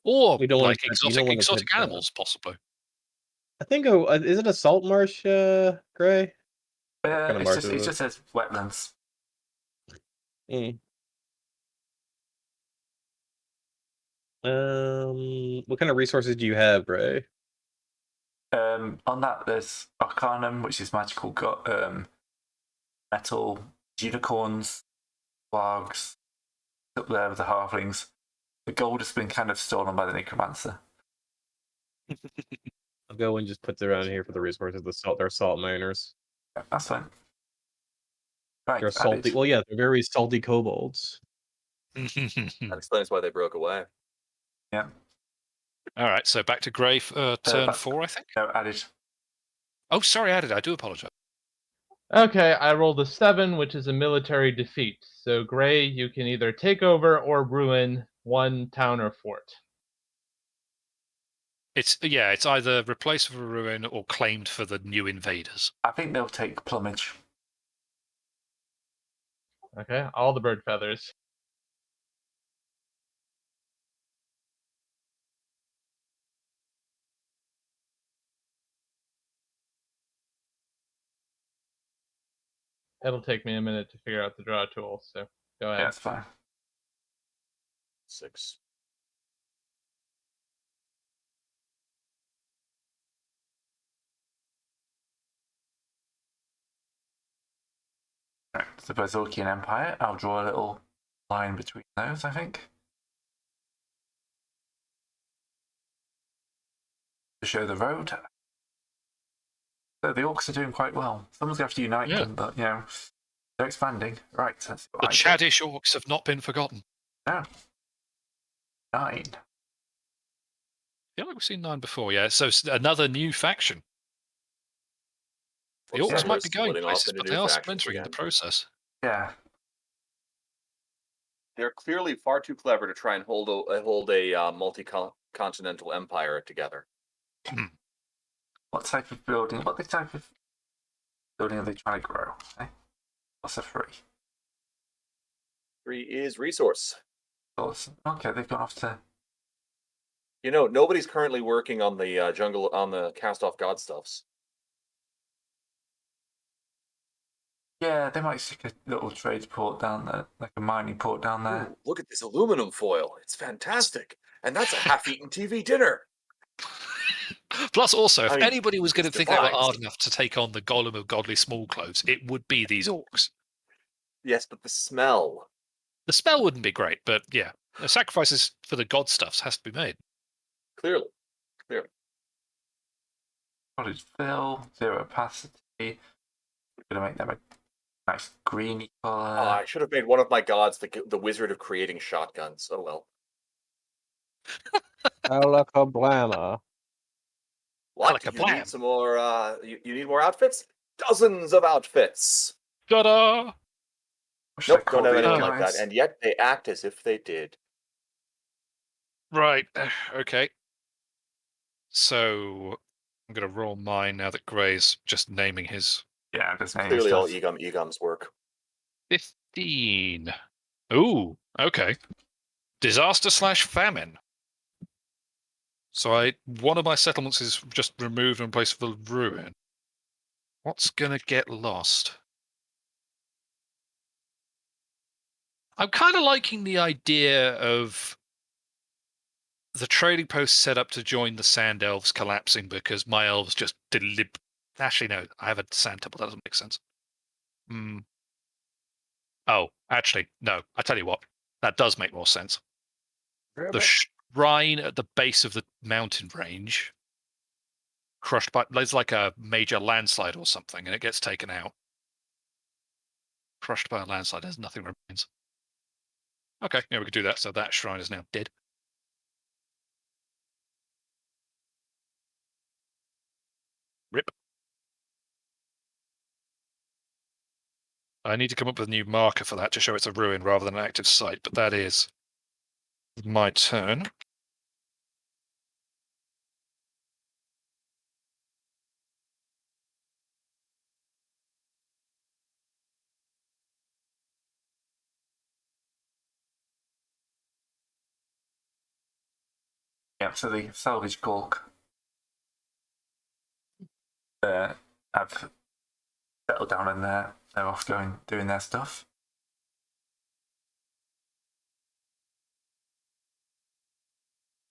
Or You don't want like to. You don't want to exotic put. animals, possibly. I think. Is it a salt marsh, Gray? What kind of marsh It is just says wetlands. it? What kind of resources do you have, Gray? On that, there's Arcanum, which is magical. Got metal, unicorns, wargs. Up there with the halflings. The gold has been kind of stolen by the necromancer. I'll go and just put it around here for the resources. They're salt miners. Yeah, that's fine. Right, They're salty. added. Well, yeah, they're very salty kobolds. That explains why they broke away. Yeah. All right, so back to Grey turn back- 4, I think. No, added. Oh, sorry, I do apologize. Okay, I rolled a 7, which is a military defeat. So, Gray, you can either take over or ruin one town or fort. It's either replaced with a ruin or claimed for the new invaders. I think they'll take plumage. Okay, all the bird feathers. It'll take me a minute to figure out the draw tool, so go Yeah, ahead. that's fine. 6. Right, the Berserkian Empire. I'll draw a little line between those, I think. To show the road. So the orcs are doing quite well. Someone's going to have to unite them, but, they're expanding. Right, that's The Chadish orcs have not been forgotten. No. 9. I feel like we've seen 9 before, yeah. So another new faction. The Looks orcs like might we're be going splitting off places, into but new they are factions splintering in the again. process. Yeah. They're clearly far too clever to try and hold a multi-continental empire together. What type of building? What type of building are they trying to grow? Okay. What's a 3? 3 is resource. Awesome. Okay, they've gone off to. Nobody's currently working on the cast-off god stuffs. Yeah, they might stick a little trade port down there, like a mining port down there. Ooh, look at this aluminum foil. It's fantastic. And that's a half-eaten TV dinner. Plus, also, if I mean, anybody was going to it's think they were devised. hard enough to take on the Golem of Godly Small Clothes, it would be these orcs. Yes, but the smell. The spell wouldn't be great, but yeah, the sacrifices for the god stuffs has to be made. Clearly. Cottage fill, 0 opacity. We're going to make them a nice greeny colour. Oh, I should have made one of my gods the wizard of creating shotguns. Oh well. Alakablama. What? You Alakablam. need some more? You need more outfits? Dozens of outfits. Ta-da! What should I Nope, call don't have these anything like that. guys? And yet they act as if they did. Right, okay. So, I'm going to roll mine now that Gray's just naming his Yeah, just naming Clearly, all stuff. Egom's work. 15. Ooh, okay. Disaster/famine. So one of my settlements is just removed and replaced with a ruin. What's gonna get lost? I'm kind of liking the idea of the trading post set up to join the sand elves collapsing because my elves just Actually, no, I have a sand temple. That doesn't make sense. Oh, actually, no. I tell you what, that does make more sense. The shrine at the base of the mountain range crushed by, there's like a major landslide or something, and it gets taken out. Crushed by a landslide, there's nothing remains. Okay, yeah, we could do that. So that shrine is now dead. Rip. I need to come up with a new marker for that to show it's a ruin rather than an active site, but that is my turn. Yeah, so the salvage cork have settled down in there. They're off doing their stuff.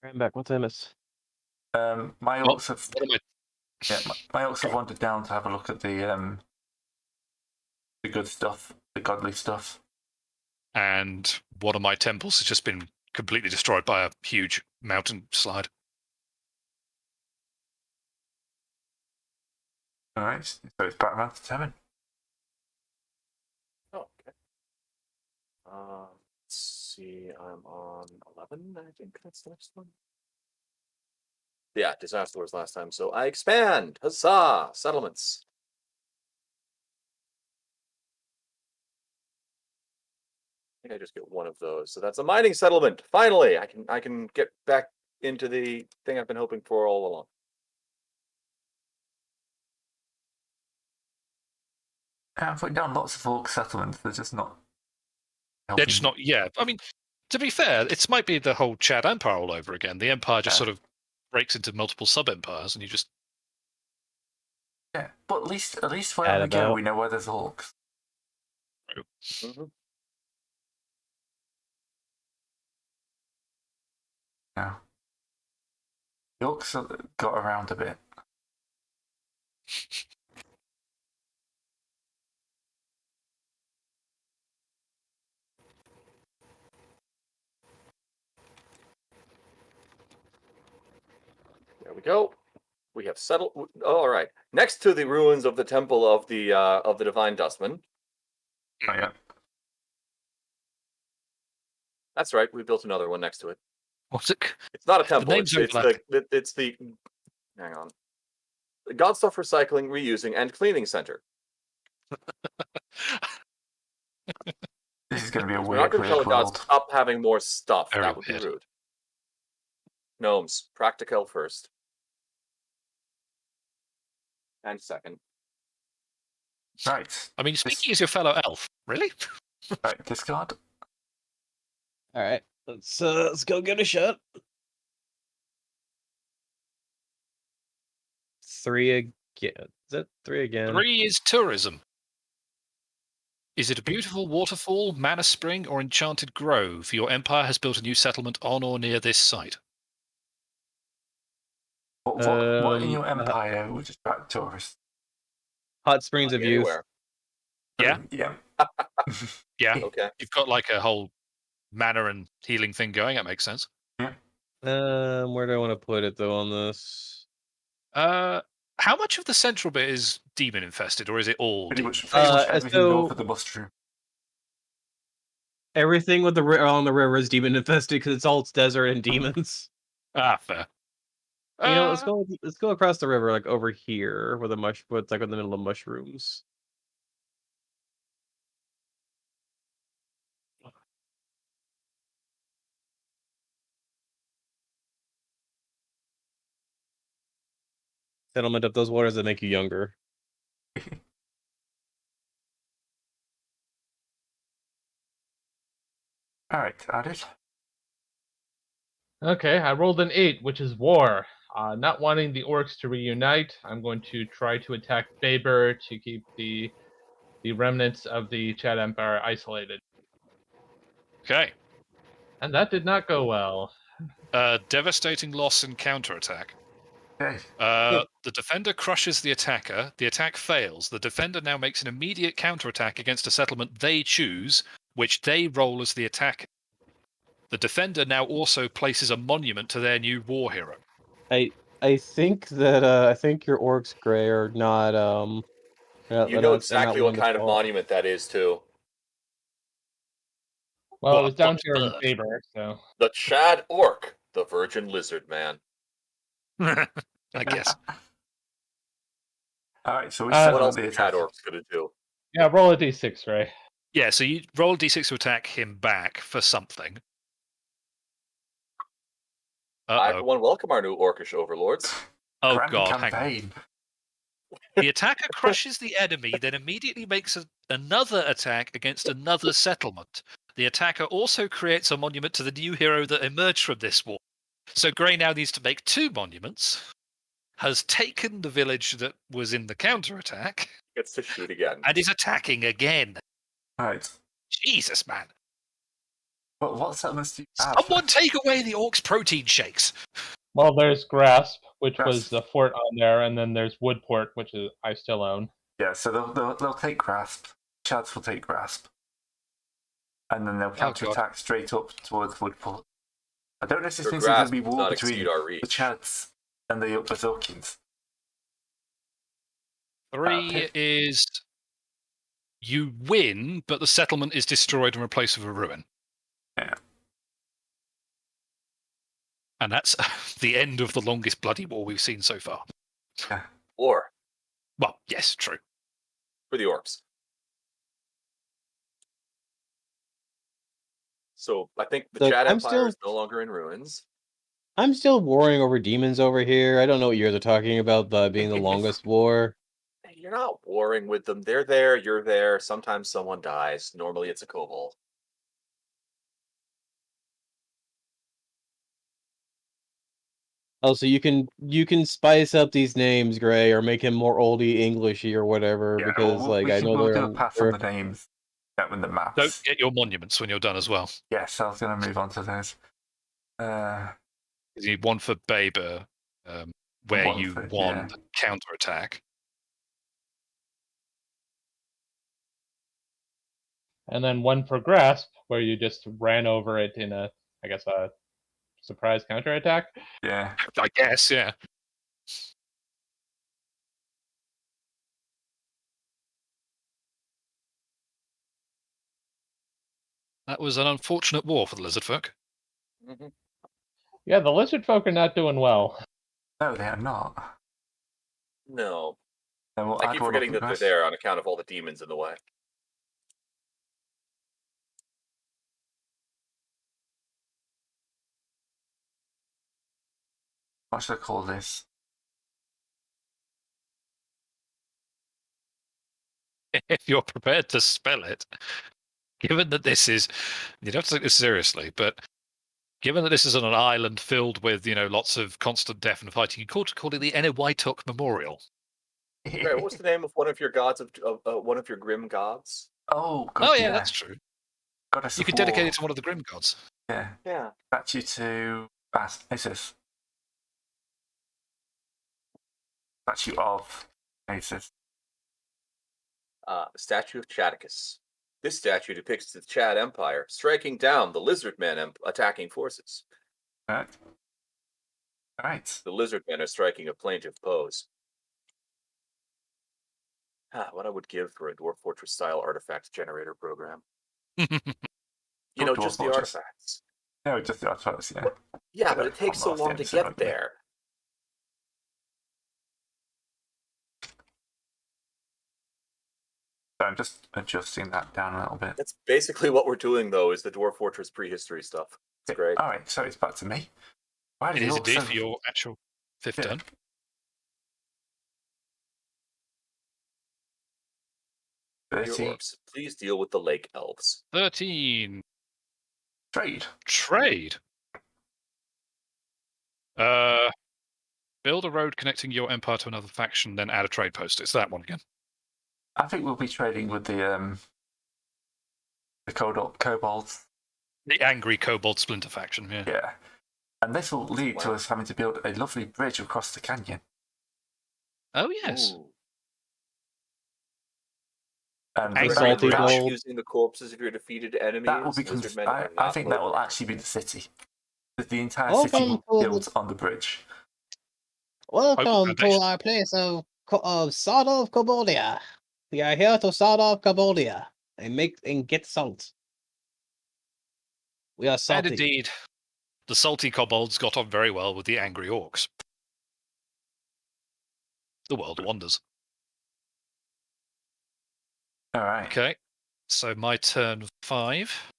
Right back. What's I miss? My orcs have What am I? yeah, my orcs have wandered down to have a look at the good stuff, the godly stuff. And one of my temples has just been completely destroyed by a huge mountain slide. All right, so it's back around to 7. Oh, okay. Let's see. I'm on 11. I think that's the next one. Yeah, disaster was last time. So I expand. Huzzah! Settlements. I think I just get one of those. So that's a mining settlement. Finally, I can get back into the thing I've been hoping for all along. I'm putting down lots of orc settlements. They're just not. They're just not. Yeah, I mean, to be fair, it might be the whole Chad Empire all over again. The empire just sort of breaks into multiple sub-empires, and you just. Yeah, but at least wherever we go, we know where there's orcs. Mm-hmm. Yeah. The orcs got around a bit. There we go. We have settled. All right. Next to the ruins of the temple of the divine dustman. Oh yeah. That's right. We built another one next to it. What's it? It's not a temple. name's It's the. Hang on. The God Stuff Recycling, Reusing, and Cleaning Center. This is going to be a We're not weird going to tell the gods world. stop having more stuff. Very That would be weird. rude. Gnomes, practical first. And second. Right. I mean, speaking as your fellow elf, really? Right. Discard. All right, let's go get a shot. 3 again. Is that 3 again? 3 is tourism. Is it a beautiful waterfall, mana spring, or enchanted grove? Your empire has built a new settlement on or near this site. What in your empire would attract tourists? Hot Springs of Youth. Anywhere. Yeah. Yeah. Yeah. Okay. You've got like a whole mana and healing thing going. That makes sense. Where do I want to put it though on this? How much of the central bit is demon infested, or is it all? Pretty demon? much everything so- north of the bustrum. Everything with the on the river is demon infested because it's all desert and demons. Ah, fair. You know, let's go across the river, like over here, where it's like in the middle of mushrooms. Settlement of those waters that make you younger. All right, added. Okay, I rolled an 8, which is war. Not wanting the orcs to reunite, I'm going to try to attack Faber to keep the remnants of the Chad Empire isolated. Okay. And that did not go well. Devastating loss and counterattack. Okay. The defender crushes the attacker. The attack fails. The defender now makes an immediate counterattack against a settlement they choose, which they roll as the attacker. The defender now also places a monument to their new war hero. I think that I think your orcs, Gray, are not You know exactly what kind of monument that is, too. Well, What, it was down a here in bird? Saber, so. The Chad Orc, the Virgin Lizard Man. I guess. All right, so we What settle else the are Chad attack. Orcs going to do? Yeah, roll a d6, Ray. Yeah, so you roll a d6 to attack him back for something. I, for one, welcome our new Orcish overlords. Oh Grand god, hang on. campaign. The attacker crushes the enemy, then immediately makes another attack against another settlement. The attacker also creates a monument to the new hero that emerged from this war. So Grey now needs to make 2 monuments, has taken the village that was in the counterattack, Gets to shoot again. and is attacking again. All right. Jesus, man. But what settlements do you have? Someone take away the orcs' protein shakes. Well, there's Grasp, which Grasp. was the fort on there, and then there's Woodport, which is I still own. Yeah, so they'll take Grasp. Chads will take Grasp. And then they'll counterattack straight up towards Woodport. I don't know if this Your means there's going grasp to be does war not between exceed our reach. the Chads and the Bazorkins. 3 is you win, but the settlement is destroyed and replaced with a ruin. Yeah. And that's the end of the longest bloody war we've seen so far. Yeah. Or Well, yes, true. for the orcs. So I think the Look, Chad I'm Empire still- is no longer in ruins. I'm still warring over demons over here. I don't know what year they're talking about being the longest war. Hey, you're not warring with them. They're there, you're there. Sometimes someone dies. Normally it's a kobold. Oh, so you can spice up these names, Gray, or make him more oldie Englishy or whatever, Yeah, because well, like we I can, know we'll they're do a pass on the names. That with the maps. Don't get your monuments when you're done as well. Yes, I was going to move on to those. You need one for Baber, where One you for- won yeah. the counterattack. And then one for Grasp, where you just ran over it in a surprise counterattack. Yeah. I guess, yeah. That was an unfortunate war for the lizard folk. Mm-hmm. Yeah, the lizard folk are not doing well. No, they are not. No. Then we'll I add keep one forgetting up that the they're rest. there on account of all the demons in the way. What should I call this? If you're prepared to spell it, given that this is, you don't have to take this seriously, but given that this is on an island filled with, lots of constant death and fighting, you could call it the Eniwaitok Memorial. Right, what's the name of one of your gods of one of your grim gods? Oh, God, Oh, yeah, that's true. Goddess You of could dedicate War. it to one of the Grim Gods. Yeah. Yeah. Statue to Isis. Statue of Isis. Statue of Chadicus. This statue depicts the Chad Empire striking down the Lizardmen attacking forces. Right. Right. The Lizardmen are striking a plaintive pose. What I would give for a Dwarf Fortress style artifact generator program. Dwarf Just the Fortress. artifacts. No, just the artifacts, yeah. Yeah, but it takes so Last long to episode, get I believe. there. So I'm just adjusting that down a little bit. That's basically what we're doing, though, is the Dwarf Fortress prehistory stuff. It's great. All right, so it's back to me. Why It did is you indeed also- for your actual 5th Yeah. turn. Your 30 orcs, please deal with the lake elves. 13. trade. Trade. Build a road connecting your empire to another faction, then add a trade post. It's that one again. I think we'll be trading with the kobolds. The angry kobold splinter faction, yeah. Yeah. And this will lead to Wow. us having to build a lovely bridge across the canyon. Oh yes. Ooh. And Angry salty Bridge. gold. Using the corpses of your defeated enemies. that will become. Lizardmen I are not think that will playful. actually be the city. The entire city Welcome will to build on the bridge. Welcome to foundation. our place of salt of Cambodia. We are here to salt off Cambodia and get salt. We are And salty. indeed, the salty kobolds got on very well with the angry orcs. The world wonders. All right. Okay, so my turn 5.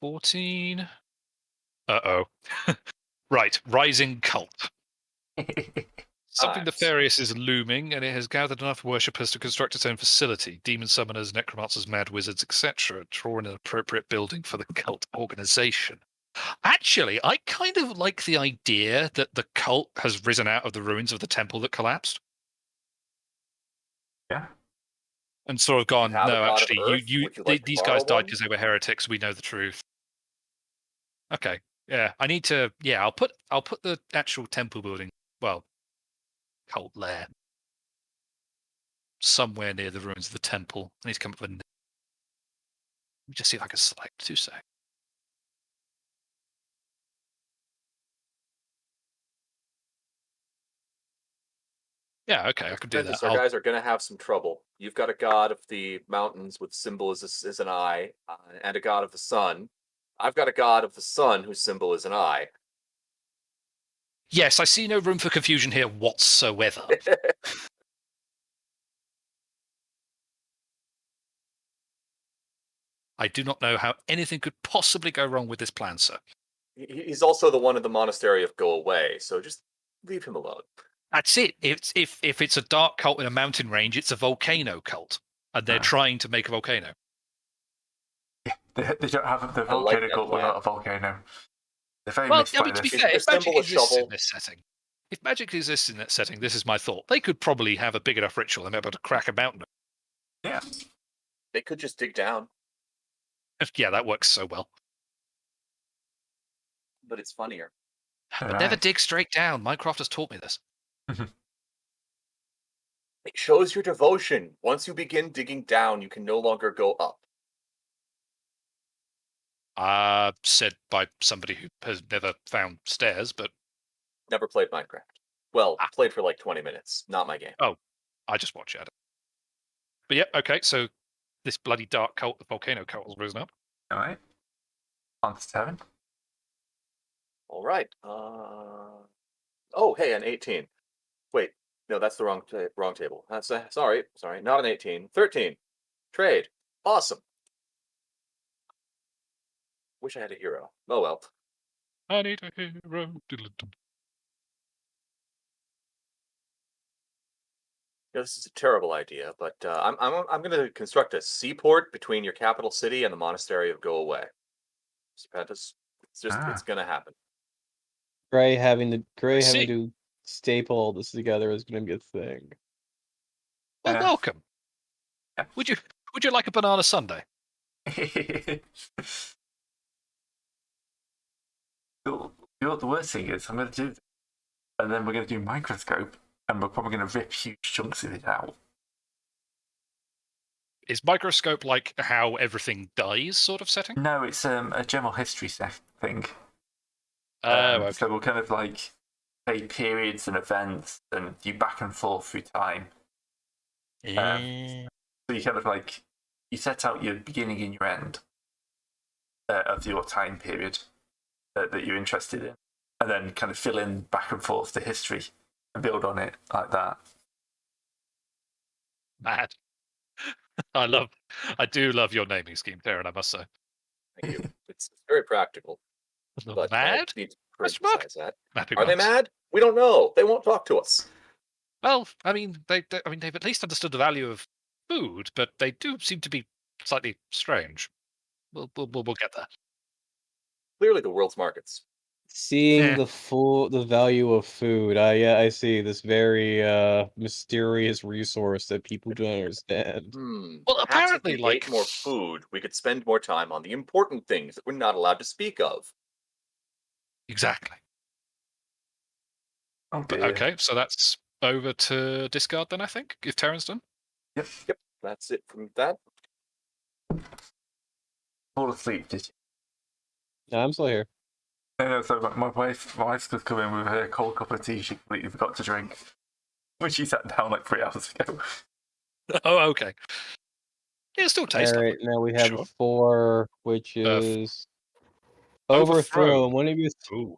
14. Uh-oh. Right, rising cult. Something Nice. nefarious is looming, and it has gathered enough worshippers to construct its own facility. Demon summoners, necromancers, mad wizards, etc. Draw an appropriate building for the cult organization. Actually, I kind of like the idea that the cult has risen out of the ruins of the temple that collapsed. Yeah. And sort of gone, have a no, god of actually, Earth? Would you like to these borrow guys died one?" because they were heretics. We know the truth. Okay, I need to. Yeah, I'll put the actual temple building. Well, cult lair somewhere near the ruins of the temple. I need to come up with. Let me just see if I can select 2 seconds. Yeah, okay, I can do that. Apprentice, our guys are going to have some trouble. You've got a god of the mountains with symbol is an eye, and a god of the sun. I've got a god of the sun whose symbol is an eye. Yes, I see no room for confusion here whatsoever. I do not know how anything could possibly go wrong with this plan, sir. He's also the one in the monastery of Go Away, so just leave him alone. That's it. If it's a dark cult in a mountain range, it's a volcano cult, and they're trying to make a volcano. Yeah, they don't have the I like volcano that cult plan. without a volcano. They're very Well, missed I by mean, to be this. fair, Is if the magic symbol a exists in shovel? this setting, if magic exists in that setting, this is my thought. They could probably have a big enough ritual and be able to crack a mountain. Yeah. They could just dig down, Yeah, that works so well. but it's funnier. But Alright. never dig straight down. Minecraft has taught me this. It shows your devotion. Once you begin digging down, you can no longer go up. Said by somebody who has never found stairs, but Never played Minecraft. Well, played for like 20 minutes. Not my game. I just watch it. But yeah, okay, so this bloody dark cult, the volcano cult, has risen up. All right. On to 7. All right. Oh, hey, an 18. Wait, no, that's the wrong table. That's sorry, not an 18. 13. Trade. Awesome. Wish I had a hero. Oh well. I need a hero. Diddle-dum. Yeah, this is a terrible idea, but I'm going to construct a seaport between your capital city and the monastery of Go Away. Serpentis. It's going to happen. Gray having see. to staple all this together is going to be a thing. Well, welcome. Would you like a banana sundae? The worst thing is, I'm going to do this, and then we're going to do Microscope, and we're probably going to rip huge chunks of it out. Is Microscope like how everything dies sort of setting? No, it's a general history thing. Okay. So we'll kind of like say periods and events and do back and forth through time. So you kind of like, you set out your beginning and your end of your time period that you're interested in, and then kind of fill in back and forth the history and build on it like that. Mad. I do love your naming scheme, Darren, I must say. Thank you. It's very practical. But Mad? I need to Question mark? criticize that. Mapping Are they marks. mad? We don't know. They won't talk to us. Well, I mean, they've at least understood the value of food, but they do seem to be slightly strange. We'll get there. Clearly, the world's markets. Seeing the value of food, I see this very mysterious resource that people don't understand. Well, Perhaps apparently, if we like ate more food, we could spend more time on the important things that we're not allowed to speak of. Exactly. Oh But dear. okay, so that's over to discard then, I think, if Terran's done. Yep. Yep, that's it from that. Fall asleep, did you? No, I'm still here. No, so my wife's just come in with her cold cup of tea she completely forgot to drink. When she sat down like 3 hours ago. Oh, okay. It still tastes All right, like now we have sure. a 4, which is Overthrown. overthrown. One of your Ooh.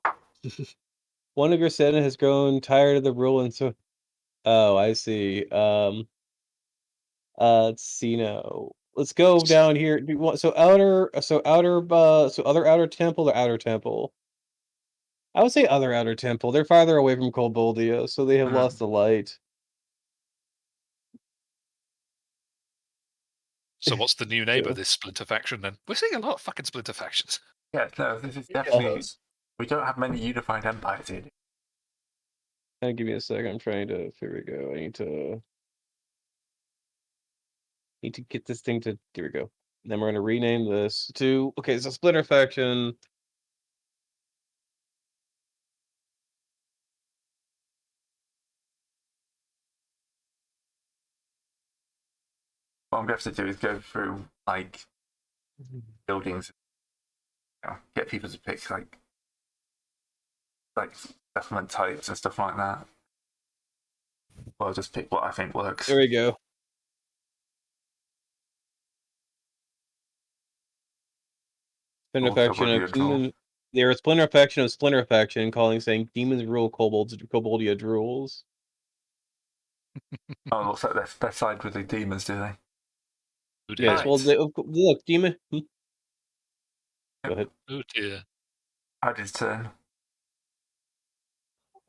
one of your Senate has grown tired of the rule, and so. Oh, I see. Let's see now. Let's go down here. Do you want so other outer temple or outer temple? I would say other outer temple. They're farther away from Colboldia, so they have lost the light. So what's the new name So- of this splinter faction then? We're seeing a lot of fucking splinter factions. Yeah, no, this is Yeah, definitely. those. We don't have many unified empires here. Give me a second. I'm trying to. Here we go. I need to get this thing to. Here we go. Then we're gonna rename this to. Okay, so splinter faction. What I'm going to have to do is go through like buildings, get people to pick like settlement types and stuff like that. Well, I'll just pick what I think works. There we go. Splinter Also, faction what do of you call? demon. They're a splinter faction of splinter faction, saying demons rule Koboldia rules. Oh, it looks like they're side with the demons, do they? Oh dear. Yes. Well, look, demon. Go ahead. Oh dear. Had his turn.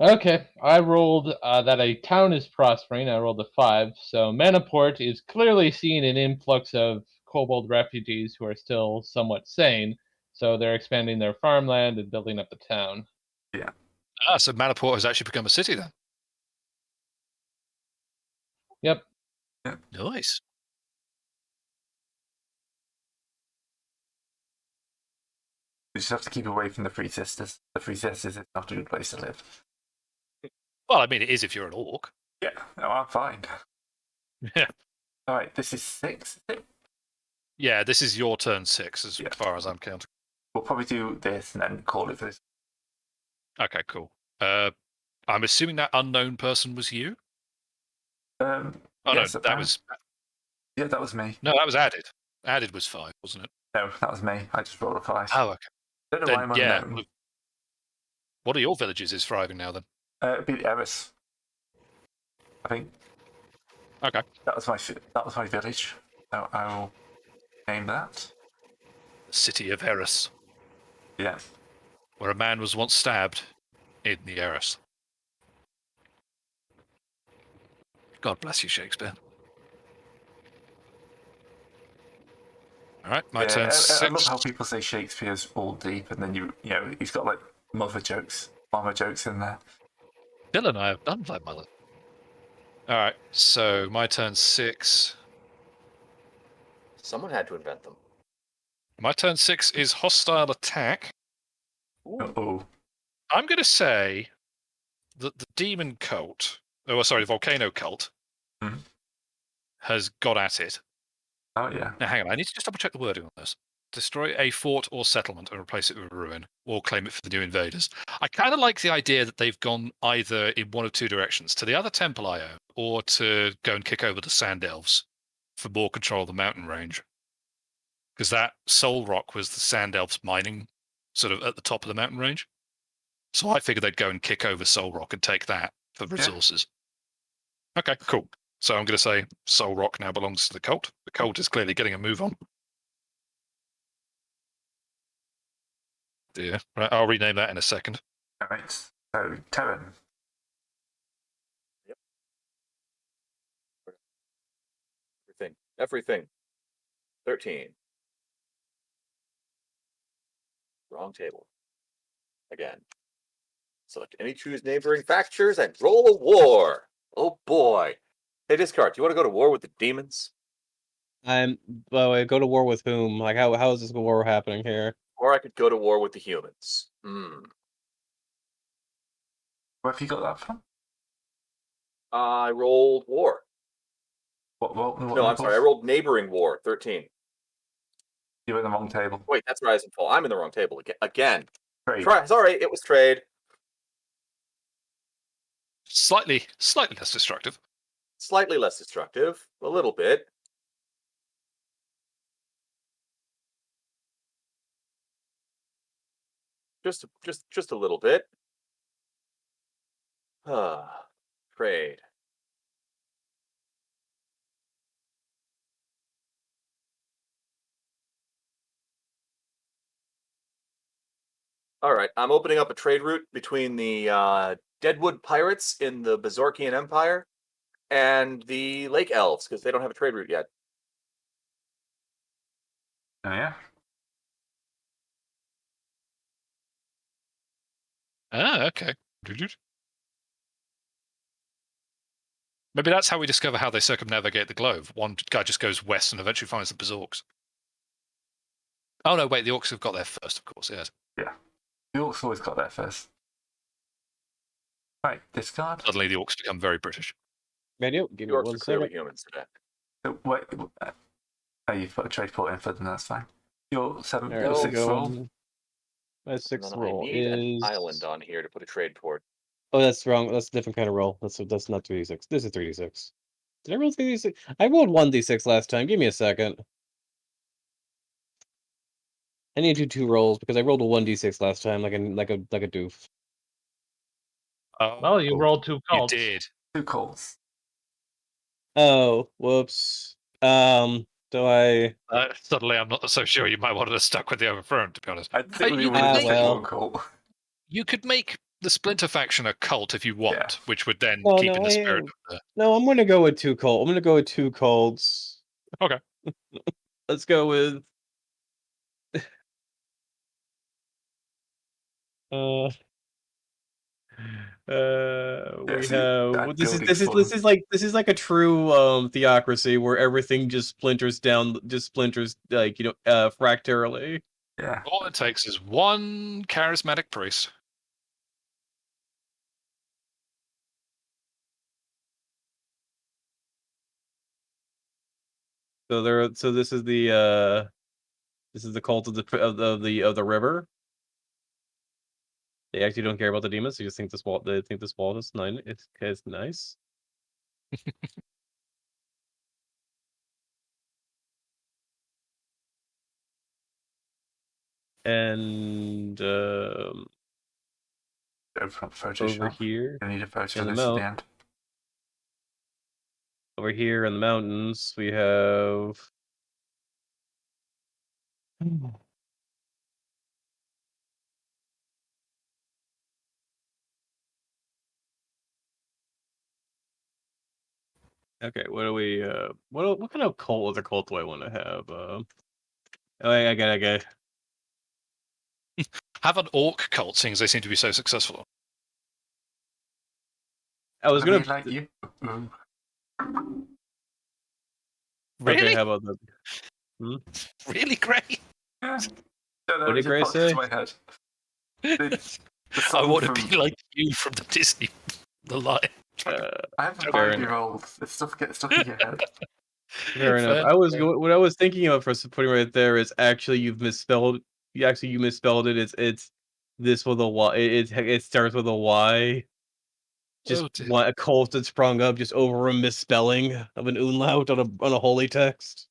Okay, I rolled that a town is prospering. I rolled a 5. So Manaport is clearly seeing an influx of kobold refugees who are still somewhat sane. So they're expanding their farmland and building up the town. Ah, so Manaport has actually become a city then. Yep. Nice. We just have to keep away from the Three Sisters. The Three Sisters is not a good place to live. Well, I mean, it is if you're an orc. Yeah, no, I'm fine. Yeah. All right, this is 6. Is it? Yeah, this is your turn 6 as Yeah. far as I'm counting. We'll probably do this and then call it for this. Okay, cool. I'm assuming that unknown person was you? Oh yes, no, that was Yeah, that was me. that was added. Added was 5, wasn't it? No, that was me. I just rolled a 5. Oh, okay. Don't know Then, why I'm yeah. unknown. What are your villages is thriving now then? It'd be the Eris. I think. Okay. That was my village. So I'll name that. The city of Eris, Yeah. where a man was once stabbed in the Eris. God bless you, Shakespeare. All right, my turn I 6. love how people say Shakespeare's all deep, and then you know he's got like mother jokes in there. Bill and I have done Vlad Mullet. All right, so my turn 6. Someone had to invent them. My turn 6 is hostile attack. Oh, I'm going to say that the demon cult, volcano cult, has got at it. oh yeah. Now, hang on, I need to just double check the wording on this. Destroy a fort or settlement and replace it with a ruin, or claim it for the new invaders. I kind of like the idea that they've gone either in one of two directions, to the other temple I own, or to go and kick over the sand elves for more control of the mountain range. Because that Soul Rock was the sand elves mining sort of at the top of the mountain range. So I figured they'd go and kick over Soul Rock and take that for resources. Yeah. Okay, cool. So I'm going to say Soul Rock now belongs to the cult. The cult is clearly getting a move on. Yeah, right, I'll rename that in a second. All right. So Terran. Yep. Everything. 13. Wrong table. Again. Select any choose neighboring factors and roll a war. Oh boy. Hey, discard. Do you want to go to war with the demons? By the way, go to war with whom? Like, how is this war happening here? Or I could go to war with the humans. Where have you got that from? I rolled war. What No, I'm sorry. I rolled neighboring war. 13. You're in the wrong table. Wait, that's Rise and Fall. I'm in the wrong table again. Trade. Sorry, it was trade. Slightly less destructive. Slightly less destructive. A little bit. Just a little bit. Trade. All right, I'm opening up a trade route between the Deadwood Pirates in the Bezorkian Empire and the Lake Elves, because they don't have a trade route yet. Oh, yeah? Ah, okay. Maybe that's how we discover how they circumnavigate the globe. One guy just goes west and eventually finds the Berserks. Oh, no, wait, the Orcs have got there first, of course, yes. Yeah. The Orcs always got there first. Right, discard. Suddenly the Orcs become very British. Manuel, give me The Orcs one are clearly second. humans today. So, wait, oh, you've put a trade port in for them, that's fine. Your seventh, All right, your let's sixth go. roll. My And sixth then roll I need is an island on here to put a trade port. Oh, that's wrong. That's a different kind of roll. That's not 3d6. This is 3d6. Did I roll 3d6? I rolled 1d6 last time. Give me a second. I need to do 2 rolls because I rolled a 1d6 last time, like a doof. Oh, Well, you rolled 2 you cults. did. 2 calls. Oh, whoops. Do I? Suddenly I'm not so sure you might want to have stuck with the Overthrown, to be honest. I think we you would could have make- taken well. one call. You could make the Splinter faction a cult if you want, Yeah. which would then No, keep no, in the I spirit am- of the... No, I'm gonna go with 2 cold. I'm gonna go with 2 colds. Okay. Let's go with. We so have that this is building this is full this of- is like a true theocracy where everything just splinters like fractarily. Yeah. All it takes is one charismatic priest. So this is the cult of the river. They actually don't care about the demons. They just think this wall. They think this wall is nice. It's nice. And Go from Photoshop. over here, I need a photo in of the this at mount. the end. over here in the mountains, we have. Okay, what do we? What kind of cult? Other cult do I want to have? Oh, I got. Have an orc cult, seeing as they seem to be so successful. I was I gonna. mean, like you. Really? Okay, how about that? Really, Gray? Yeah. Don't know, What it did just Gray popped into say? my head. The I song want to from- be like you from the Disney, the Lion. I have a Fair 5-year-old. This stuff gets stuck in your head. Fair enough. Fair, I was fair. what I was thinking of for putting right there is actually you've misspelled. You misspelled it. It's this with a Y. It starts with a Y. Just Oh, dear. a cult that sprung up just over a misspelling of an umlaut on a holy text.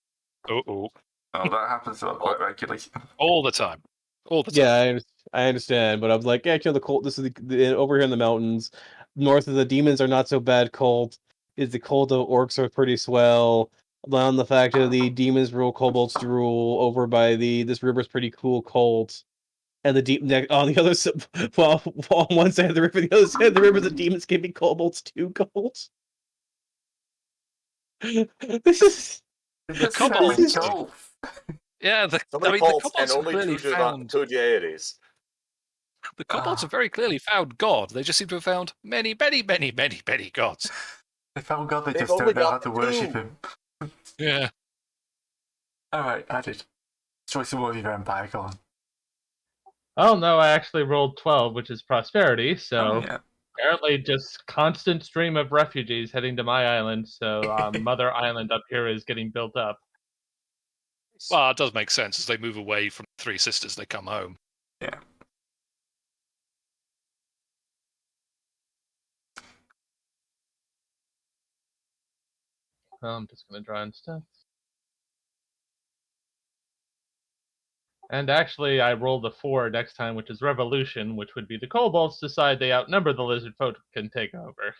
Oh, Oh, that happens to us quite regularly. all the time. All the time. Yeah, I understand, but I was like, yeah, the cult. This is over here in the mountains, north of the demons are not so bad. Cult is the cult of orcs are pretty swell. On the fact that the demons rule, kobolds to rule over by this river's pretty cool cult. And the deep neck on the other side, well, on one side of the river, the other side of the river, the demons can be kobolds too. Kobolds. This is The kobolds. golf. Yeah, So many the cults and kobolds have only clearly found... two deities. The kobolds have very clearly found God. They just seem to have found many, many, many, many, many gods. They found God, they They've just only don't know how got to worship two. him. Yeah. Alright, added. Destroy some more of your empire, go on. Oh no, I actually rolled 12, which is prosperity. So Oh, yeah. Apparently, just constant stream of refugees heading to my island. So Mother Island up here is getting built up. Well, it does make sense as they move away from Three Sisters. They come home. Yeah. I'm just going to draw in stuff. And actually, I rolled a 4 next time, which is Revolution, which would be the kobolds decide they outnumber the lizard folk and take over.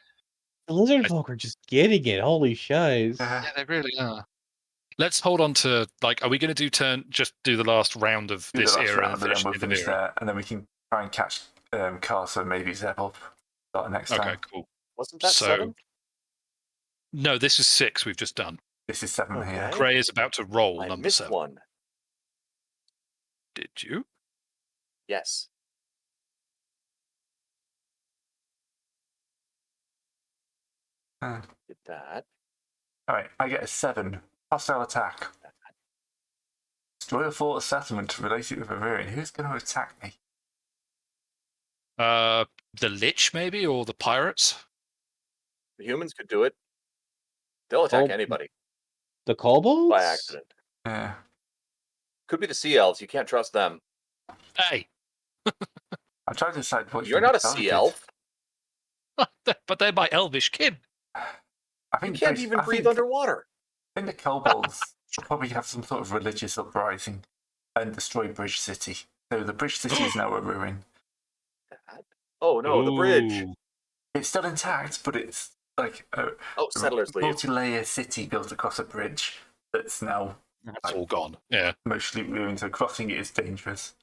The lizard folk are just getting it. Holy shiz. Yeah. Yeah, they really are. Let's hold on to, like, are we going to just do the last round of Do the this last era round, and and then finish we'll the finish new era? there, and then we can try and catch Carson, maybe Zebop start next Okay, time. cool. Wasn't that So- 7? No, this is 6 we've just done. This is 7 here. Okay. Gray is about to roll I number missed 7. one. Did you? Yes. Did that. All right, I get a 7. Hostile attack. Destroy a fort or settlement to relate it with a ruin. Who's going to attack me? The Lich, maybe, or the Pirates? The humans could do it. They'll attack Oh. anybody The kobolds? by accident. Yeah. Could be the sea elves. You can't trust them. Hey, I'm trying to decide what You're not a sea elf. but they're my elvish kin. I You think can't basi- even I breathe think- underwater. I think the kobolds will probably have some sort of religious uprising and destroy Bridge City. So the Bridge City is now a ruin. Oh no, the bridge. Ooh. It's still intact, but it's like a Oh, settlers leave. multi-layer city built across a bridge that's now That's all gone. Yeah. mostly ruined, so crossing it is dangerous.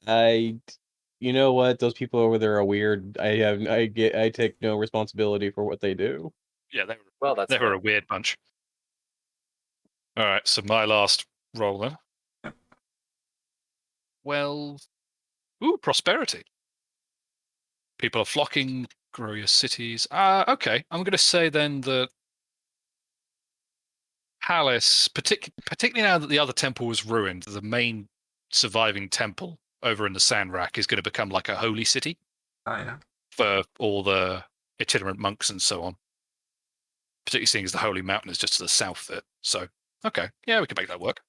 You know what? Those people over there are weird. I take no responsibility for what they do. Yeah, Well, that's they were fair. a weird bunch. All right, so my last roll then. Yep. Well, prosperity. People are flocking, grow your cities. Okay, I'm going to say then that Palace, particularly now that the other temple was ruined, the main surviving temple over in the Sand Rack is going to become like a holy city Oh yeah. for all the itinerant monks and so on. Particularly seeing as the Holy Mountain is just to the south of it. So, okay, yeah, we can make that work.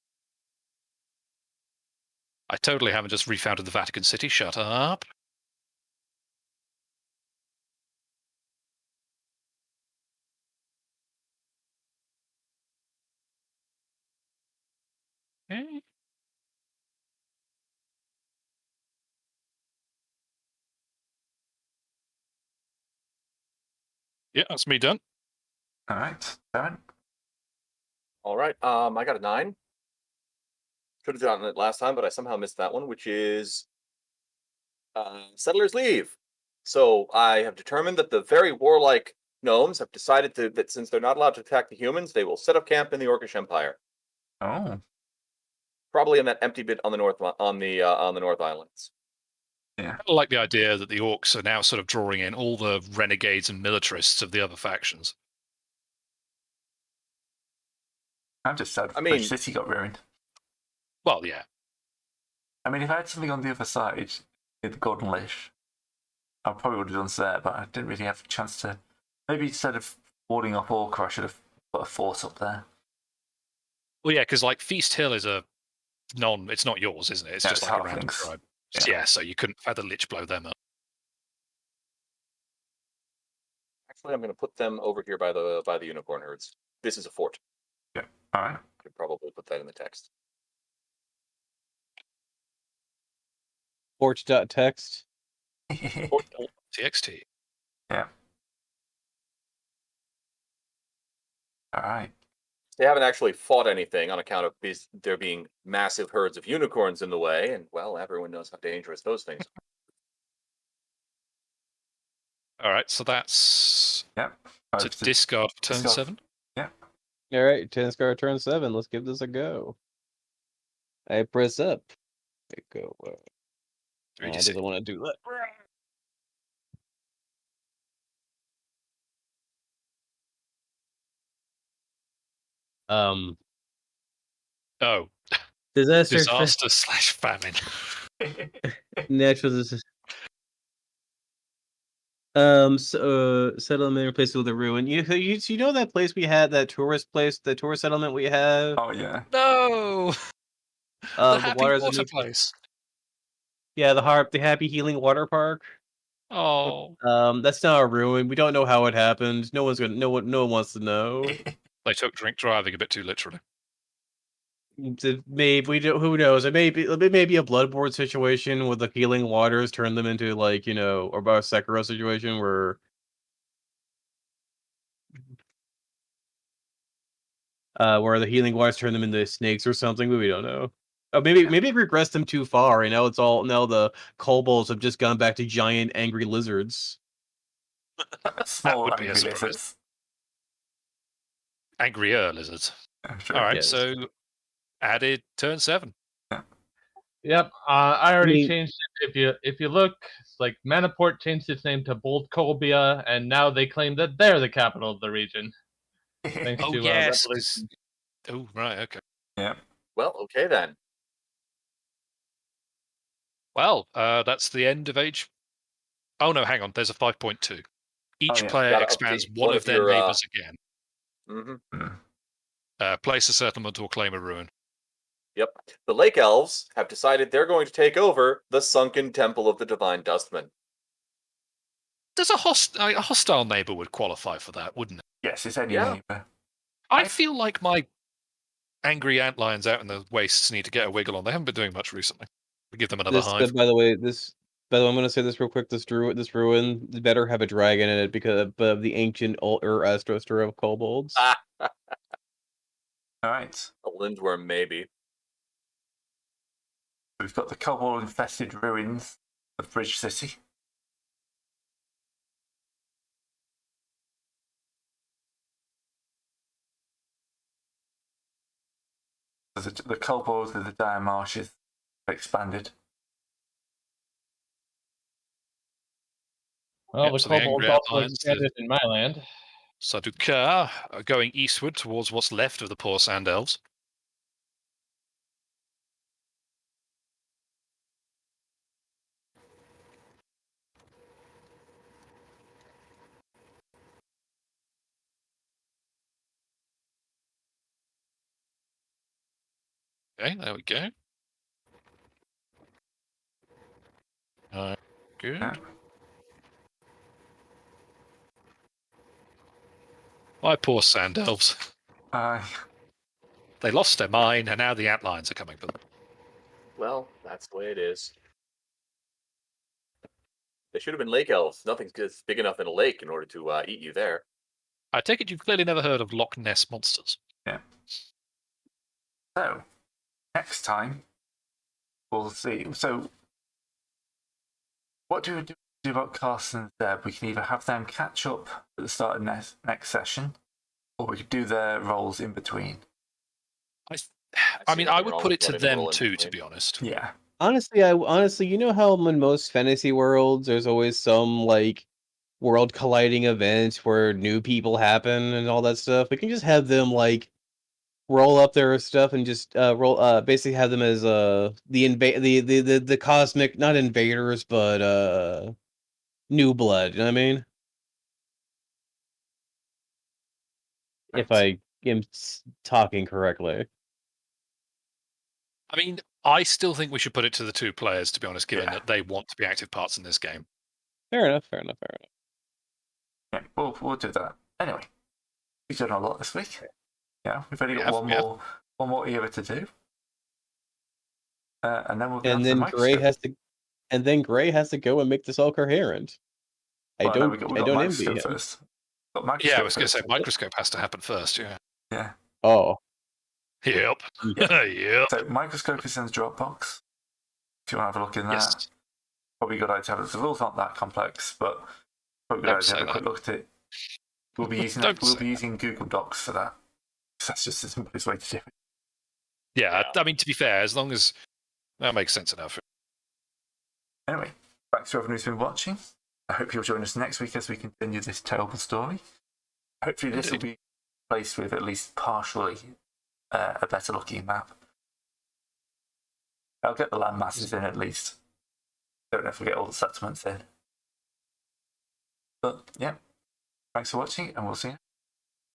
I totally haven't just refounded the Vatican City. Shut up. Okay. Yeah, that's me done. All right, 7. All right. I got a 9. Should have done it last time, but I somehow missed that one, which is settlers leave. So I have determined that the very warlike gnomes have decided that since they're not allowed to attack the humans, they will set up camp in the Orcish Empire, Oh, probably in that empty bit on the North Islands. I like the idea that the orcs are now sort of drawing in all the renegades and militarists of the other factions. I'm just sad I Bridge mean- City got ruined. Well, yeah. I mean, if I had something on the other side, the Golden Lish, I probably would have done there, but I didn't really have a chance to. Maybe instead of warding off Orca, I should have put a fort up there. Well, yeah, because like Feast Hill is it's not yours, isn't it? It's Yeah, just it's like a random halflings. tribe. Yeah. Yeah, so you couldn't have had the Lich blow them up. Actually, I'm going to put them over here by the unicorn herds. This is a fort. All right. Could probably put that in the text. Forge.text. TXT. All right. They haven't actually fought anything on account of there being massive herds of unicorns in the way, and well, everyone knows how dangerous those things are. All right, so that's Yep. to discard for turn discard. 7. All right, tennis card turn 7. Let's give this a go. I press up. There you go. I 3d6. doesn't want to do that. Oh, Disaster. disaster / famine. Natural disaster. Settlement replaced with a ruin. You know that place we had, that tourist place, the tourist settlement we have. Oh yeah. No, the The happy waters water beneath. place. Yeah, the happy healing water park. Oh, That's now a ruin. We don't know how it happened. No one wants to know. they took drink driving a bit too literally. Maybe we don't. Who knows? It may be a bloodborne situation with the healing waters turn them into, like, or about a Sekiro situation where the healing waters turn them into snakes or something, but we don't know. Oh, maybe it regressed them too far, and now the kobolds have just gone back to giant angry lizards. Small would be a angry surprise. lizards. Angrier lizards. Sure. All right, Yes. so added turn 7. Yep, I already mean- changed it. If you look, it's like Manaport changed its name to Bold Colbia, and now they claim that they're the capital of the region. Thanks Oh to yes. Revolution. Oh right, okay. Yeah. Well, okay then. Well, that's the end of age. Oh no, hang on. There's a 5.2. Each yeah. player Gotta expands update one one of of their your, neighbors again. Mm-hmm. Place a settlement or claim a ruin. Yep. The Lake Elves have decided they're going to take over the sunken Temple of the Divine Dustman. There's a hostile neighbor would qualify for that, wouldn't it? Yes, it's any Yeah. neighbour. I feel like my angry antlions out in the wastes need to get a wiggle on. They haven't been doing much recently. We give them another hive. By the way, I'm gonna say this real quick. This ruin better have a dragon in it because of the ancient Astroster of kobolds. Ah, All right. a Lindworm, maybe. We've got the kobold-infested ruins of Bridge City. The kobolds of the dire marshes have expanded. Well, Yep, the so the kobolds angry also outlions, expanded in my land. Saduka are going eastward towards what's left of the poor sand elves. Okay, there we go. Good. Yeah. My poor sand elves. Aye. They lost their mine, and now the antlions are coming for them. Well, that's the way it is. They should have been Lake Elves. Nothing's big enough in a lake in order to eat you there. I take it you've clearly never heard of Loch Ness monsters. Yeah. So, next time, we'll see. So, what do we do about Carson and Zeb? We can either have them catch up at the start of next session, or we could do their roles in between. I mean, I would put it to Running them roll in too, to between. be honest. Yeah. Honestly, you know how in most fantasy worlds, there's always some like world colliding event where new people happen and all that stuff. We can just have them like roll up their stuff and just basically have them as the cosmic, not invaders, but new blood. You know what I mean? If I am talking correctly. I mean, I still think we should put it to the two players, to be honest, given Yeah. that they want to be active parts in this game. Fair enough. Yeah, we'll do that. Anyway, we've done a lot this week. Yeah, we've only got one more era to do. And then we'll be on to the Microscope. Gray has to go and make this all coherent. I Well, no, don't we got envy Microscope him. first. Got Yeah, I Microscope was going to say first. Microscope has to happen first, yeah. Yeah. Oh. Yep. Yeah. Yep. So Microscope is in the Dropbox. If you want to have a look in that, Yes. probably a good idea to have it. The rules aren't that complex, but probably a good idea to have a quick look at it. We'll be using Google Docs for that. That's just the simplest way to do it. Yeah, I mean, to be fair, as long as that makes sense enough. Anyway, thanks to everyone who's been watching. I hope you'll join us next week as we continue this terrible story. Hopefully this will be placed with at least partially a better looking map. I'll get the land masses in at least. Don't forget all the settlements in. But yeah, thanks for watching, and we'll see you.